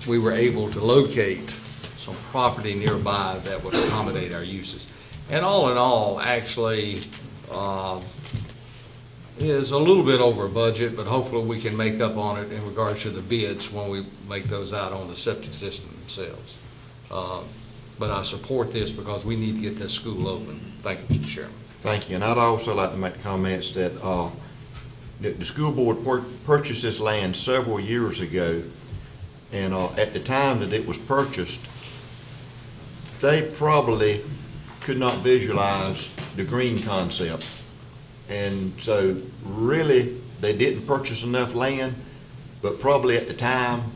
we were able to locate some property nearby that would accommodate our uses. And all in all, actually, is a little bit over budget, but hopefully we can make up on it in regards to the bids when we make those out on the septic system themselves. But I support this because we need to get this school open. Thank you, Mr. Chairman. Thank you. And I'd also like to make comments that the school board purchased this land several years ago, and at the time that it was purchased, they probably could not visualize the green concept. And so really, they didn't purchase enough land, but probably at the time,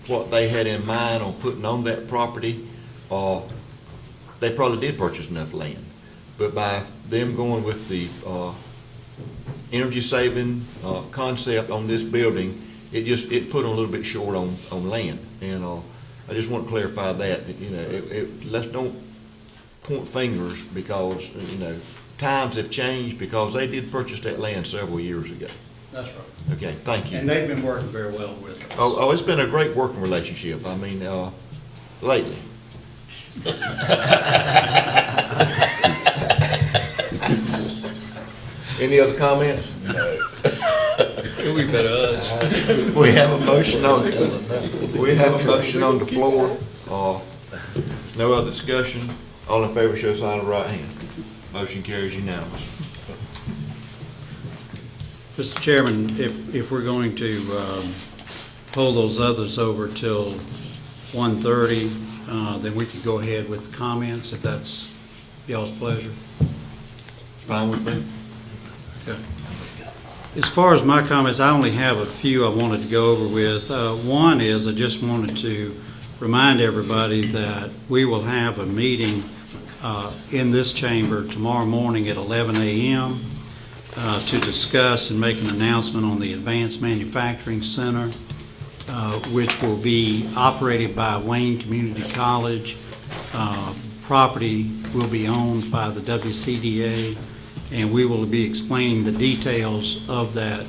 what they had in mind on putting on that property, they probably did purchase enough land. But by them going with the energy saving concept on this building, it put them a little bit short on land. And I just want to clarify that, let's don't point fingers because, times have changed because they did purchase that land several years ago. That's right. Okay, thank you. And they've been working very well with us. Oh, it's been a great working relationship. I mean, lately. Any other comments? We better us. We have a motion on, the floor. No other discussion. All in favor, show sign of right hand. Motion carries unanimous. Mr. Chairman, if we're going to pull those others over till 1:30, then we could go ahead with the comments, if that's y'all's pleasure. Fine with me. Okay. As far as my comments, I only have a few I wanted to go over with. One is I just wanted to remind everybody that we will have a meeting in this chamber tomorrow morning at 11 a.m. To discuss and make an announcement on the Advanced Manufacturing Center, which will be operated by Wayne Community College. Property will be owned by the WCDA, and we will be explaining the details of that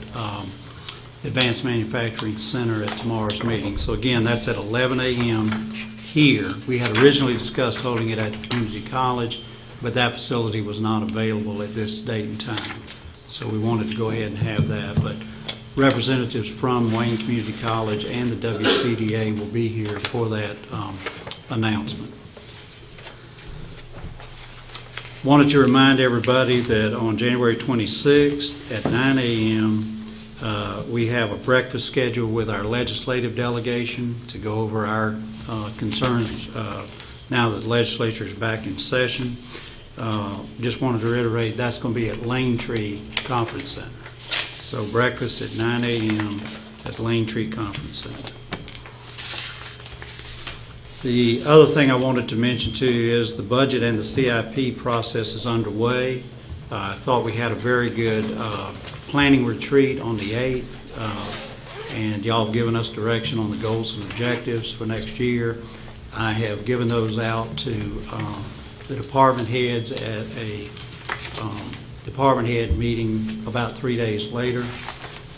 Advanced Manufacturing Center at tomorrow's meeting. So again, that's at 11 a.m. here. We had originally discussed holding it at the community college, but that facility was not available at this date and time. So we wanted to go ahead and have that. But representatives from Wayne Community College and the WCDA will be here for that announcement. Wanted to remind everybody that on January 26th at 9 a.m., we have a breakfast scheduled with our legislative delegation to go over our concerns now that the legislature is back in session. Just wanted to reiterate, that's going to be at Lane Tree Conference Center. So breakfast at 9 a.m. at Lane Tree Conference Center. The other thing I wanted to mention to you is the budget and the CIP process is underway. I thought we had a very good planning retreat on the 8th, and y'all have given us direction on the goals and objectives for next year. I have given those out to the department heads at a department head meeting about 3 days later.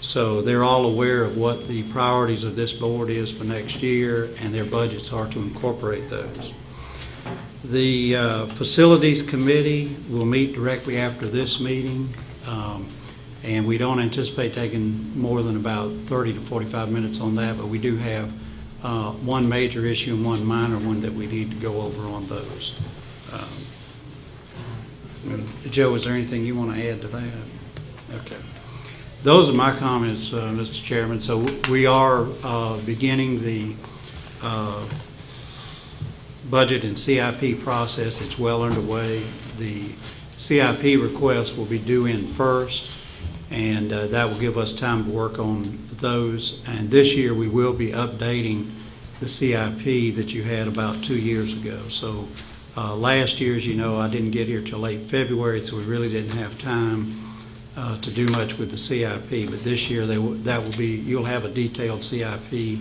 So they're all aware of what the priorities of this board is for next year, and their budgets are to incorporate those. The Facilities Committee will meet directly after this meeting, and we don't anticipate taking more than about 30 to 45 minutes on that, but we do have one major issue and one minor one that we need to go over on those. Joe, is there anything you want to add to that? Okay. Those are my comments, Mr. Chairman. So we are beginning the budget and CIP process. It's well underway. The CIP requests will be due in first, and that will give us time to work on those. And this year we will be updating the CIP that you had about 2 years ago. So last year, as you know, I didn't get here till late February, so we really didn't have time to do much with the CIP. But this year, that will be, you'll have a detailed CIP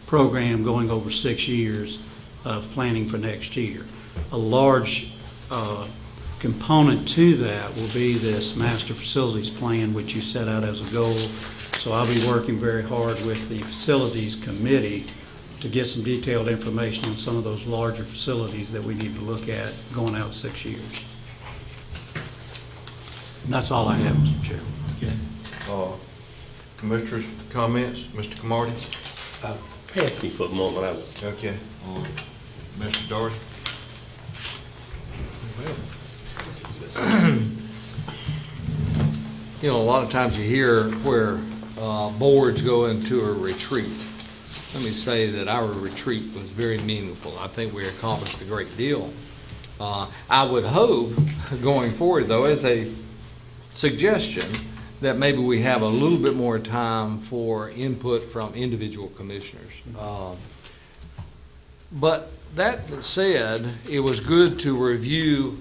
program going over 6 years of planning for next year. A large component to that will be this master facilities plan, which you set out as a goal. So I'll be working very hard with the facilities committee to get some detailed information on some of those larger facilities that we need to look at going out 6 years. And that's all I have, Mr. Chairman. Okay. Commissioners' comments, Mr. Camardi? Pass me for a moment. Okay. Mr. Doherty? You know, a lot of times you hear where boards go into a retreat. Let me say that our retreat was very meaningful. I think we accomplished a great deal. I would hope, going forward though, as a suggestion, that maybe we have a little bit more time for input from individual commissioners. But that said, it was good to review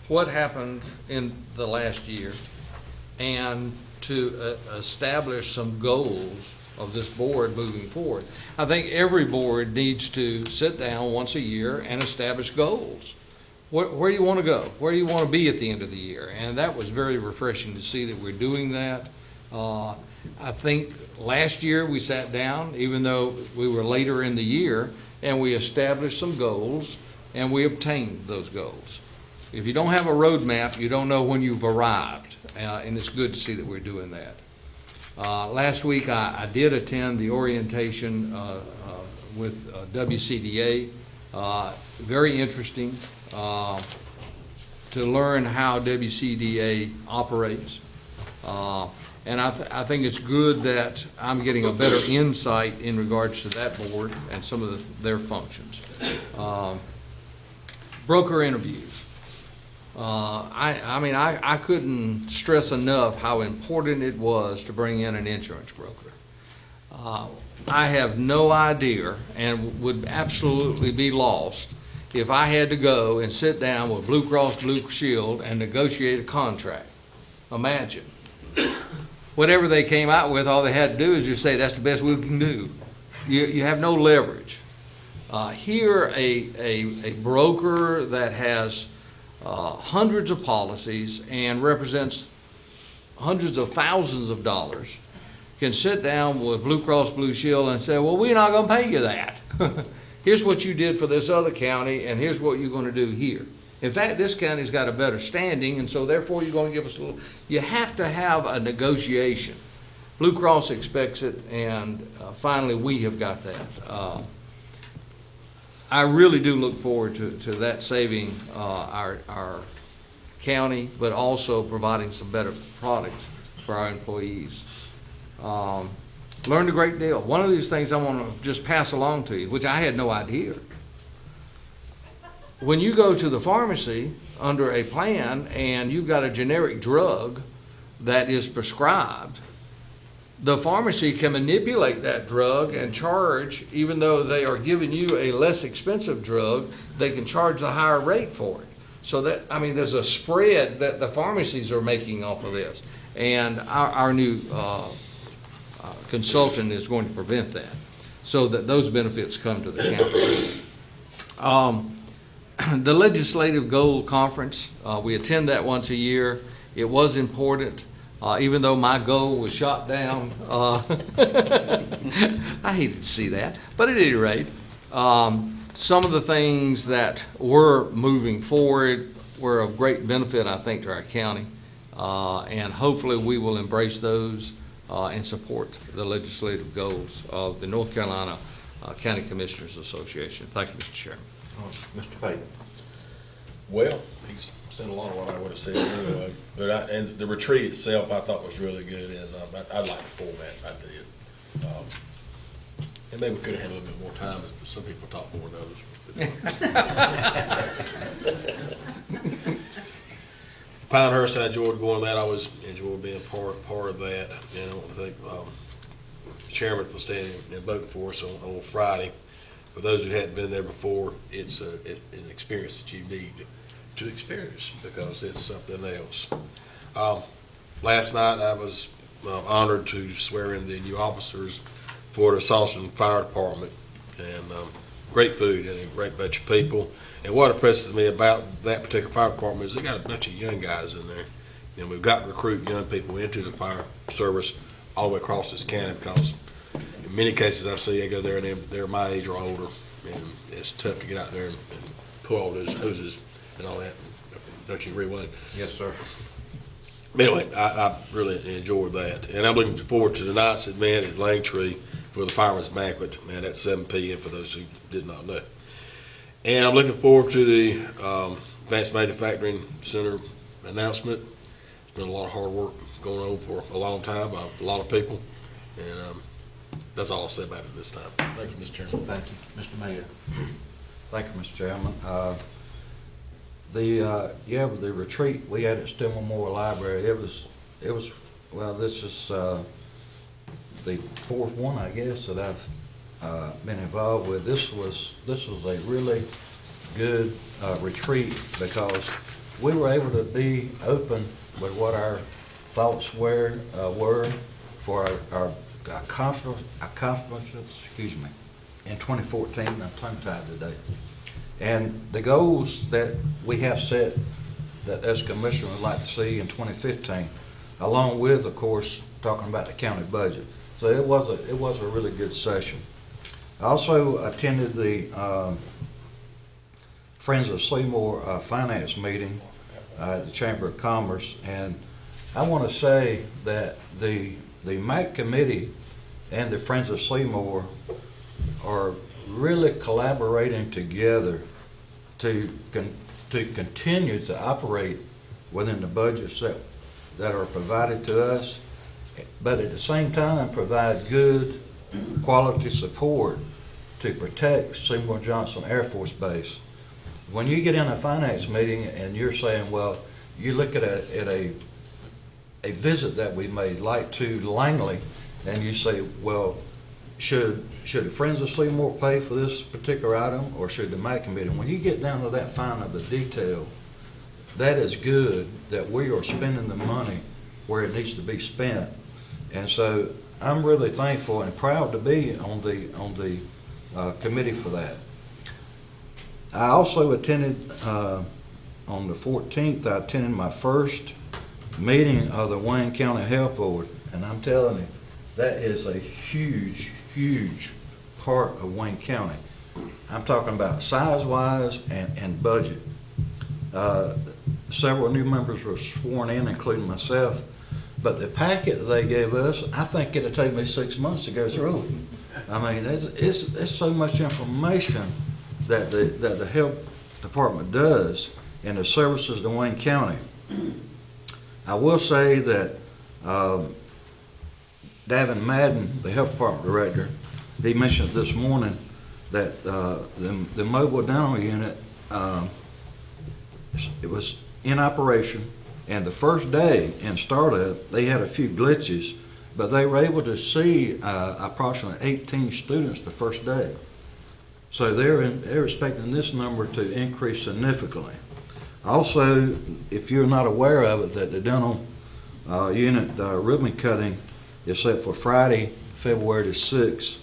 what happened in the last year and to establish some goals of this board moving forward. I think every board needs to sit down once a year and establish goals. where do you want to go? Where do you want to be at the end of the year? And that was very refreshing to see that we're doing that. I think last year we sat down, even though we were later in the year, and we established some goals, and we obtained those goals. If you don't have a roadmap, you don't know when you've arrived, and it's good to see that we're doing that. Last week, I did attend the orientation with WCDA. Very interesting to learn how WCDA operates. And I think it's good that I'm getting a better insight in regards to that board and some of their functions. Broker interviews. I couldn't stress enough how important it was to bring in an insurance broker. I have no idea and would absolutely be lost if I had to go and sit down with Blue Cross Blue Shield and negotiate a contract. Imagine. Whatever they came out with, all they had to do is just say, that's the best we can do. You have no leverage. Here, a broker that has hundreds of policies and represents hundreds of thousands of dollars can sit down with Blue Cross Blue Shield and say, well, we're not going to pay you that. Here's what you did for this other county, and here's what you're going to do here. In fact, this county's got a better standing, and so therefore you're going to give us a little. You have to have a negotiation. Blue Cross expects it, and finally we have got that. I really do look forward to that saving our county, but also providing some better products for our employees. Learned a great deal. One of these things I want to just pass along to you, which I had no idea. When you go to the pharmacy under a plan and you've got a generic drug that is prescribed, the pharmacy can manipulate that drug and charge, even though they are giving you a less expensive drug, they can charge the higher rate for it. So that, there's a spread that the pharmacies are making off of this. And our new consultant is going to prevent that, so that those benefits come to the county. The Legislative Goal Conference, we attend that once a year. It was important, even though my goal was shot down. I hated to see that, but at any rate, some of the things that were moving forward were of great benefit, I think, to our county, and hopefully we will embrace those and support the legislative goals of the North Carolina County Commissioners Association. Thank you, Mr. Chairman. Mr. Payton. Well, he's said a lot of what I would have said anyway. But and the retreat itself, I thought was really good, and I liked the format. I did. And maybe we could have had a little bit more time. Some people talk more than others. Pinehurst, I enjoyed going to that. I always enjoyed being part of that. You know, I think Chairman for standing and voting for us on Friday. For those who hadn't been there before, it's an experience that you need to experience because it's something else. Last night, I was honored to swear in the new officers for the Sawson Fire Department, and great food and a great bunch of people. And what impresses me about that particular fire department is they got a bunch of young guys in there. And we've got to recruit young people into the fire service all the way across this county because in many cases I've seen they go there and they're my age or older, and it's tough to get out there and pull all those hoses and all that. Don't you agree, Wayne? Yes, sir. Anyway, I really enjoyed that. And I'm looking forward to tonight's event at Langtree for the Fireman's Banquet, and at 7 p.m. for those who did not know. And I'm looking forward to the Advanced Manufacturing Center announcement. It's been a lot of hard work going on for a long time by a lot of people. And that's all I'll say about it this time. Thank you, Mr. Chairman. Thank you. Mr. Mayor. Thank you, Mr. Chairman. With the retreat we had at Still Memorial Library, it was well, this is the fourth one, I guess, that I've been involved with. This was a really good retreat because we were able to be open with what our thoughts were for our accomplishments, in 2014. I'm tongue-tied today. And the goals that we have set that as commissioner would like to see in 2015, along with, of course, talking about the county budget. So it was a really good session. I also attended the Friends of Seymour finance meeting at the Chamber of Commerce, and I want to say that the MAC committee and the Friends of Seymour are really collaborating together to continue to operate within the budgets that are provided to us, but at the same time provide good quality support to protect Seymour Johnson Air Force Base. When you get in a finance meeting and you're saying, well, you look at a visit that we made, like to Langley, and you say, well, should the Friends of Seymour pay for this particular item, or should the MAC committee? When you get down to that fine of the detail, that is good that we are spending the money where it needs to be spent. And so I'm really thankful and proud to be on the committee for that. I also attended, on the 14th, I attended my first meeting of the Wayne County Health Board, and I'm telling you, that is a huge, huge part of Wayne County. I'm talking about size-wise and budget. Several new members were sworn in, including myself, but the packet that they gave us, I think it'll take me 6 months to go through it. I mean, it's so much information that the health department does and the services to Wayne County. I will say that Davin Madden, the health department director, he mentioned this morning that the mobile dental unit, it was in operation, and the first day in startup, they had a few glitches, but they were able to see approximately 18 students the first day. So they're expecting this number to increase significantly. Also, if you're not aware of it, that the dental unit ribbon cutting is set for Friday, February the 6th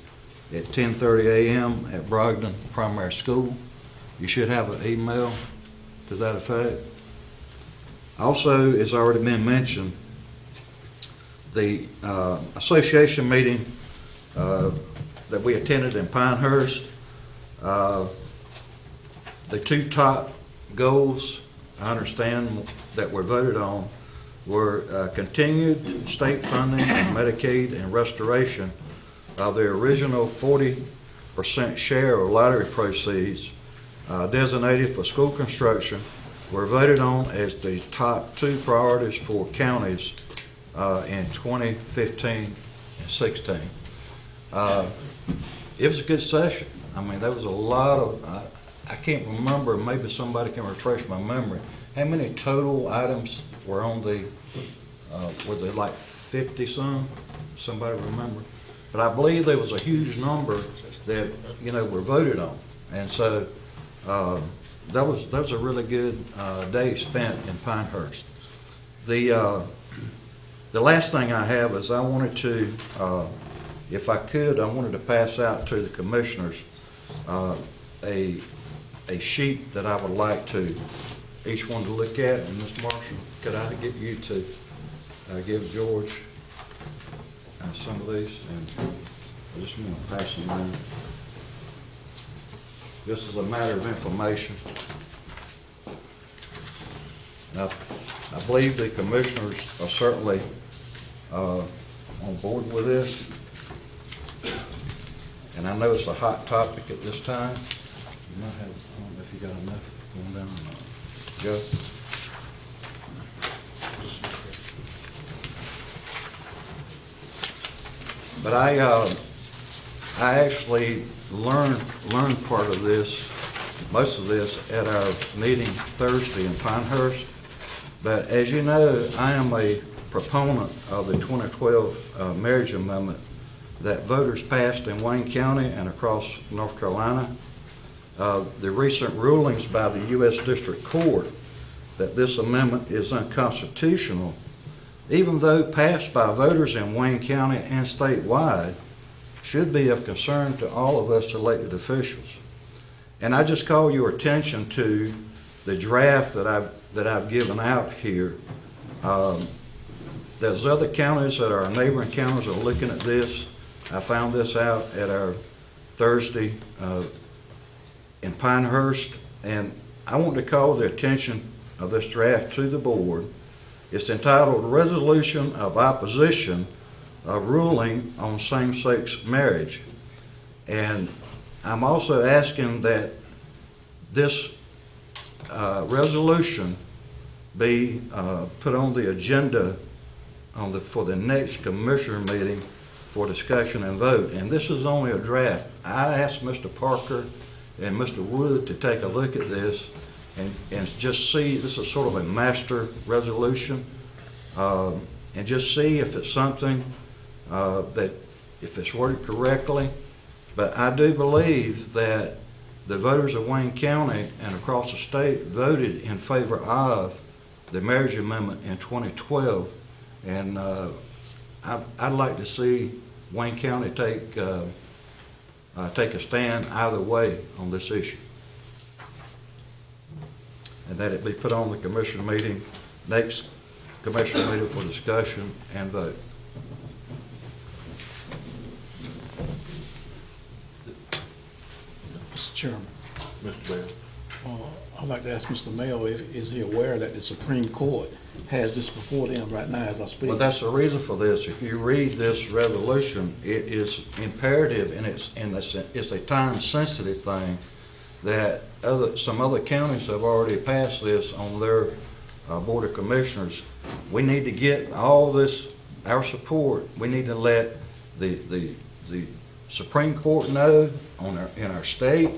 at 10:30 a.m. at Brogdon Primary School. You should have an email to that effect. Also, as already been mentioned, the association meeting that we attended in Pinehurst, the two top goals I understand that were voted on were continued state funding of Medicaid and restoration of the original 40% share of lottery proceeds designated for school construction were voted on as the top two priorities for counties in 2015 and 16. It was a good session. I mean, there was a lot of, I can't remember, maybe somebody can refresh my memory, how many total items were on the, were there like 50 some? Somebody remember? But I believe there was a huge number that, were voted on. And so that was a really good day spent in Pinehurst. The last thing I have is I wanted to, if I could, I wanted to pass out to the commissioners a sheet that I would like to each one to look at. And Mr. Marshall, could I get you to give George some of these? And I just want to pass them on. This is a matter of information. Now, I believe the commissioners are certainly on board with this. And I know it's a hot topic at this time. You might have, I don't know if you got enough going down or not. Joe? But I actually learned part of this, most of this, at our meeting Thursday in Pinehurst. But as you know, I am a proponent of the 2012 marriage amendment that voters passed in Wayne County and across North Carolina. The recent rulings by the U.S. District Court that this amendment is unconstitutional, even though passed by voters in Wayne County and statewide, should be of concern to all of us elected officials. And I just call your attention to the draft that I've given out here. There's other counties that are neighboring counties are looking at this. I found this out at our Thursday in Pinehurst, and I want to call the attention of this draft to the board. It's entitled Resolution of Opposition of Ruling on Same-Sex Marriage. And I'm also asking that this resolution be put on the agenda for the next commissioner meeting for discussion and vote. And this is only a draft. I asked Mr. Parker and Mr. Wood to take a look at this and just see, this is sort of a master resolution, and just see if it's something that, if it's worded correctly. But I do believe that the voters of Wayne County and across the state voted in favor of the marriage amendment in 2012. And I'd like to see Wayne County take a stand either way on this issue. And that it be put on the commission meeting, next commission meeting for discussion and vote. Mr. Chairman. Mr. Bell. I'd like to ask Mr. Mayo, is he aware that the Supreme Court has this before them right now as I speak? Well, that's the reason for this. If you read this resolution, it is imperative, and it's a time-sensitive thing that some other counties have already passed this on their Board of Commissioners. We need to get all this, our support. We need to let the Supreme Court know in our state,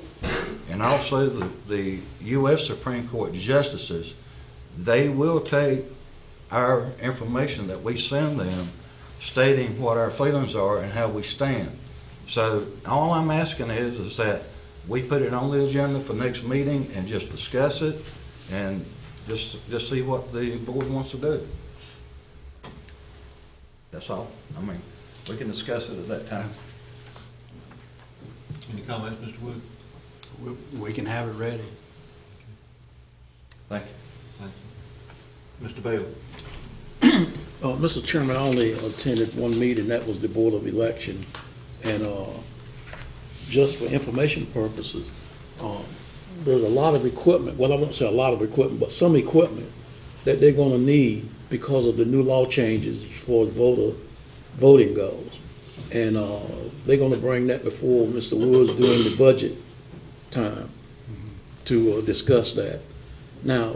and also the U.S. Supreme Court justices. They will take our information that we send them, stating what our feelings are and how we stand. So all I'm asking is that we put it on the agenda for next meeting and just discuss it and just see what the board wants to do. That's all. I mean, we can discuss it at that time. Any comments, Mr. Wood? We can have it ready. Thank you. Thank you. Mr. Bailey. Mr. Chairman, I only attended one meeting, that was the Board of Election. And just for information purposes, there's a lot of equipment, well, I won't say a lot of equipment, but some equipment that they're gonna need because of the new law changes for voting goals. And they're gonna bring that before Mr. Woods during the budget time to discuss that. Now,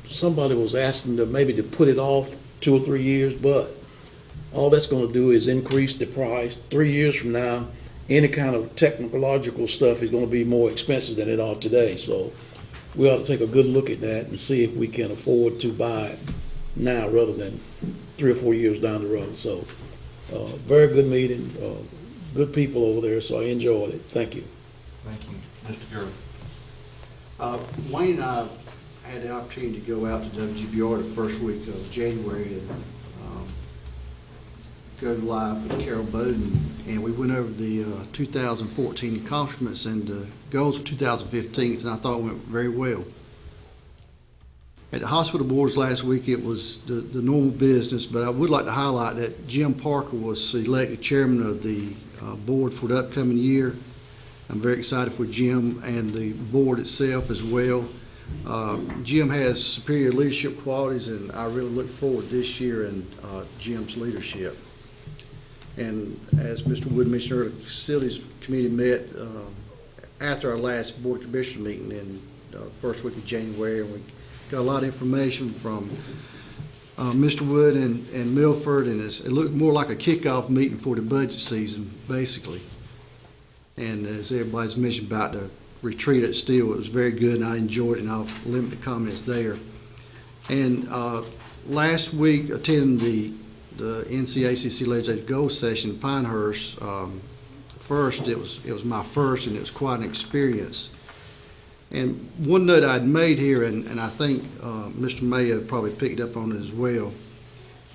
somebody was asking them maybe to put it off 2 or 3 years, but all that's gonna do is increase the price. 3 years from now, any kind of technological stuff is gonna be more expensive than it are today. So we ought to take a good look at that and see if we can afford to buy it now rather than 3 or 4 years down the road. So, very good meeting, good people over there, so I enjoyed it. Thank you. Thank you. Mr. Gerald. Wayne and I had the opportunity to go out to WGBR the first week of January and go live with Carol Bowden, and we went over the 2014 accomplishments and the goals for 2015, and I thought it went very well. At the hospital boards last week, it was the normal business, but I would like to highlight that Jim Parker was elected chairman of the board for the upcoming year. I'm very excited for Jim and the board itself as well. Jim has superior leadership qualities, and I really look forward this year in Jim's leadership. And as Mr. Wood mentioned earlier, the Facilities Committee met after our last Board of Commissioners meeting in the first week of January, and we got a lot of information from Mr. Wood and Milford, and it looked more like a kickoff meeting for the budget season, basically. And as everybody's mentioned about the retreat at Steele, it was very good, and I enjoyed it, and I'll limit the comments there. And last week, attending the NCACC Legislative Goals Session in Pinehurst. First, it was my first, and it was quite an experience. And one note I'd made here, and I think Mr. Mayo probably picked up on it as well,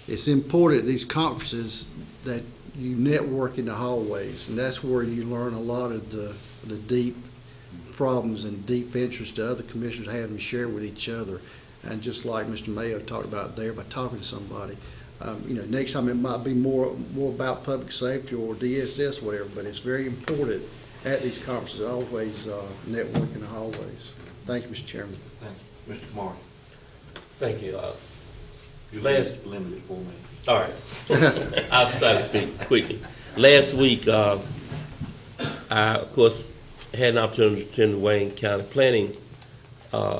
it's important at these conferences that you network in the hallways, and that's where you learn a lot of the deep problems and deep interest to other commissioners have and share with each other. And just like Mr. Mayo talked about there, by talking to somebody, next time it might be more about public safety or DSS, whatever, but it's very important at these conferences, always network in the hallways. Thank you, Mr. Chairman. Thank you. Mr. Kamara. Thank you. You're Last, limited 4 minutes. all right. I'll try to speak quickly. Last week, I, of course, had an opportunity to attend the Wayne County Planning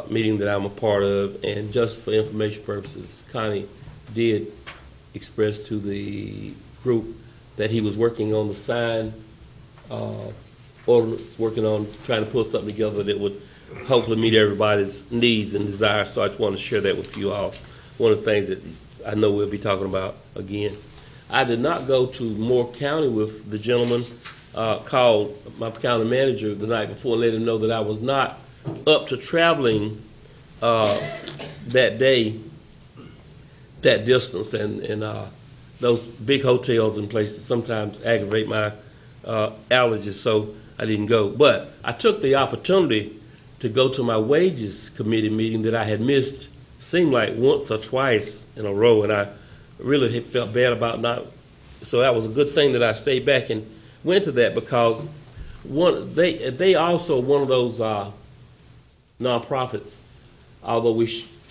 meeting that I'm a part of, and just for information purposes, Connie did express to the group that he was working on the sign ordinance, working on trying to put something together that would hopefully meet everybody's needs and desires. So I just want to share that with you all. One of the things that I know we'll be talking about again. I did not go to Moore County with the gentleman, called my county manager the night before and let him know that I was not up to traveling that day, that distance, and those big hotels and places sometimes aggravate my allergies, so I didn't go. But I took the opportunity to go to my wages committee meeting that I had missed, seemed like once or twice in a row, and I really felt bad about not. So that was a good thing that I stayed back and went to that, because they also one of those nonprofits, although we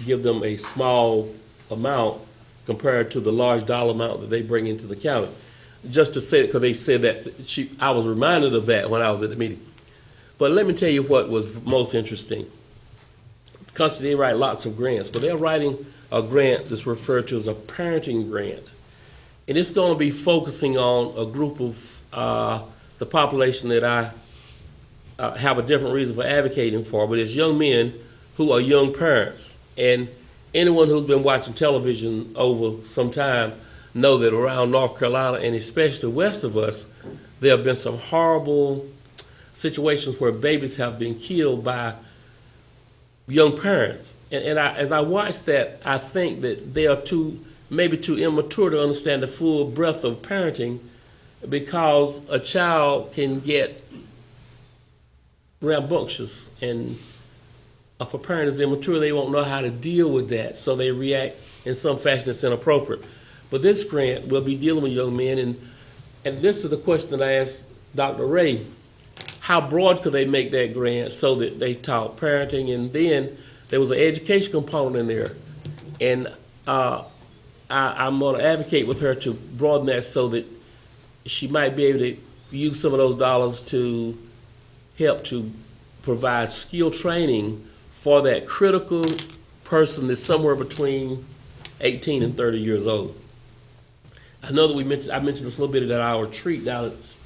give them a small amount compared to the large dollar amount that they bring into the county. Just to say it, because they said that I was reminded of that when I was at the meeting. But let me tell you what was most interesting. Because they write lots of grants, but they're writing a grant that's referred to as a parenting grant. And it's going to be focusing on a group of the population that I have a different reason for advocating for, but it's young men who are young parents. And anyone who's been watching television over some time know that around North Carolina, and especially west of us, there have been some horrible situations where babies have been killed by young parents. And as I watch that, I think that they are maybe too immature to understand the full breadth of parenting, because a child can get rambunctious, and if a parent is immature, they won't know how to deal with that, so they react in some fashion that's inappropriate. But this grant will be dealing with young men, and this is the question that I asked Dr. Ray. How broad could they make that grant so that they taught parenting? And then there was an education component in there. And I'm going to advocate with her to broaden that so that she might be able to use some of those dollars to help to provide skill training for that critical person that's somewhere between 18 and 30 years old. I know that I mentioned this a little bit at our retreat down at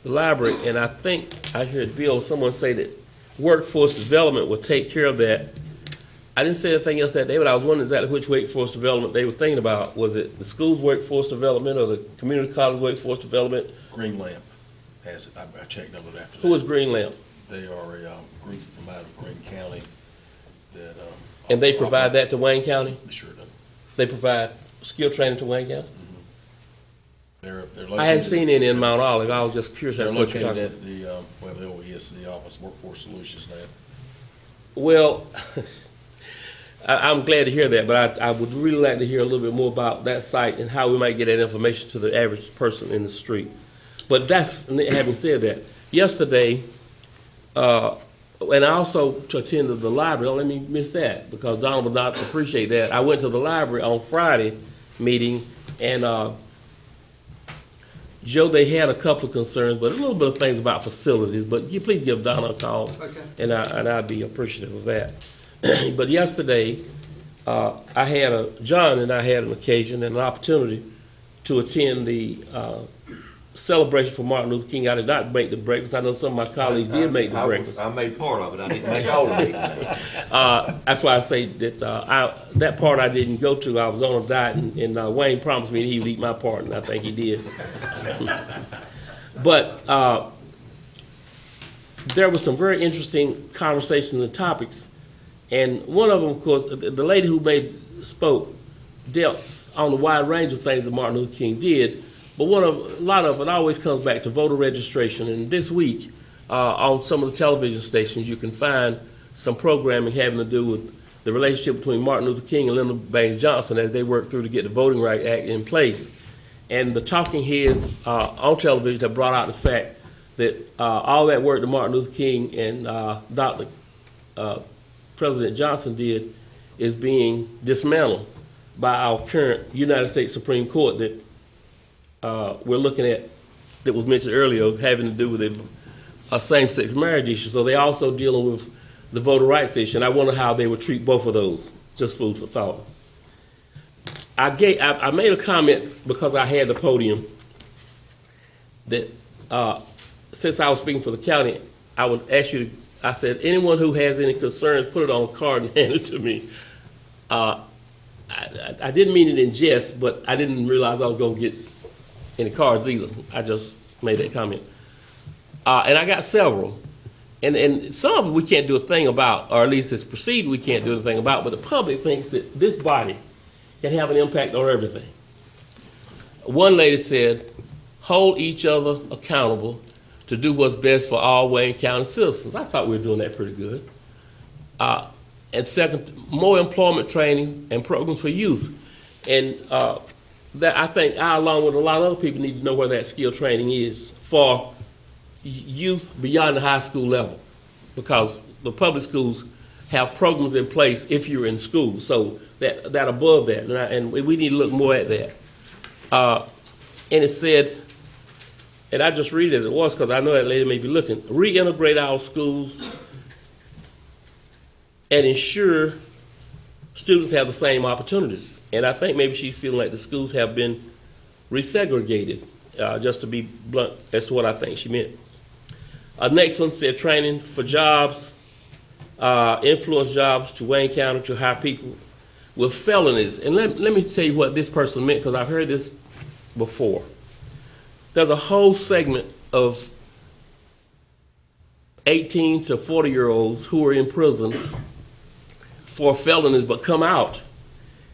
the library, and I think I heard someone say that workforce development will take care of that. I didn't say anything else that day, but I was wondering exactly which workforce development they were thinking about. Was it the school's workforce development or the community college workforce development? Green Lamp has it. I checked on it after that. Who is Green Lamp? They are a group from out of Greene County that. And they provide that to Wayne County? They sure do. They provide skill training to Wayne County? They're located. I hadn't seen any in Mount Olive. I was just curious as to what you're talking about. They're located at the OESC office, Workforce Solutions now. Well, I'm glad to hear that, but I would really like to hear a little bit more about that site and how we might get that information to the average person in the street. But having said that, yesterday, and I also attended the library. Don't let me miss that, because Donald would not appreciate that. I went to the library on Friday meeting, and Joe, they had a couple of concerns, but a little bit of things about facilities. But you please give Donna a call, Okay. and I'd be appreciative of that. But yesterday, John and I had an occasion and an opportunity to attend the celebration for Martin Luther King. I did not make the breakfast. I know some of my colleagues did make the breakfast. I made part of it. I didn't make all of it. That's why I say that that part I didn't go to. I was on a diet, and Wayne promised me he would eat my part, and I think he did. But there were some very interesting conversations and topics, and one of them, of course, the lady who spoke dealt on the wide range of things that Martin Luther King did. But a lot of it always comes back to voter registration. And this week, on some of the television stations, you can find some programming having to do with the relationship between Martin Luther King and Lyndon Baines Johnson as they worked through to get the Voting Rights Act in place. And the talking heads on television have brought out the fact that all that work that Martin Luther King and Dr. President Johnson did is being dismantled by our current United States Supreme Court that we're looking at, that was mentioned earlier, having to do with a same-sex marriage issue. So they're also dealing with the voter rights issue, and I wonder how they would treat both of those. Just food for thought. I made a comment because I had the podium that since I was speaking for the county, I would ask you to, I said, anyone who has any concerns, put it on a card and hand it to me. I didn't mean it in jest, but I didn't realize I was going to get any cards either. I just made that comment. And I got several. And some of it we can't do a thing about, or at least it's perceived we can't do anything about, but the public thinks that this body can have an impact on everything. One lady said, hold each other accountable to do what's best for all Wayne County citizens. I thought we were doing that pretty good. And second, more employment training and programs for youth. And that I think I, along with a lot of other people, need to know where that skill training is for youth beyond the high school level, because the public schools have programs in place if you're in school. So that above that, and we need to look more at that. And it said, and I just read it as it was because I know that lady may be looking, reintegrate our schools and ensure students have the same opportunities. And I think maybe she's feeling like the schools have been resegregated, just to be blunt as to what I think she meant. Next one said training for jobs, influence jobs to Wayne County to hire people with felonies. And let me tell you what this person meant, because I've heard this before. There's a whole segment of 18 to 40-year-olds who are in prison for felonies but come out.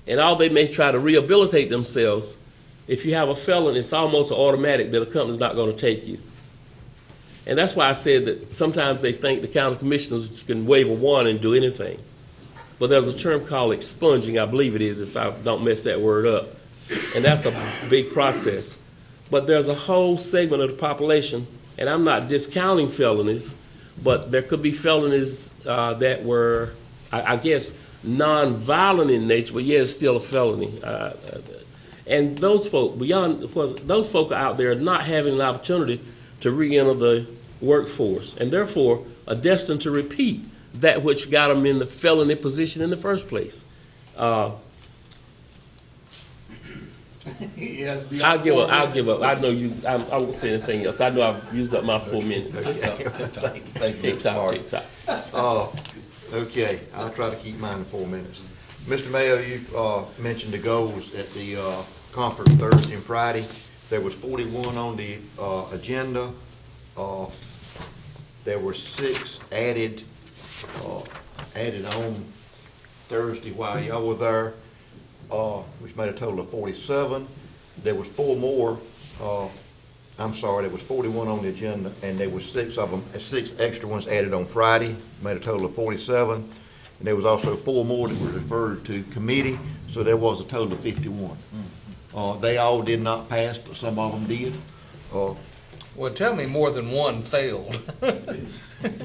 And all they may try to rehabilitate themselves. If you have a felon, it's almost automatic that a company's not going to take you. And that's why I said that sometimes they think the county commissioners can wave a wand and do anything. But there's a term called expunging, I believe it is, if I don't mess that word up. And that's a big process. But there's a whole segment of the population, and I'm not discounting felonies, but there could be felonies that were, I guess, non-violent in nature, but yeah, it's still a felony. And those folk, those folk are out there not having an opportunity to re-enter the workforce, and therefore are destined to repeat that which got them in the felony position in the first place. I'll give up. I know you, I won't say anything else. I know I've used up my 4 minutes. Thank you, Mr. Martin. Okay, I'll try to keep mine in 4 minutes. Mr. Mayo, you mentioned the goals at the conference Thursday and Friday. There was 41 on the agenda. There were 6 added on Thursday while y'all were there, which made a total of 47. There was 4 more. I'm sorry, there was 41 on the agenda, and there was 6 of them, 6 extra ones added on Friday, made a total of 47. And there was also 4 more that were referred to committee, so there was a total of 51. They all did not pass, but some of them did. Well, tell me more than one failed.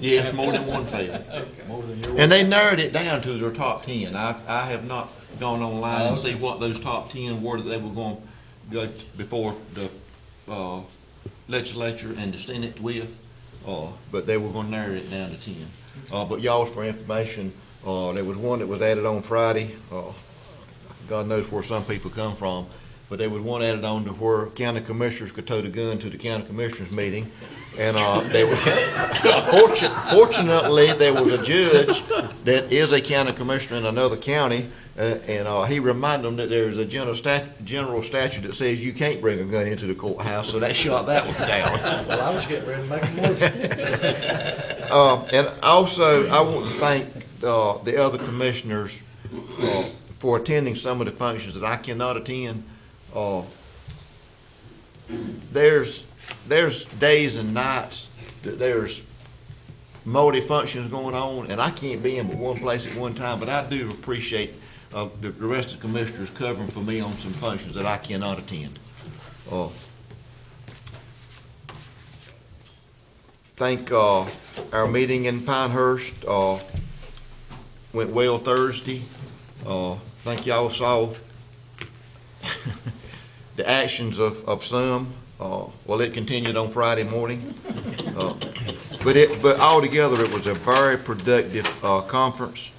Yes, more than one failed. Okay. And they narrowed it down to their top 10. I have not gone online and see what those top 10 were that they were going to go before the legislature and the Senate with, but they were going to narrow it down to 10. But y'all, for information, there was one that was added on Friday. God knows where some people come from. But there was one added on to where county commissioners could tow the gun to the county commissioners meeting. And they were fortunately, there was a judge that is a county commissioner in another county, and he reminded them that there is a general statute that says you can't bring a gun into the courthouse, so that shot that one down. Well, I was getting ready to make a motion. And also, I want to thank the other commissioners for attending some of the functions that I cannot attend. There's days and nights that there's multi-functions going on, and I can't be in but one place at one time, but I do appreciate the rest of the commissioners covering for me on some functions that I cannot attend. Think our meeting in Pinehurst went well Thursday. Think y'all saw the actions of some. Well, it continued on Friday morning. But altogether, it was a very productive conference,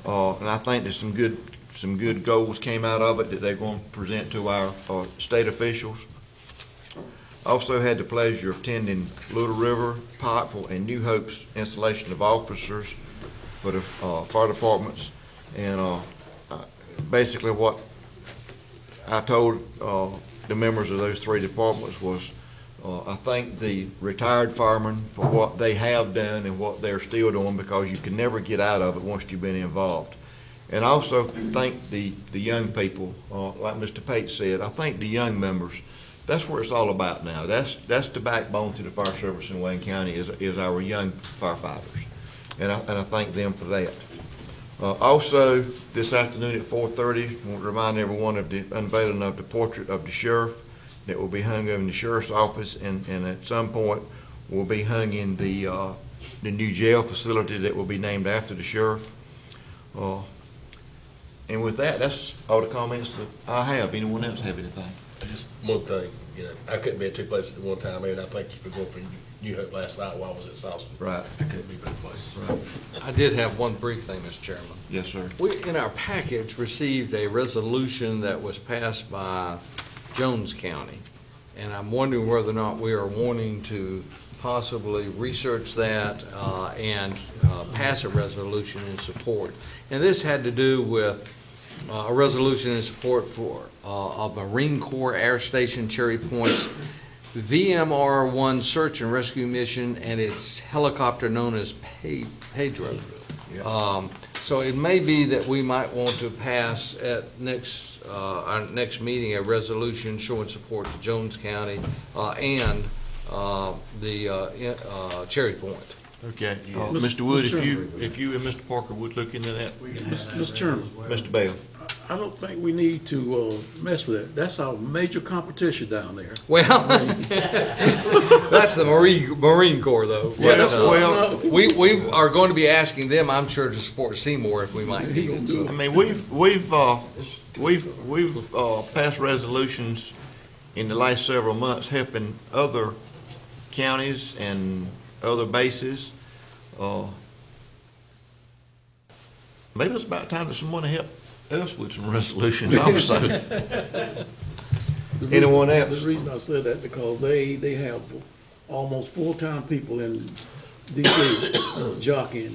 and I think there's some good goals came out of it that they're going to present to our state officials. Also had the pleasure of attending Little River, Pikeville, and New Hope's installation of officers for the fire departments, and basically what I told the members of those three departments was I thank the retired firemen for what they have done and what they're still doing, because you can never get out of it once you've been involved. And I also thank the young people, like Mr. Pate said. I thank the young members. That's where it's all about now. That's the backbone to the fire service in Wayne County is our young firefighters, and I thank them for that. Also, this afternoon at 4:30, I want to remind everyone of the unveiling of the portrait of the sheriff that will be hung over in the sheriff's office, and at some point will be hung in the new jail facility that will be named after the sheriff. And with that, that's all the comments that I have. Anyone else have anything? Just one thing, I couldn't be at two places at one time, and I thank you for going for New Hope last night while I was at Salisbury. Right. I couldn't be both places. Right. I did have one brief thing, Mr. Chairman. Yes, sir. We, in our package, received a resolution that was passed by Jones County, and I'm wondering whether or not we are wanting to possibly research that and pass a resolution in support. And this had to do with a resolution in support for of Marine Corps Air Station Cherry Point's VMR-1 search and rescue mission and its helicopter known as Pedro. So it may be that we might want to pass at our next meeting a resolution showing support to Jones County and the Cherry Point. Okay, Mr. Wood, if you and Mr. Parker would look into that. Mr. Chairman. Mr. Bell. I don't think we need to mess with it. That's our major competition down there. Well, that's the Marine Corps, though. Well, we are going to be asking them, I'm sure, to support Seymour if we might need it. So. I mean, we've passed resolutions in the last several months helping other counties and other bases. Maybe it's about time that someone help us with some resolutions also. Anyone else? The reason I said that because they have almost full-time people in D.C. jockeying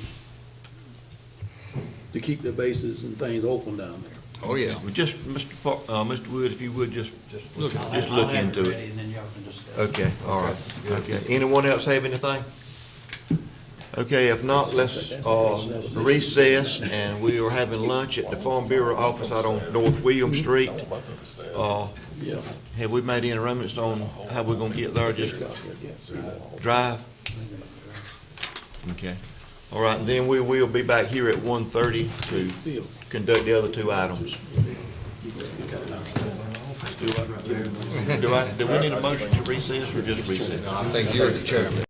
to keep their bases and things open down there. Oh, yeah. Well, just, Mr. Wood, if you would, just look into it. Okay, all right. Okay. Anyone else have anything? Okay, if not, let's recess, and we are having lunch at the Farm Bureau office out on North William Street. Have we made any arrangements on how we're gonna get there? Just drive? Okay. All right, and then we will be back here at 1:30 to conduct the other two items. Do we need a motion to recess or just recess? No, I think you're the chairman.